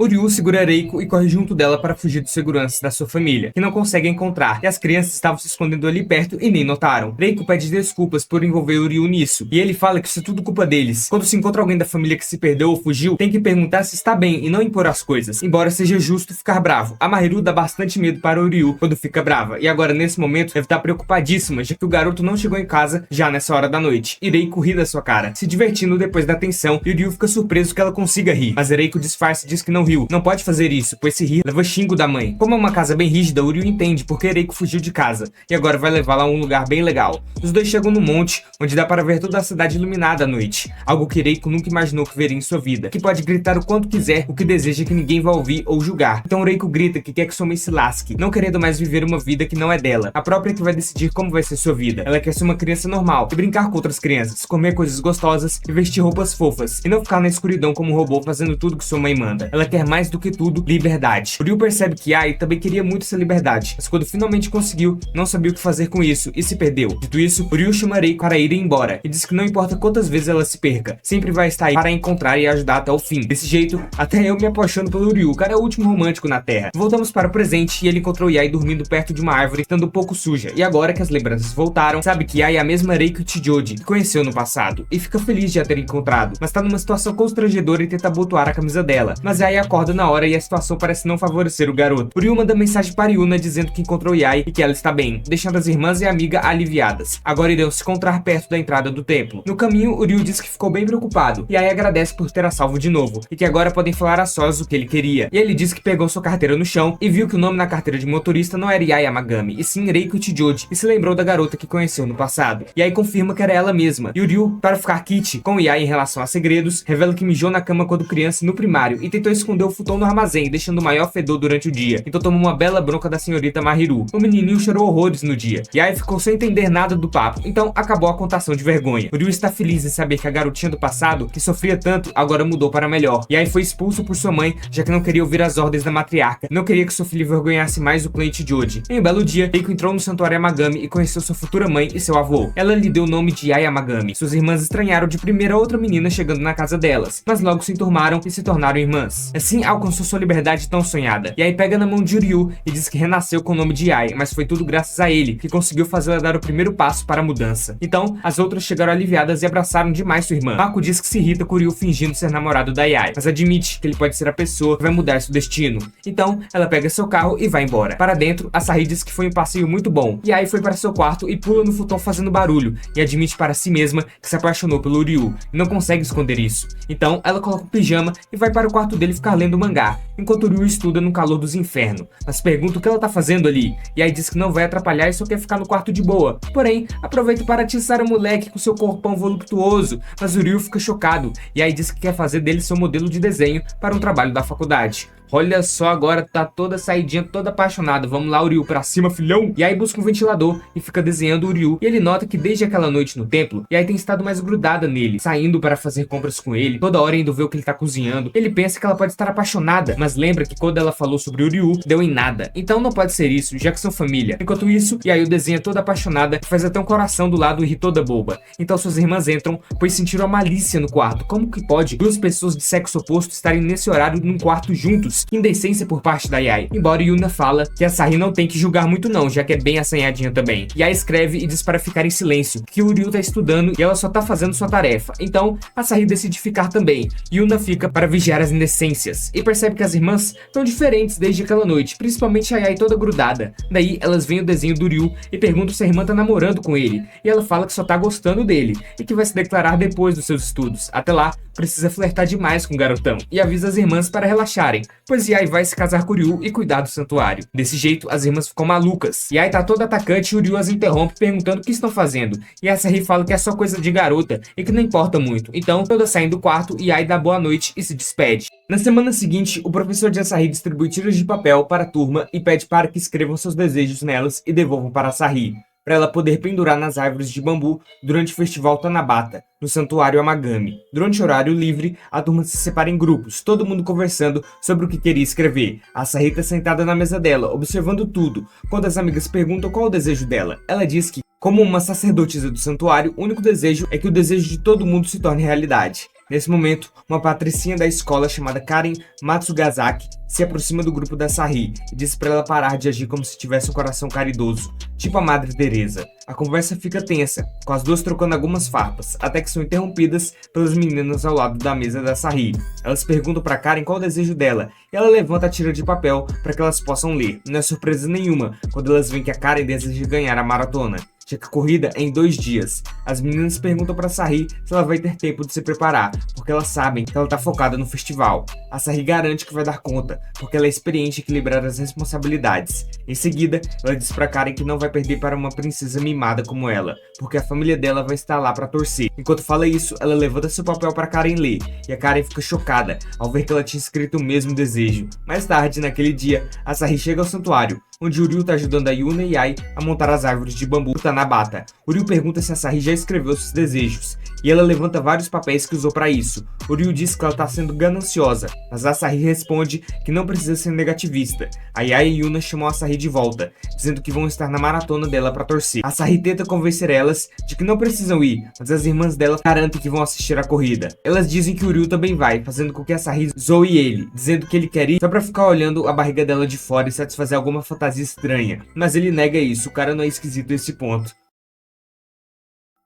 S1: Uryu segura Reiko e corre junto dela para fugir dos seguranças da sua família, que não conseguem encontrar, e as crianças estavam se escondendo ali perto e nem notaram. Reiko pede desculpas por envolver Uryu nisso, e ele fala que isso é tudo culpa deles. Quando se encontra alguém da família que se perdeu ou fugiu, tem que perguntar se está bem e não impor as coisas, embora seja justo ficar bravo. A Mahiru dá bastante medo para Uryu quando fica brava, e agora nesse momento deve estar preocupadíssima, já que o garoto não chegou em casa já nessa hora da noite. E Reiko ri da sua cara, se divertindo depois da tensão, e Uryu fica surpreso que ela consiga rir, mas Reiko disfarça e diz que não riu. Não pode fazer isso, pois se rir leva xingo da mãe. Como é uma casa bem rígida, Uryu entende porque Reiko fugiu de casa e agora vai levá-la a um lugar bem legal. Os dois chegam no monte, onde dá para ver toda a cidade iluminada à noite, algo que Reiko nunca imaginou que veria em sua vida, que pode gritar o quanto quiser, o que deseja que ninguém vá ouvir ou julgar. Então Reiko grita que quer que sua mãe se lasque, não querendo mais viver uma vida que não é dela, a própria que vai decidir como vai ser sua vida. Ela quer ser uma criança normal e brincar com outras crianças, comer coisas gostosas e vestir roupas fofas, e não ficar na escuridão como um robô fazendo tudo que sua mãe manda. Ela quer mais do que tudo, liberdade. Uryu percebe que Yae também queria muito essa liberdade, mas quando finalmente conseguiu, não sabia o que fazer com isso e se perdeu. Dito isso, Uryu chama Reiko para ir embora e diz que não importa quantas vezes ela se perca, sempre vai estar aí para encontrar e ajudar até o fim. Desse jeito, até eu me apaixono pelo Uryu, o cara é o último romântico na Terra. Voltamos para o presente e ele encontrou Yae dormindo perto de uma árvore, estando um pouco suja, e agora que as lembranças voltaram, sabe que Yae é a mesma Reiko Chijoji que conheceu no passado, e fica feliz de a ter encontrado, mas tá numa situação constrangedora e tenta abotoar a camisa dela, mas Yae acorda na hora e a situação parece não favorecer o garoto. O Ryu manda mensagem para Yuna dizendo que encontrou Yae e que ela está bem, deixando as irmãs e a amiga aliviadas. Agora irão se encontrar perto da entrada do templo. No caminho, o Ryu diz que ficou bem preocupado. Yae agradece por ter a salvo de novo e que agora podem falar a sós o que ele queria. E ele diz que pegou sua carteira no chão e viu que o nome na carteira de motorista não era Yae Yamagami, e sim Reiko Chijoji, e se lembrou da garota que conheceu no passado. Yae confirma que era ela mesma. E o Ryu, para ficar kit com Yae em relação a segredos, revela que mijou na cama quando criança no primário e tentou esconder o futon no armazém, deixando o maior fedor durante o dia. Então tomou uma bela bronca da senhorita Mahiru. O menininho chorou horrores no dia. Yae ficou sem entender nada do papo, então acabou a contação de vergonha. O Ryu está feliz em saber que a garotinha do passado, que sofria tanto, agora mudou para melhor. Yae foi expulso por sua mãe, já que não queria ouvir as ordens da matriarca. Não queria que sua filha envergonhasse mais o clã Chijoji. Em um belo dia, Reiko entrou no santuário Yamagami e conheceu sua futura mãe e seu avô. Ela lhe deu o nome de Yae Yamagami. Suas irmãs estranharam de primeira outra menina chegando na casa delas, mas logo se enturmaram e se tornaram irmãs. Assim, alcançou sua liberdade tão sonhada. Yae pega na mão de Ryu e diz que renasceu com o nome de Yae, mas foi tudo graças a ele que conseguiu fazê-la dar o primeiro passo para a mudança. Então, as outras chegaram aliviadas e abraçaram demais sua irmã. Mako diz que se irrita com Ryu fingindo ser namorado da Yae, mas admite que ele pode ser a pessoa que vai mudar seu destino. Então, ela pega seu carro e vai embora. Para dentro, Asahi diz que foi um passeio muito bom. Yae foi para seu quarto e pula no futon fazendo barulho, e admite para si mesma que se apaixonou pelo Ryu, e não consegue esconder isso. Então, ela coloca o pijama e vai para o quarto dele ficar lendo mangá, enquanto Ryu estuda no calor dos infernos. Mas pergunta o que ela tá fazendo ali, e aí diz que não vai atrapalhar e só quer ficar no quarto de boa. Porém, aproveita para atiçar o moleque com seu corpão voluptuoso, mas o Ryu fica chocado, e aí diz que quer fazer dele seu modelo de desenho para um trabalho da faculdade. Olha só, agora tá toda saidinha, toda apaixonada. Vamos lá, Ryu, pra cima, filhão. E aí busca um ventilador e fica desenhando o Ryu. E ele nota que desde aquela noite no templo, e aí tem estado mais grudada nele, saindo para fazer compras com ele, toda hora indo ver o que ele tá cozinhando. Ele pensa que ela pode estar apaixonada, mas lembra que quando ela falou sobre o Ryu, deu em nada. Então não pode ser isso, já que são família. Enquanto isso, e aí o desenha toda apaixonada, faz até um coração do lado e ri toda boba. Então suas irmãs entram, pois sentiram a malícia no quarto. Como que pode duas pessoas de sexo oposto estarem nesse horário num quarto juntos? Indecência por parte da Yae. Embora Yuna fala que a Asahi não tem que julgar muito não, já que é bem assanhadinha também. Yae escreve e diz para ficar em silêncio, que o Ryu tá estudando e ela só tá fazendo sua tarefa. Então, a Asahi decide ficar também. Yuna fica para vigiar as indecências e percebe que as irmãs estão diferentes desde aquela noite, principalmente a Yae toda grudada. Daí, elas veem o desenho do Ryu e perguntam se a irmã tá namorando com ele. E ela fala que só tá gostando dele e que vai se declarar depois dos seus estudos. Até lá, precisa flertar demais com o garotão e avisa as irmãs para relaxarem, pois Yae vai se casar com o Ryu e cuidar do santuário. Desse jeito, as irmãs ficam malucas. Yae tá toda atacante e o Ryu as interrompe perguntando o que estão fazendo. E a Asahi fala que é só coisa de garota e que não importa muito. Então, todas saem do quarto e Yae dá boa noite e se despede. Na semana seguinte, o professor de Asahi distribui tiras de papel para a turma e pede para que escrevam seus desejos nelas e devolvam para Asahi, para ela poder pendurar nas árvores de bambu durante o festival Tanabata, no santuário Amagami. Durante o horário livre, a turma se separa em grupos, todo mundo conversando sobre o que queria escrever. A Asahi está sentada na mesa dela, observando tudo. Quando as amigas perguntam qual é o desejo dela, ela diz que, como uma sacerdotisa do santuário, o único desejo é que o desejo de todo mundo se torne realidade. Nesse momento, uma patricinha da escola chamada Karen Matsugazaki se aproxima do grupo da Asahi e diz para ela parar de agir como se tivesse um coração caridoso, tipo a Madre Teresa. A conversa fica tensa, com as duas trocando algumas farpas, até que são interrompidas pelas meninas ao lado da mesa da Asahi. Elas perguntam para Karen qual é o desejo dela, e ela levanta a tira de papel para que elas possam ler. Não é surpresa nenhuma quando elas veem que a Karen deseja ganhar a maratona, já que a corrida é em 2 dias. As meninas perguntam para Asahi se ela vai ter tempo de se preparar, porque elas sabem que ela está focada no festival. A Asahi garante que vai dar conta, porque ela é experiente em equilibrar as responsabilidades. Em seguida, ela diz para Karen que não vai perder para uma princesa mimada como ela, porque a família dela vai estar lá para torcer. Enquanto fala isso, ela levanta seu papel para Karen ler, e a Karen fica chocada ao ver que ela tinha escrito o mesmo desejo. Mais tarde, naquele dia, a Asahi chega ao santuário, onde o Ryu está ajudando a Yuna e Yae a montar as árvores de bambu Tanabata. O Ryu pergunta se a Asahi já escreveu seus desejos, e ela levanta vários papéis que usou para isso. O Ryu diz que ela está sendo gananciosa, mas a Asahi responde que não precisa ser negativista. A Yae e Yuna chamam a Asahi de volta, dizendo que vão estar na maratona dela para torcer. A Asahi tenta convencer elas de que não precisam ir, mas as irmãs dela garantem que vão assistir a corrida. Elas dizem que o Ryu também vai, fazendo com que a Asahi zoe ele, dizendo que ele quer ir só para ficar olhando a barriga dela de fora e satisfazer alguma fantasia estranha. Mas ele nega isso, o cara não é esquisito a esse ponto.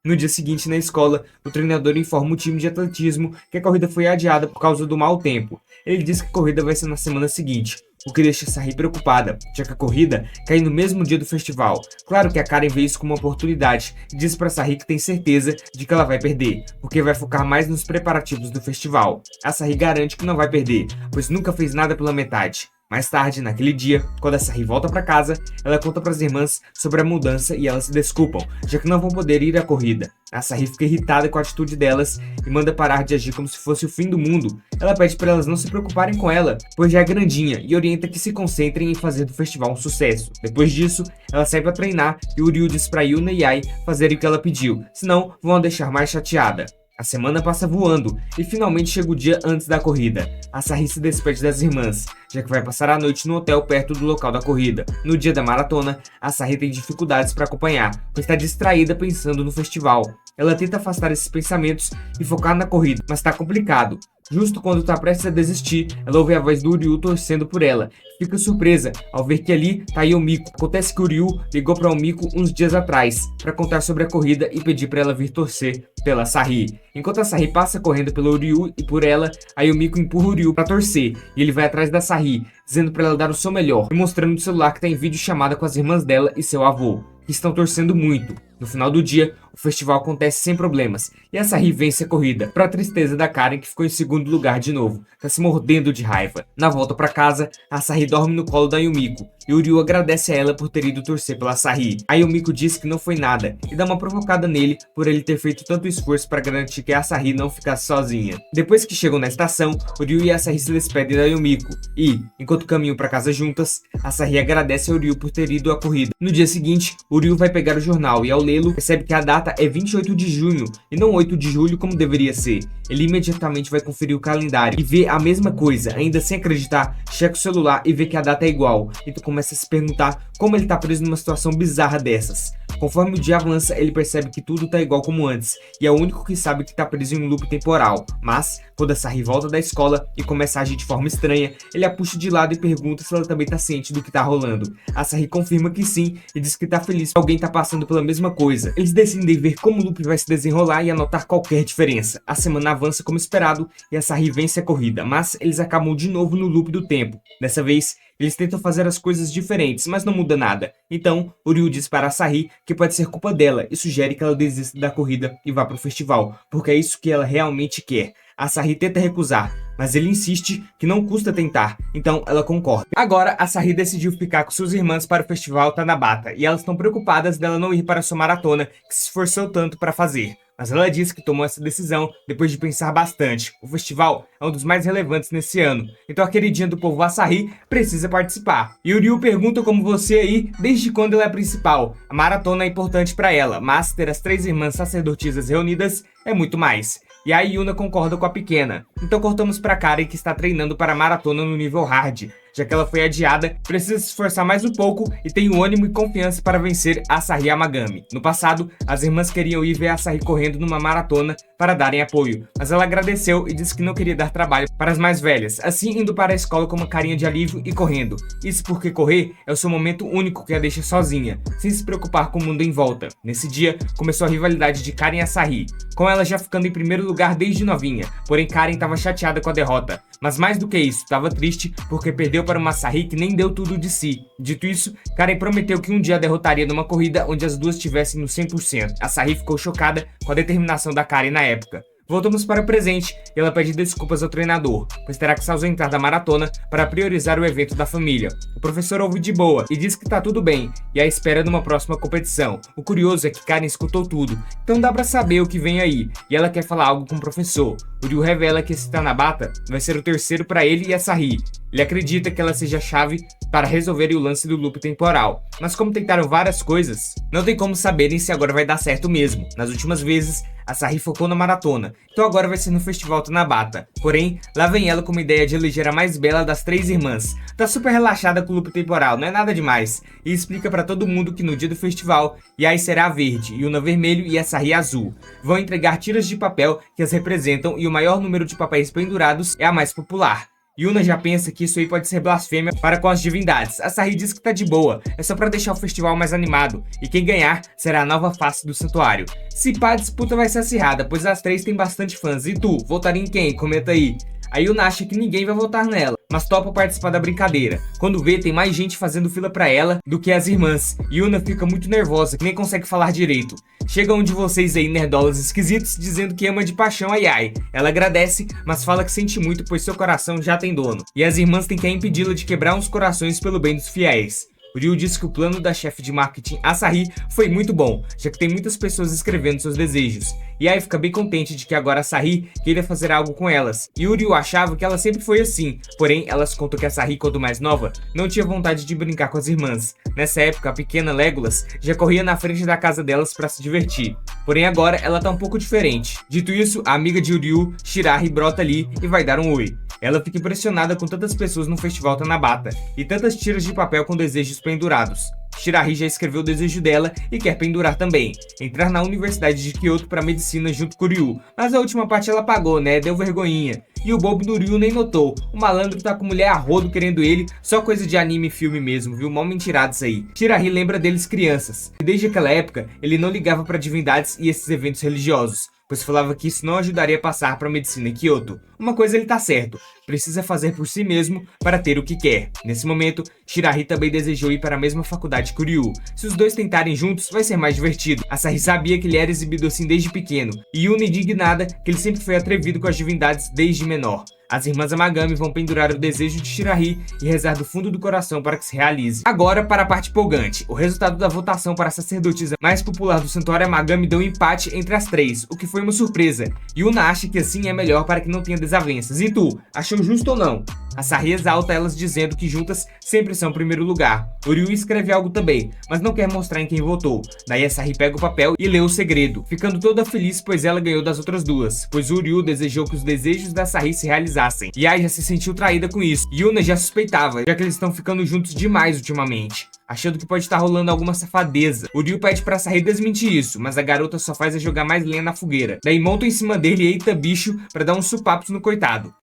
S1: No dia seguinte, na escola, o treinador informa o time de atletismo que a corrida foi adiada por causa do mau tempo. Ele diz que a corrida vai ser na semana seguinte, o que deixa Sarri preocupada, já que a corrida cai no mesmo dia do festival. Claro que a Karen vê isso como uma oportunidade e diz para Sarri que tem certeza de que ela vai perder, porque vai focar mais nos preparativos do festival. A Sarri garante que não vai perder, pois nunca fez nada pela metade. Mais tarde, naquele dia, quando a Sarri volta para casa, ela conta para as irmãs sobre a mudança e elas se desculpam, já que não vão poder ir à corrida. A Sarri fica irritada com a atitude delas e manda parar de agir como se fosse o fim do mundo. Ela pede para elas não se preocuparem com ela, pois já é grandinha, e orienta que se concentrem em fazer do festival um sucesso. Depois disso, ela sai para treinar e o Ryu diz para Yuna e Ai fazerem o que ela pediu, senão vão a deixar mais chateada. A semana passa voando e finalmente chega o dia antes da corrida. A Sarri se despede das irmãs, já que vai passar a noite no hotel perto do local da corrida. No dia da maratona, a Sarri tem dificuldades para acompanhar, pois está distraída pensando no festival. Ela tenta afastar esses pensamentos e focar na corrida, mas está complicado. Justo quando está prestes a desistir, ela ouve a voz do Ryu torcendo por ela. Fica surpresa ao ver que ali tá aí o Miko. Acontece que o Ryu ligou para o Miko uns dias atrás para contar sobre a corrida e pedir para ela vir torcer pela Sarri. Enquanto a Sarri passa correndo pelo Ryu e por ela, aí o Miko empurra o Ryu para torcer e ele vai atrás da Sarri, dizendo para ela dar o seu melhor e mostrando no celular que tá em vídeo chamada com as irmãs dela e seu avô, que estão torcendo muito. No final do dia, o festival acontece sem problemas e a Sarri vence a corrida, para a tristeza da Karen, que ficou em segundo lugar de novo, tá se mordendo de raiva. Na volta para casa, a Sarri dorme no colo da Yumiko e o Ryu agradece a ela por ter ido torcer pela Sarri. A Yumiko diz que não foi nada e dá uma provocada nele por ele ter feito tanto esforço para garantir que a Sarri não ficasse sozinha. Depois que chegam na estação, o Ryu e a Sarri se despedem da Yumiko e, enquanto caminham para casa juntas, a Sarri agradece ao Ryu por ter ido à corrida. No dia seguinte, o Ryu vai pegar o jornal e ao lê-lo, percebe que a data é 28 de junho e não 8 de julho como deveria ser. Ele imediatamente vai conferir o calendário e vê a mesma coisa, ainda sem acreditar, checa o celular e vê que a data é igual. Então começa a se perguntar como ele tá preso numa situação bizarra dessas. Conforme o dia avança, ele percebe que tudo tá igual como antes, e é o único que sabe que tá preso em um loop temporal. Mas, quando a Sarri volta da escola e começa a agir de forma estranha, ele a puxa de lado e pergunta se ela também tá ciente do que tá rolando. A Sarri confirma que sim, e diz que tá feliz que alguém tá passando pela mesma coisa. Eles decidem ver como o loop vai se desenrolar e anotar qualquer diferença. A semana avança como esperado, e a Sarri vence a corrida, mas eles acabam de novo no loop do tempo. Dessa vez, eles tentam fazer as coisas diferentes, mas não muda nada. Então, o Ryu diz para a Sarri que pode ser culpa dela e sugere que ela desista da corrida e vá para o festival, porque é isso que ela realmente quer. A Sarri tenta recusar, mas ele insiste que não custa tentar, então ela concorda. Agora, a Sarri decidiu ficar com suas irmãs para o festival Tanabata, e elas estão preocupadas dela não ir para sua maratona, que se esforçou tanto para fazer. Mas ela diz que tomou essa decisão depois de pensar bastante. O festival é um dos mais relevantes nesse ano, então a queridinha do povo, a Sarri, precisa participar. E o Ryu pergunta como você aí, desde quando ela é principal. A maratona é importante para ela, mas ter as 3 irmãs sacerdotisas reunidas é muito mais. E a Yuna concorda com a pequena. Então cortamos para Karen, que está treinando para a maratona no nível hard. Já que ela foi adiada, precisa se esforçar mais um pouco e tem o ânimo e confiança para vencer a Sarri Yamagami. No passado, as irmãs queriam ir ver a Sarri correndo numa maratona para darem apoio, mas ela agradeceu e disse que não queria dar trabalho para as mais velhas, assim indo para a escola com uma carinha de alívio e correndo. Isso porque correr é o seu momento único que a deixa sozinha, sem se preocupar com o mundo em volta. Nesse dia, começou a rivalidade de Karen e a Sarri, com ela já ficando em primeiro lugar desde novinha, porém Karen estava chateada com a derrota. Mas mais do que isso, estava triste porque perdeu para uma Sarri que nem deu tudo de si. Dito isso, Karen prometeu que um dia a derrotaria numa corrida onde as duas estivessem no 100%. A Sarri ficou chocada com a determinação da Karen na época. Voltamos para o presente e ela pede desculpas ao treinador, pois terá que se ausentar da maratona para priorizar o evento da família. O professor ouve de boa e diz que tá tudo bem e a espera numa próxima competição. O curioso é que Karen escutou tudo, então dá pra saber o que vem aí, e ela quer falar algo com o professor. O Ryu revela que esse Tanabata vai ser o terceiro para ele e a Sarri. Ele acredita que ela seja a chave para resolverem o lance do loop temporal, mas como tentaram várias coisas, não tem como saberem se agora vai dar certo mesmo. Nas últimas vezes, a Sarri focou na maratona, então agora vai ser no festival Tanabata. Porém, lá vem ela com uma ideia de eleger a mais bela das 3 irmãs. Tá super relaxada com o loop temporal, não é nada demais, e explica pra todo mundo que no dia do festival, Yai será verde, Yuna vermelho e a Sarri azul. Vão entregar tiras de papel que as representam e o maior número de papéis pendurados é a mais popular. Yuna já pensa que isso aí pode ser blasfêmia para com as divindades. Asahi diz que tá de boa, é só pra deixar o festival mais animado, e quem ganhar será a nova face do santuário. Se pá, a disputa vai ser acirrada, pois as três têm bastante fãs. E tu, votaria em quem? Comenta aí. A Yuna acha que ninguém vai votar nela, mas topa participar da brincadeira. Quando vê, tem mais gente fazendo fila pra ela do que as irmãs. Yuna fica muito nervosa, que nem consegue falar direito. Chega um de vocês aí, nerdolas esquisitos, dizendo que ama de paixão a Yae. Ela agradece, mas fala que sente muito, pois seu coração já tem dono. E as irmãs têm que impedi-la de quebrar uns corações pelo bem dos fiéis. O Ryu disse que o plano da chefe de marketing Asahi foi muito bom, já que tem muitas pessoas escrevendo seus desejos. E aí fica bem contente de que agora Asahi queira fazer algo com elas. E o Ryu achava que ela sempre foi assim, porém elas contam que Asahi, quando mais nova, não tinha vontade de brincar com as irmãs. Nessa época, a pequena Legolas já corria na frente da casa delas para se divertir. Porém agora ela tá um pouco diferente. Dito isso, a amiga de Ryu, Shirahi, brota ali e vai dar um oi. Ela fica impressionada com tantas pessoas no festival Tanabata e tantas tiras de papel com desejos pendurados. Shirahi já escreveu o desejo dela e quer pendurar também, entrar na Universidade de Kyoto para medicina junto com o Ryu, mas a última parte ela pagou, né, deu vergonhinha. E o bobo do Ryu nem notou, o malandro tá com mulher a rodo querendo ele, só coisa de anime e filme mesmo, viu, mó mentirados aí. Shirahi lembra deles crianças, e desde aquela época ele não ligava para divindades e esses eventos religiosos, pois falava que isso não ajudaria a passar para medicina em Kyoto. Uma coisa ele tá certo, precisa fazer por si mesmo para ter o que quer. Nesse momento, Shirahi também desejou ir para a mesma faculdade que o Ryu. Se os dois tentarem juntos, vai ser mais divertido. Asahi sabia que ele era exibido assim desde pequeno, e Yuna indignada que ele sempre foi atrevido com as divindades desde menor. As irmãs Amagami vão pendurar o desejo de Shirahi e rezar do fundo do coração para que se realize. Agora para a parte empolgante. O resultado da votação para a sacerdotisa mais popular do santuário Amagami deu um empate entre as três, o que foi uma surpresa. Yuna acha que assim é melhor para que não tenha desavenças. E tu, achou justo ou não? Asahi exalta elas dizendo que juntas sempre são o primeiro lugar. O Ryu escreve algo também, mas não quer mostrar em quem votou. Daí Asahi pega o papel e lê o segredo, ficando toda feliz pois ela ganhou das outras duas, pois o Ryu desejou que os desejos da Asahi se realizassem. E Ai já se sentiu traída com isso. Yuna já suspeitava, já que eles estão ficando juntos demais ultimamente, achando que pode estar rolando alguma safadeza. O Ryu pede pra Asahi desmentir isso, mas a garota só faz jogar mais lenha na fogueira. Daí monta em cima dele e eita bicho pra dar uns supapos no coitado.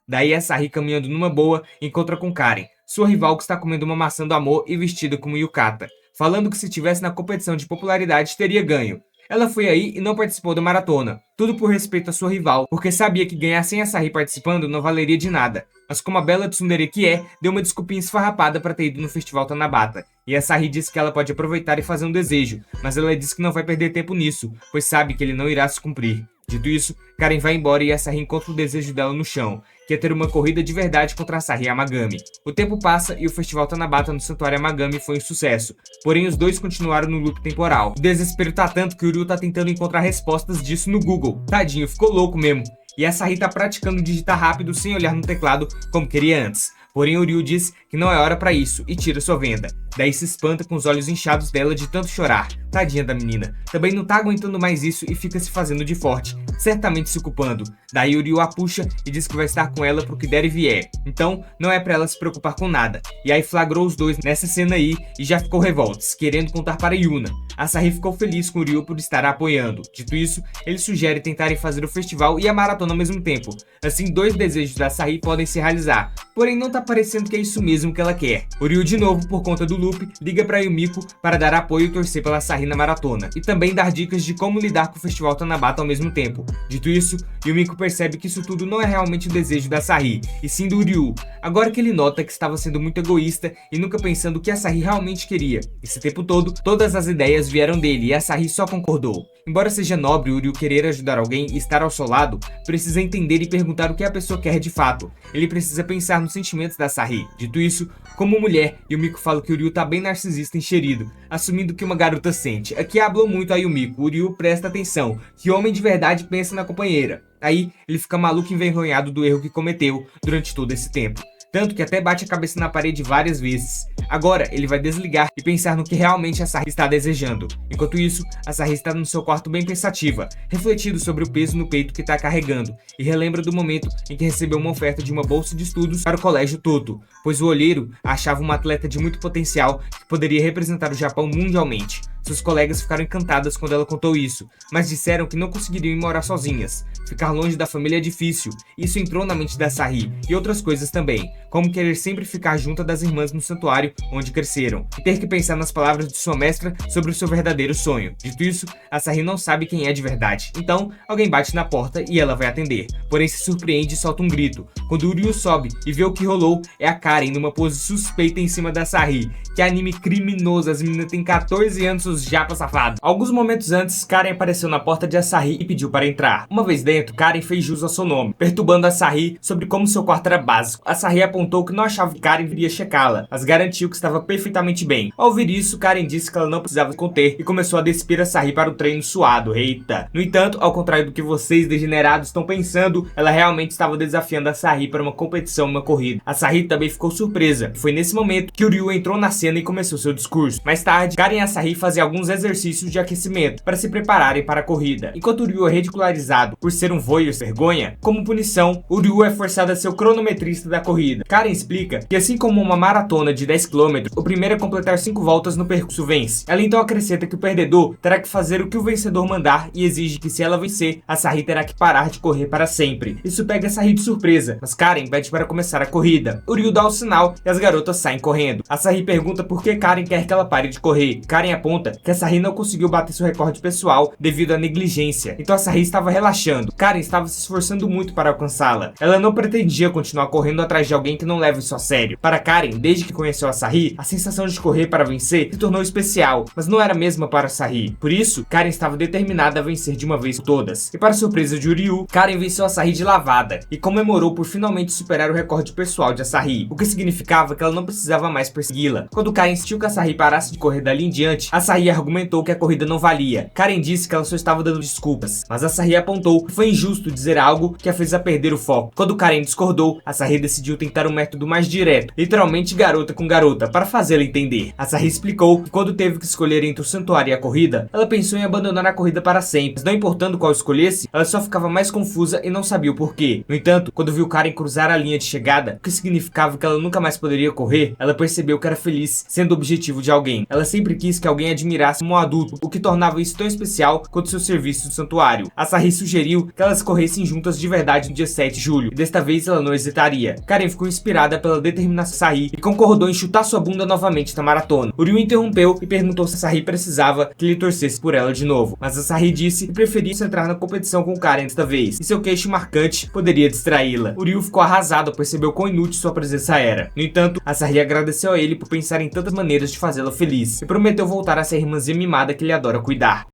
S1: Daí Asahi, caminhando numa boa, encontra com Karen, sua rival que está comendo uma maçã do amor e vestida como yukata, falando que se tivesse na competição de popularidade teria ganho. Ela foi aí e não participou da maratona, tudo por respeito à sua rival, porque sabia que ganhar sem Asahi participando não valeria de nada. Mas como a bela tsundere que é, deu uma desculpinha esfarrapada para ter ido no festival Tanabata. E Asahi disse que ela pode aproveitar e fazer um desejo, mas ela disse que não vai perder tempo nisso, pois sabe que ele não irá se cumprir. Dito isso, Karen vai embora e Asahi encontra o desejo dela no chão, que é ter uma corrida de verdade contra Asahi Amagami. O tempo passa e o festival Tanabata no Santuário Amagami foi um sucesso, porém os dois continuaram no loop temporal. O desespero tá tanto que o Ryu tá tentando encontrar respostas disso no Google. Tadinho, ficou louco mesmo. E Asahi tá praticando digitar rápido sem olhar no teclado como queria antes. Porém o Ryu diz que não é hora pra isso e tira sua venda. Daí se espanta com os olhos inchados dela de tanto chorar. Tadinha da menina. Também não tá aguentando mais isso e fica se fazendo de forte, certamente se culpando. Daí o Ryu a puxa e diz que vai estar com ela pro que der e vier. Então não é pra ela se preocupar com nada. E aí flagrou os dois nessa cena aí e já ficou revoltos, querendo contar para Yuna. Asahi ficou feliz com o Ryu por estar a apoiando. Dito isso, ele sugere tentarem fazer o festival e a maratona ao mesmo tempo. Assim, dois desejos da Asahi podem se realizar. Porém, não tá parecendo que é isso mesmo que ela quer. O Ryu, de novo, por conta do loop, liga pra Yumiko para dar apoio e torcer pela Asahi na maratona. E também dar dicas de como lidar com o festival Tanabata ao mesmo tempo. Dito isso, Yumiko percebe que isso tudo não é realmente o desejo da Asahi, e sim do Ryu. Agora que ele nota que estava sendo muito egoísta e nunca pensando o que a Asahi realmente queria. Esse tempo todo, todas as ideias vieram dele e a Asahi só concordou. Embora seja nobre o Ryu querer ajudar alguém e estar ao seu lado, precisa entender e perguntar o que a pessoa quer de fato. Ele precisa pensar nos sentimentos da Asahi. Dito isso, como mulher, Yumiko fala que o Ryu tá bem narcisista e encherido, assumindo que uma garota sente. Aqui hablou muito a Yumiko, o Ryu presta atenção, que homem de verdade pensa na companheira. Aí, ele fica maluco e envergonhado do erro que cometeu durante todo esse tempo. Tanto que até bate a cabeça na parede várias vezes. Agora, ele vai desligar e pensar no que realmente a Asahi está desejando. Enquanto isso, a Asahi está no seu quarto bem pensativa, refletindo sobre o peso no peito que está carregando, e relembra do momento em que recebeu uma oferta de uma bolsa de estudos para o colégio Toto, pois o olheiro a achava uma atleta de muito potencial que poderia representar o Japão mundialmente. Seus colegas ficaram encantadas quando ela contou isso, mas disseram que não conseguiriam morar sozinhas. Ficar longe da família é difícil. Isso entrou na mente da Sahi, e outras coisas também, como querer sempre ficar junto das irmãs no santuário onde cresceram, e ter que pensar nas palavras de sua mestra sobre o seu verdadeiro sonho. Dito isso, a Sahi não sabe quem é de verdade. Então, alguém bate na porta e ela vai atender, porém se surpreende e solta um grito. Quando Uryu sobe e vê o que rolou, é a Karen numa pose suspeita em cima da Sahi. Que anime criminoso, as meninas têm 14 anos, os japa safados. Alguns momentos antes, Karen apareceu na porta de Asahi e pediu para entrar. Uma vez dentro, Karen fez jus ao seu nome, perturbando Asahi sobre como seu quarto era básico. Asahi apontou que não achava que Karen viria checá-la, mas garantiu que estava perfeitamente bem. Ao ouvir isso, Karen disse que ela não precisava se conter e começou a despir Asahi para o treino suado. Eita! No entanto, ao contrário do que vocês degenerados estão pensando, ela realmente estava desafiando Asahi para uma competição, uma corrida. Asahi também ficou surpresa. Foi nesse momento que Uryu entrou na cena e começou seu discurso. Mais tarde, Karen e Asahi faziam alguns exercícios de aquecimento para se prepararem para a corrida. Enquanto Uryu é ridicularizado por ser um voyeur vergonha, como punição, Uryu é forçado a ser o cronometrista da corrida. Karen explica que assim como uma maratona de 10 km, o primeiro a completar 5 voltas no percurso vence. Ela então acrescenta que o perdedor terá que fazer o que o vencedor mandar e exige que se ela vencer, Asahi terá que parar de correr para sempre. Isso pega Asahi de surpresa, mas Karen pede para começar a corrida. Uryu dá o sinal e as garotas saem correndo. Asahi pergunta por que Karen quer que ela pare de correr. Karen aponta que Asahi não conseguiu bater seu recorde pessoal devido à negligência, então Asahi estava relaxando. Karen estava se esforçando muito para alcançá-la. Ela não pretendia continuar correndo atrás de alguém que não leva isso a sério. Para Karen, desde que conheceu Asahi, a sensação de correr para vencer se tornou especial, mas não era a mesma para Asahi. Por isso, Karen estava determinada a vencer de uma vez por todas. E para surpresa de Uryu, Karen venceu Asahi de lavada e comemorou por finalmente superar o recorde pessoal de Asahi, o que significava que ela não precisava mais persegui-la. Quando Karen insistiu que Asahi parasse de correr dali em diante, Asahi argumentou que a corrida não valia. Karen disse que ela só estava dando desculpas, mas Asahi apontou que foi injusto dizer algo que a fez a perder o foco. Quando Karen discordou, Asahi decidiu tentar um método mais direto, literalmente garota com garota, para fazê-la entender. Asahi explicou que quando teve que escolher entre o santuário e a corrida, ela pensou em abandonar a corrida para sempre, mas não importando qual escolhesse, ela só ficava mais confusa e não sabia o porquê. No entanto, quando viu Karen cruzar a linha de chegada, o que significava que ela nunca mais poderia correr, ela percebeu que era feliz, sendo o objetivo de alguém. Ela sempre quis que alguém admirasse como um adulto, o que tornava isso tão especial quanto seu serviço no santuário. Asahi sugeriu que elas corressem juntas de verdade no dia 7 de julho, e desta vez ela não hesitaria. Karen ficou inspirada pela determinação de Asahi e concordou em chutar sua bunda novamente na maratona. Uryu interrompeu e perguntou se Asahi precisava que ele torcesse por ela de novo, mas Asahi disse que preferia se entrar na competição com Karen desta vez, e seu queixo marcante poderia distraí-la. Uryu ficou arrasado ao perceber o quão inútil sua presença era. No entanto, Asahi agradeceu a ele por pensar em tantas maneiras de fazê-la feliz, e prometeu voltar a ser a irmãzinha mimada que ele adora cuidar.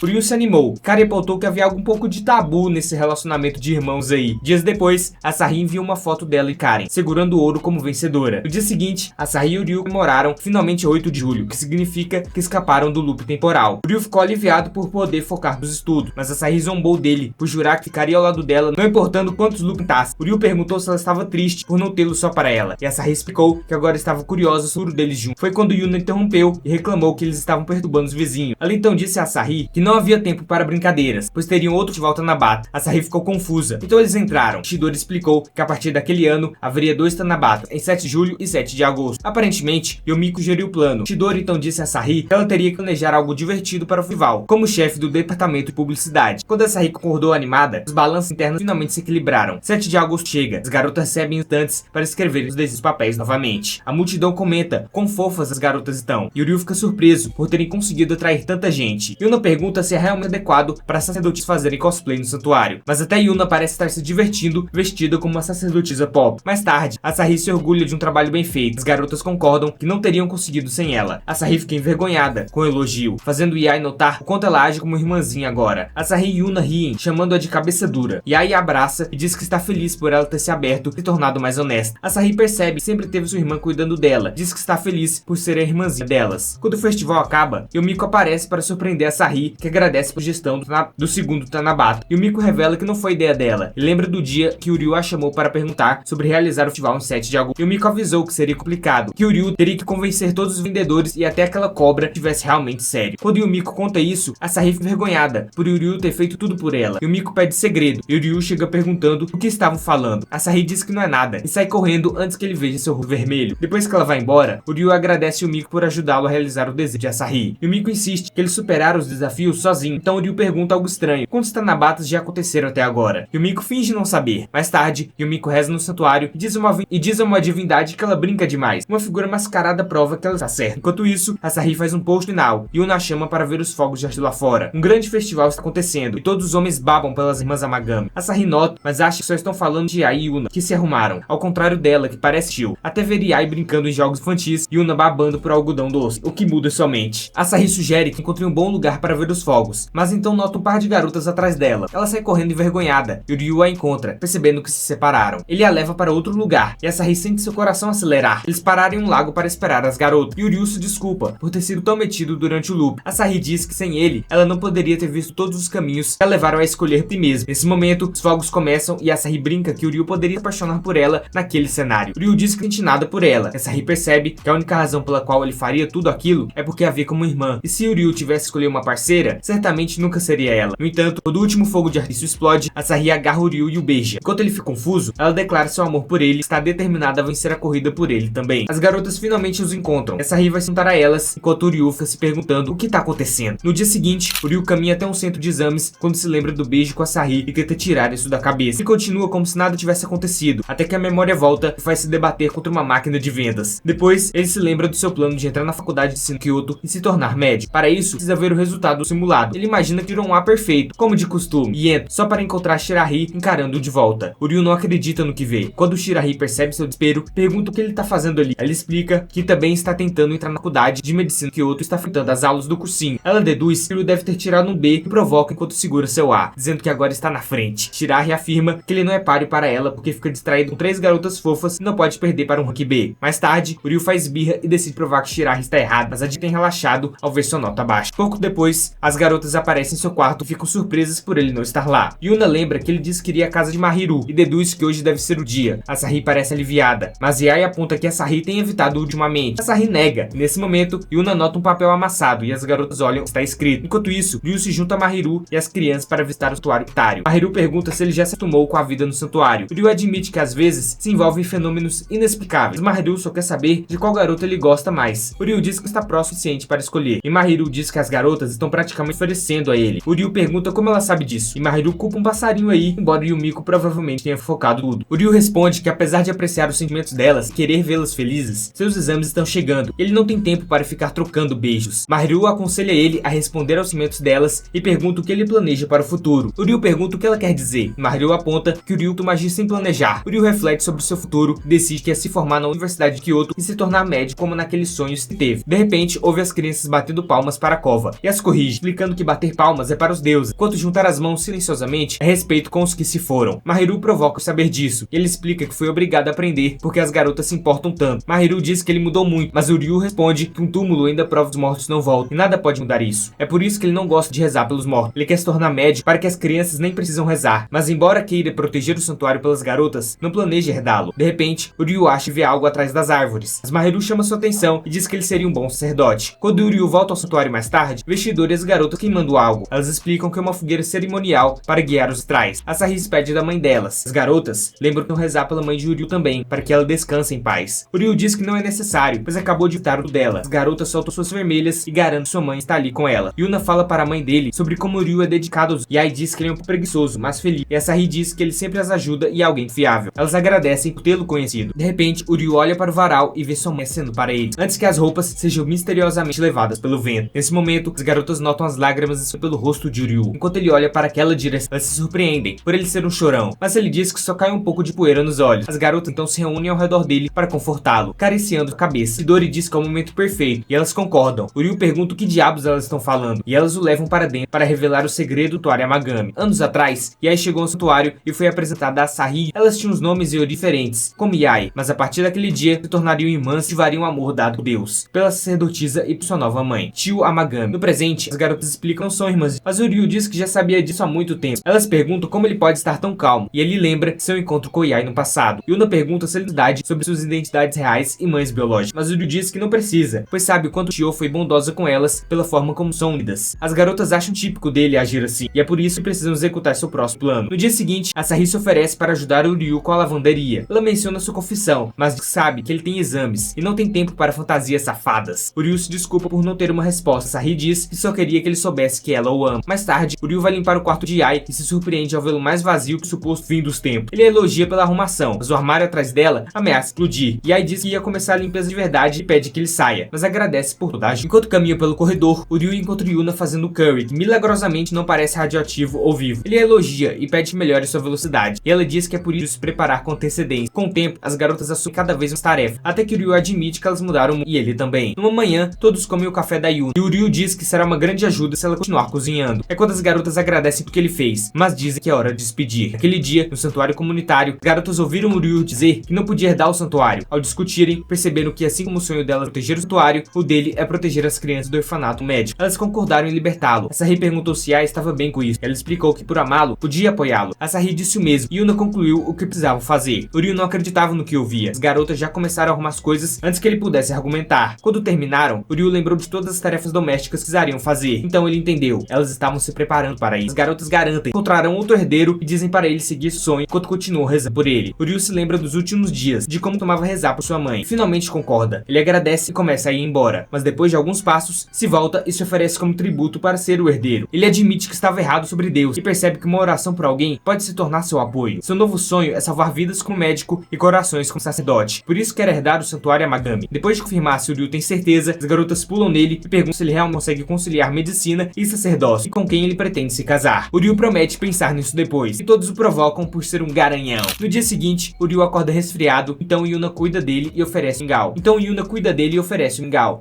S1: Uryu se animou. Karen apontou que havia algo um pouco de tabu nesse relacionamento de irmãos aí. Dias depois, Asahi enviou uma foto dela e Karen, segurando o ouro como vencedora. No dia seguinte, Asahi e Uryu comemoraram finalmente 8 de julho, que significa que escaparam do loop temporal. Uryu ficou aliviado por poder focar nos estudos, mas Asahi zombou dele por jurar que ficaria ao lado dela, não importando quantos loops tentasse. Uryu perguntou se ela estava triste por não tê-lo só para ela, e Asahi explicou que agora estava curiosa sobre o deles juntos. Foi quando Yuna interrompeu e reclamou que eles estavam perturbando os vizinhos. Ela então disse a Asahi que não havia tempo para brincadeiras, pois teriam outro de volta na bata. Asahi ficou confusa, então eles entraram. Shidori explicou que a partir daquele ano haveria 2 Tanabata, em 7 de julho e 7 de agosto. Aparentemente, Yomiko geriu o plano. Shidori então disse a Asahi que ela teria que planejar algo divertido para o festival, como chefe do departamento de publicidade. Quando Asahi concordou animada, os balanços internos finalmente se equilibraram. 7 de agosto chega, as garotas recebem instantes para escrever os devidos papéis novamente. A multidão comenta quão fofas as garotas estão, e Uryu fica surpreso por terem conseguido atrair tanta gente. Yuna pergunta se é realmente adequado para sacerdotes fazerem cosplay no santuário, mas até Yuna parece estar se divertindo vestida como uma sacerdotisa pop. Mais tarde, Asahi se orgulha de um trabalho bem feito. As garotas concordam que não teriam conseguido sem ela. Asahi fica envergonhada com o elogio, fazendo Yai notar o quanto ela age como irmãzinha agora. Asahi e Yuna riem, chamando-a de cabeça dura. Yai a abraça e diz que está feliz por ela ter se aberto e tornado mais honesta. Asahi percebe que sempre teve sua irmã cuidando dela, diz que está feliz por ser a irmãzinha delas. Quando o festival acaba, Yomiko aparece para surpreender Asahi, que agradece por gestão do segundo Tanabata. E o Miko revela que não foi ideia dela. E lembra do dia que o Ryu a chamou para perguntar sobre realizar o festival em 7 de agosto. E o Miko avisou que seria complicado, que o Ryu teria que convencer todos os vendedores e até aquela cobra tivesse realmente sério. Quando o Miko conta isso, a Sahi fica envergonhada por o Ryu ter feito tudo por ela. E o Miko pede segredo. E o Ryu chega perguntando o que estavam falando. A Sahi diz que não é nada e sai correndo antes que ele veja seu rosto vermelho. Depois que ela vai embora, o Ryu agradece o Miko por ajudá-lo a realizar o desejo de Asahi. E o Miko insiste que ele superara os desafios sozinho. Então o Ryu pergunta algo estranho. Quantos Tanabatas já aconteceram até agora? E o Miko finge não saber. Mais tarde, o Miko reza no santuário e diz a uma divindade que ela brinca demais. Uma figura mascarada prova que ela está certa. Enquanto isso, Asahi faz um post final e Yuna chama para ver os fogos de artifício lá fora. Um grande festival está acontecendo e todos os homens babam pelas irmãs Amagami. Asahi nota, mas acha que só estão falando de Ai e Yuna, que se arrumaram. Ao contrário dela, que parece chill. Até ver Ai brincando em jogos infantis e Yuna babando por algodão doce, o que muda somente. Asahi sugere que encontre um bom lugar para ver os fogos, mas então nota um par de garotas atrás dela. Ela sai correndo envergonhada e o Ryu a encontra, percebendo que se separaram. Ele a leva para outro lugar e Asahi sente seu coração acelerar. Eles pararam em um lago para esperar as garotas e o Ryu se desculpa por ter sido tão metido durante o loop. Asahi diz que sem ele, ela não poderia ter visto todos os caminhos que a levaram a escolher si mesma. Nesse momento, os fogos começam e Asahi brinca que o Ryu poderia se apaixonar por ela naquele cenário. O Ryu diz que não sente nada por ela. Asahi percebe que a única razão pela qual ele faria tudo aquilo é porque a vê como irmã. E se o Ryu tivesse escolhido uma parceira, certamente nunca seria ela. No entanto, quando o último fogo de artifício explode, Asahi agarra o Ryu e o beija. Enquanto ele fica confuso, ela declara seu amor por ele e está determinada a vencer a corrida por ele também. As garotas finalmente os encontram. Asahi vai se juntar a elas, enquanto o Ryu fica se perguntando o que está acontecendo. No dia seguinte, o Ryu caminha até um centro de exames quando se lembra do beijo com a Asahi e tenta tirar isso da cabeça. Ele continua como se nada tivesse acontecido, até que a memória volta e faz se debater contra uma máquina de vendas. Depois, ele se lembra do seu plano de entrar na faculdade de ensino Kyoto e se tornar médico. Para isso, precisa ver o resultado do simulado. Ele imagina que tirou um A perfeito, como de costume, e entra, só para encontrar Shirahi encarando-o de volta. O Ryu não acredita no que vê. Quando Shirahi percebe seu desespero, pergunta o que ele está fazendo ali. Ela explica que também está tentando entrar na faculdade de medicina Kyoto e está fritando as aulas do cursinho. Ela deduz que o Ryu deve ter tirado um B e provoca enquanto segura seu A, dizendo que agora está na frente. Shirahi afirma que ele não é páreo para ela porque fica distraído com 3 garotas fofas e não pode perder para um rank B. Mais tarde, o Ryu faz birra e decide provar que Shirahi está errado, mas a Di tem relaxado ao ver sua nota baixa. Pouco depois, as garotas aparecem em seu quarto e ficam surpresas por ele não estar lá. Yuna lembra que ele disse que iria à casa de Mahiru e deduz que hoje deve ser o dia. Asahi parece aliviada, mas Yai aponta que Asahi tem evitado ultimamente. Asahi nega. Nesse momento, Yuna nota um papel amassado e as garotas olham o que está escrito. Enquanto isso, Ryu se junta a Mahiru e as crianças para visitar o santuário Tário. Mahiru pergunta se ele já se acostumou com a vida no santuário. Ryu admite que às vezes se envolve em fenômenos inexplicáveis. Mahiru só quer saber de qual garota ele gosta mais. O Ryu diz que está próximo o suficiente para escolher. E Mahiru diz que as garotas estão praticamente oferecendo a ele. O Ryu pergunta como ela sabe disso. E Mahiru culpa um passarinho aí, embora Yumiko provavelmente tenha focado tudo. O Ryu responde que apesar de apreciar os sentimentos delas e querer vê-las felizes, seus exames estão chegando. Ele não tem tempo para ficar trocando beijos. Mahiru aconselha ele a responder aos sentimentos delas e pergunta o que ele planeja para o futuro. O Ryu pergunta o que ela quer dizer. Mahiru aponta que o Ryu toma agir sem planejar. O Ryu reflete sobre o seu futuro e decide que é se formar na Universidade de Kyoto e se tornar médico como naqueles sonhos que teve. De repente, ouve as crianças batendo palmas para a cova e as corrige, explicando que bater palmas é para os deuses, enquanto juntar as mãos silenciosamente é respeito com os que se foram. Mahiru provoca o saber disso e ele explica que foi obrigado a aprender porque as garotas se importam tanto. Mahiru diz que ele mudou muito, mas o Ryu responde que um túmulo ainda prova que os mortos não voltam e nada pode mudar isso. É por isso que ele não gosta de rezar pelos mortos. Ele quer se tornar médico para que as crianças nem precisam rezar, mas embora queira proteger o santuário pelas garotas, não planeja herdá-lo. De repente, o Ryu acha e vê algo atrás das árvores. Mas Mahiru chama sua atenção e diz que ele seria um bom sacerdote. Quando o Ryu volta ao santuário mais tarde, vestidor e as garotas queimando algo. Elas explicam que é uma fogueira cerimonial para guiar os astrais. Asahi se pede da mãe delas. As garotas lembram que vão rezar pela mãe de Ryu também, para que ela descanse em paz. O Ryu diz que não é necessário, pois acabou de evitar o dela. As garotas soltam suas vermelhas e garantem que sua mãe está ali com ela. Yuna fala para a mãe dele sobre como o Ryu é dedicado aos... Yai diz que ele é um pouco preguiçoso, mas feliz. E Asahi diz que ele sempre as ajuda e é alguém fiável. Elas agradecem por tê-lo conhecido. De repente, o Ryu olha para o varal e vê sua mãe acendendo para ele, antes que as roupas sejam misteriosamente levadas pelo vento. Nesse momento, as garotas notam as lágrimas pelo rosto de Ryu. Enquanto ele olha para aquela direção, elas se surpreendem por ele ser um chorão, mas ele diz que só cai um pouco de poeira nos olhos. As garotas então se reúnem ao redor dele para confortá-lo, acariciando a cabeça. Midori diz que é o momento perfeito e elas concordam. O Ryu pergunta o que diabos elas estão falando e elas o levam para dentro para revelar o segredo do Toari Amagami. Anos atrás, Yai chegou ao santuário e foi apresentada a Asahi. Elas tinham os nomes e origem diferentes, como Yai, mas a partir daquele dia se tornariam irmãs e tivariam o amor dado por Deus, pela sacerdotisa e por sua nova mãe, Tio Amagami. No presente, as garotas garotas explicam que não são irmãs, mas o Ryu diz que já sabia disso há muito tempo. Elas perguntam como ele pode estar tão calmo, e ele lembra seu encontro com Yai no passado. Yuna pergunta se ele tem idade sobre suas identidades reais e mães biológicas, mas o Ryu diz que não precisa, pois sabe o quanto Chio foi bondosa com elas pela forma como são unidas. As garotas acham típico dele agir assim, e é por isso que precisam executar seu próximo plano. No dia seguinte, a Sahi se oferece para ajudar o Ryu com a lavanderia. Ela menciona sua confissão, mas sabe que ele tem exames e não tem tempo para fantasias safadas. O Ryu se desculpa por não ter uma resposta. Sahi diz que só queria que ele soubesse que ela o ama. Mais tarde, o Ryu vai limpar o quarto de Yai e se surpreende ao vê-lo mais vazio que o suposto fim dos tempos. Ele a elogia pela arrumação, mas o armário atrás dela ameaça explodir. Yai diz que ia começar a limpeza de verdade e pede que ele saia, mas agradece por toda a ajuda. Enquanto caminha pelo corredor, o Ryu encontra Yuna fazendo curry, que milagrosamente não parece radioativo ou vivo. Ele a elogia e pede que melhore sua velocidade, e ela diz que é por isso se preparar com antecedência. Com o tempo, as garotas assumem cada vez mais tarefa, até que o Ryu admite que elas mudaram e ele também. Numa manhã, todos comem o café da Yuna, e o Ryu diz que será uma grande ajuda se ela continuar cozinhando. É quando as garotas agradecem por que ele fez, mas dizem que é hora de despedir. Naquele dia, no santuário comunitário, as garotas ouviram o Ryu dizer que não podia herdar o santuário. Ao discutirem, perceberam que assim como o sonho dela é proteger o santuário, o dele é proteger as crianças do orfanato médico. Elas concordaram em libertá-lo. A Sahi perguntou se Ai estava bem com isso. Ela explicou que por amá-lo, podia apoiá-lo. A Sahi disse o mesmo, e Yuna concluiu o que precisavam fazer. O Ryu não acreditava no que ouvia. As garotas já começaram a arrumar as coisas antes que ele pudesse argumentar. Quando terminaram, o Ryu lembrou de todas as tarefas domésticas que precisariam fazer. Então ele entendeu. Elas estavam se preparando para isso. As garotas garantem que encontrarão outro herdeiro e dizem para ele seguir esse sonho enquanto continuam rezando por ele. O Ryu se lembra dos últimos dias, de como tomava rezar por sua mãe. Finalmente concorda. Ele agradece e começa a ir embora. Mas depois de alguns passos, se volta e se oferece como tributo para ser o herdeiro. Ele admite que estava errado sobre Deus e percebe que uma oração por alguém pode se tornar seu apoio. Seu novo sonho é salvar vidas como médico e corações como sacerdote. Por isso quer herdar o santuário Amagami. Depois de confirmar se o Ryu tem certeza, as garotas pulam nele e perguntam se ele realmente consegue conciliar medicina e sacerdócio e com quem ele pretende se casar. O Ryu promete pensar nisso depois, e todos o provocam por ser um garanhão. No dia seguinte, o Ryu acorda resfriado, então Yuna cuida dele e oferece um mingau.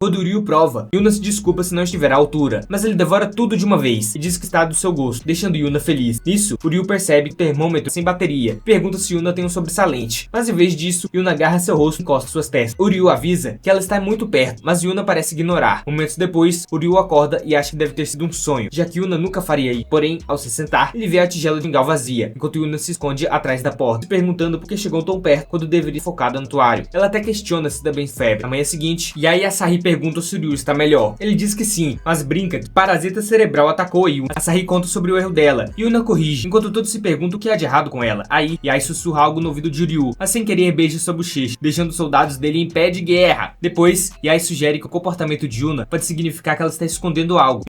S1: Quando o Ryu prova, Yuna se desculpa se não estiver à altura, mas ele devora tudo de uma vez e diz que está do seu gosto, deixando Yuna feliz. Nisso, o Ryu percebe que o termômetro sem bateria e pergunta se Yuna tem um sobressalente, mas em vez disso, Yuna agarra seu rosto e encosta suas testas. O Ryu avisa que ela está muito perto, mas Yuna parece ignorar. Momentos depois, o Ryu acorda e acha que deve ter sido um sonho, já que Yuna nunca faria isso. Porém, ao se sentar, ele vê a tigela de mingau vazia, enquanto Yuna se esconde atrás da porta, se perguntando por que chegou tão perto quando deveria focar no santuário. Ela até questiona se também febre. Na manhã seguinte, Yai e a Sahi perguntam se o Ryu está melhor. Ele diz que sim, mas brinca que parasita cerebral atacou Yuna. A Sahi conta sobre o erro dela, e Yuna corrige, enquanto todos se perguntam o que há de errado com ela. Aí, Yai sussurra algo no ouvido de Ryu, mas sem querer beija sua bochecha, deixando os soldados dele em pé de guerra. Depois, Yai sugere que o comportamento de Yuna pode significar que ela está escondendo algo.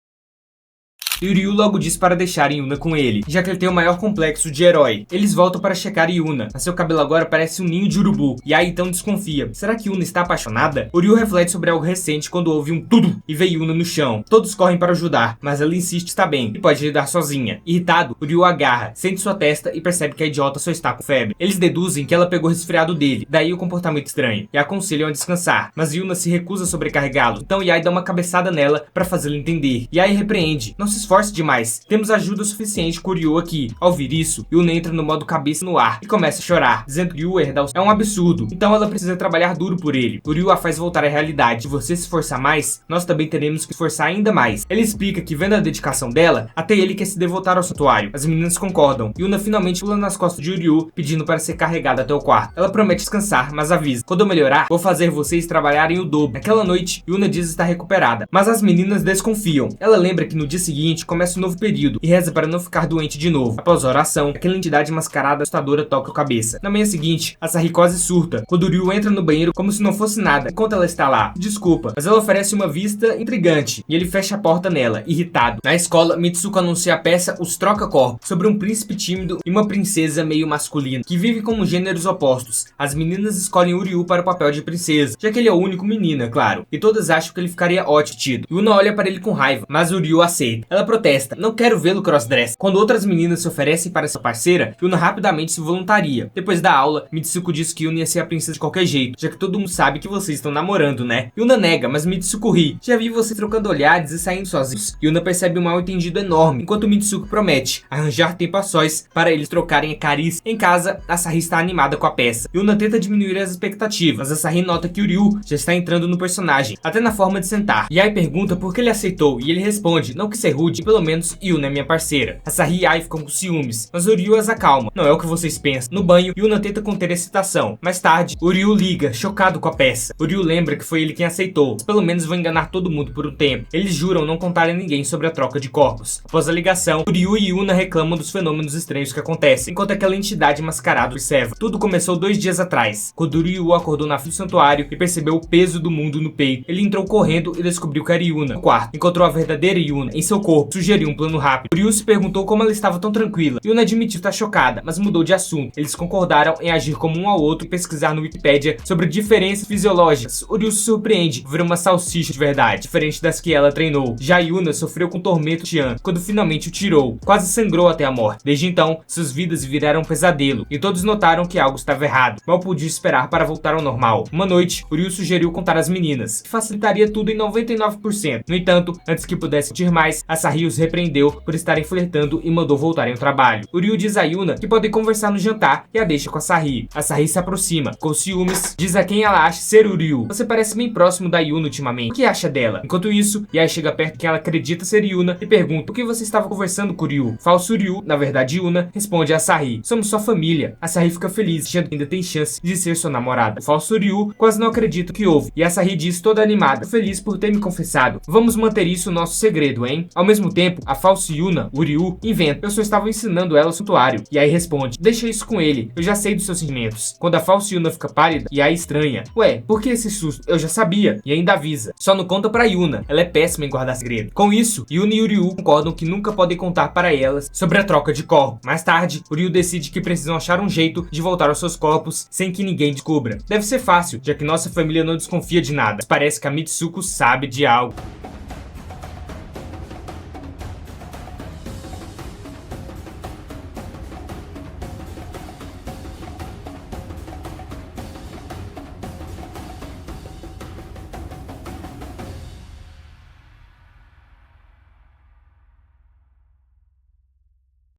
S1: E o Ryu logo diz para deixar Yuna com ele, já que ele tem o maior complexo de herói. Eles voltam para checar Yuna, mas seu cabelo agora parece um ninho de urubu, e aí então desconfia. Será que Yuna está apaixonada? O Ryu reflete sobre algo recente quando ouve um tudo e vê Yuna no chão. Todos correm para ajudar, mas ela insiste que está bem e pode lidar sozinha. Irritado, o Ryu agarra, sente sua testa e percebe que a idiota só está com febre. Eles deduzem que ela pegou o resfriado dele, daí o comportamento estranho, e aconselham a descansar, mas Yuna se recusa a sobrecarregá-lo. Então Yai dá uma cabeçada nela para fazê-la entender. Yai repreende: não se esforce demais, temos ajuda suficiente com o Ryu aqui. Ao ouvir isso, Yuna entra no modo cabeça no ar e começa a chorar, dizendo que Ryu herdar é um absurdo, então ela precisa trabalhar duro por ele. O Ryu a faz voltar à realidade. Se você se esforçar mais, nós também teremos que esforçar ainda mais. Ele explica que vendo a dedicação dela, até ele quer se devotar ao santuário. As meninas concordam. Yuna finalmente pula nas costas de Ryu, pedindo para ser carregada até o quarto. Ela promete descansar, mas avisa: quando eu melhorar, vou fazer vocês trabalharem o dobro. Naquela noite, Yuna diz estar recuperada, mas as meninas desconfiam. Ela lembra que no dia seguinte começa um novo período e reza para não ficar doente de novo. Após a oração, aquela entidade mascarada assustadora toca a cabeça. Na manhã seguinte, a Sahi quase surta quando o Ryu entra no banheiro como se não fosse nada enquanto ela está lá. Desculpa, mas ela oferece uma vista intrigante e ele fecha a porta nela, irritado. Na escola, Mitsuko anuncia a peça Os Troca-Corpos, sobre um príncipe tímido e uma princesa meio masculina que vivem como gêneros opostos. As meninas escolhem o Ryu para o papel de princesa, já que ele é o único menino, é claro, e todas acham que ele ficaria ótimo tido. Yuna olha para ele com raiva, mas o Ryu aceita. Ela protesta: não quero vê-lo crossdress. Quando outras meninas se oferecem para sua parceira, Yuna rapidamente se voluntaria. Depois da aula, Mitsuko diz que Yuna ia ser a princesa de qualquer jeito, já que todo mundo sabe que vocês estão namorando, né? Yuna nega, mas Mitsuko ri. Já vi você trocando olhares e saindo sozinhos. Yuna percebe um mal entendido enorme, enquanto Mitsuko promete arranjar tempo a sós para eles trocarem carícia. Em casa, Asahi está animada com a peça. Yuna tenta diminuir as expectativas, mas Asahi nota que o Ryu já está entrando no personagem, até na forma de sentar. Yai pergunta por que ele aceitou, e ele responde: não quis ser rude, pelo menos Yuna é minha parceira. Asahi e Yai ficam com ciúmes, mas o Ryu as acalma. Não é o que vocês pensam. No banho, Yuna tenta conter a excitação. Mais tarde, o Ryu liga, chocado com a peça. O Ryu lembra que foi ele quem aceitou, mas pelo menos vai enganar todo mundo por um tempo. Eles juram não contar a ninguém sobre a troca de corpos. Após a ligação, o Ryu e Yuna reclamam dos fenômenos estranhos que acontecem, enquanto aquela entidade mascarada observa. Tudo começou 2 dias atrás, quando o Ryu acordou na frente do santuário e percebeu o peso do mundo no peito. Ele entrou correndo e descobriu que era Yuna. No quarto, encontrou a verdadeira Yuna em seu corpo, sugeriu um plano rápido. O Ryu se perguntou como ela estava tão tranquila. Yuna admitiu estar chocada, mas mudou de assunto. Eles concordaram em agir como um ao outro e pesquisar no Wikipedia sobre diferenças fisiológicas. O Ryu se surpreende por ver uma salsicha de verdade, diferente das que ela treinou. Já Yuna sofreu com tormento Tian, quando finalmente o tirou. Quase sangrou até a morte. Desde então, suas vidas viraram um pesadelo, e todos notaram que algo estava errado. Mal podia esperar para voltar ao normal. Uma noite, o Ryu sugeriu contar as meninas, que facilitaria tudo em 99%. No entanto, antes que pudesse sentir mais, Asahi os repreendeu por estarem flertando e mandou voltarem ao trabalho. O Ryu diz a Yuna que podem conversar no jantar e a deixa com Asahi. Asahi se aproxima, com ciúmes, diz a quem ela acha ser o Ryu: você parece bem próximo da Yuna ultimamente. O que acha dela? Enquanto isso, Yai chega perto de quem ela acredita ser Yuna e pergunta: o que você estava conversando com o Ryu? Falso Ryu, na verdade Yuna, responde a Asahi: somos sua família. Asahi fica feliz, achando que ainda tem chance de ser sua namorada. O falso Ryu quase não acredita o que houve, e Asahi diz toda animada: feliz por ter me confessado. Vamos manter isso nosso segredo, hein? Ao mesmo tempo, a falsa Yuna, o Ryu, inventa: eu só estava ensinando ela o santuário. E aí responde: deixa isso com ele, eu já sei dos seus sentimentos. Quando a falsa Yuna fica pálida, e aí estranha: ué, por que esse susto? Eu já sabia. E ainda avisa: só não conta pra Yuna, ela é péssima em guardar segredo. Com isso, Yuna e o Ryu concordam que nunca podem contar para elas sobre a troca de corpo. Mais tarde, o Ryu decide que precisam achar um jeito de voltar aos seus corpos sem que ninguém descubra. Deve ser fácil, já que nossa família não desconfia de nada. Mas parece que a Mitsuko sabe de algo.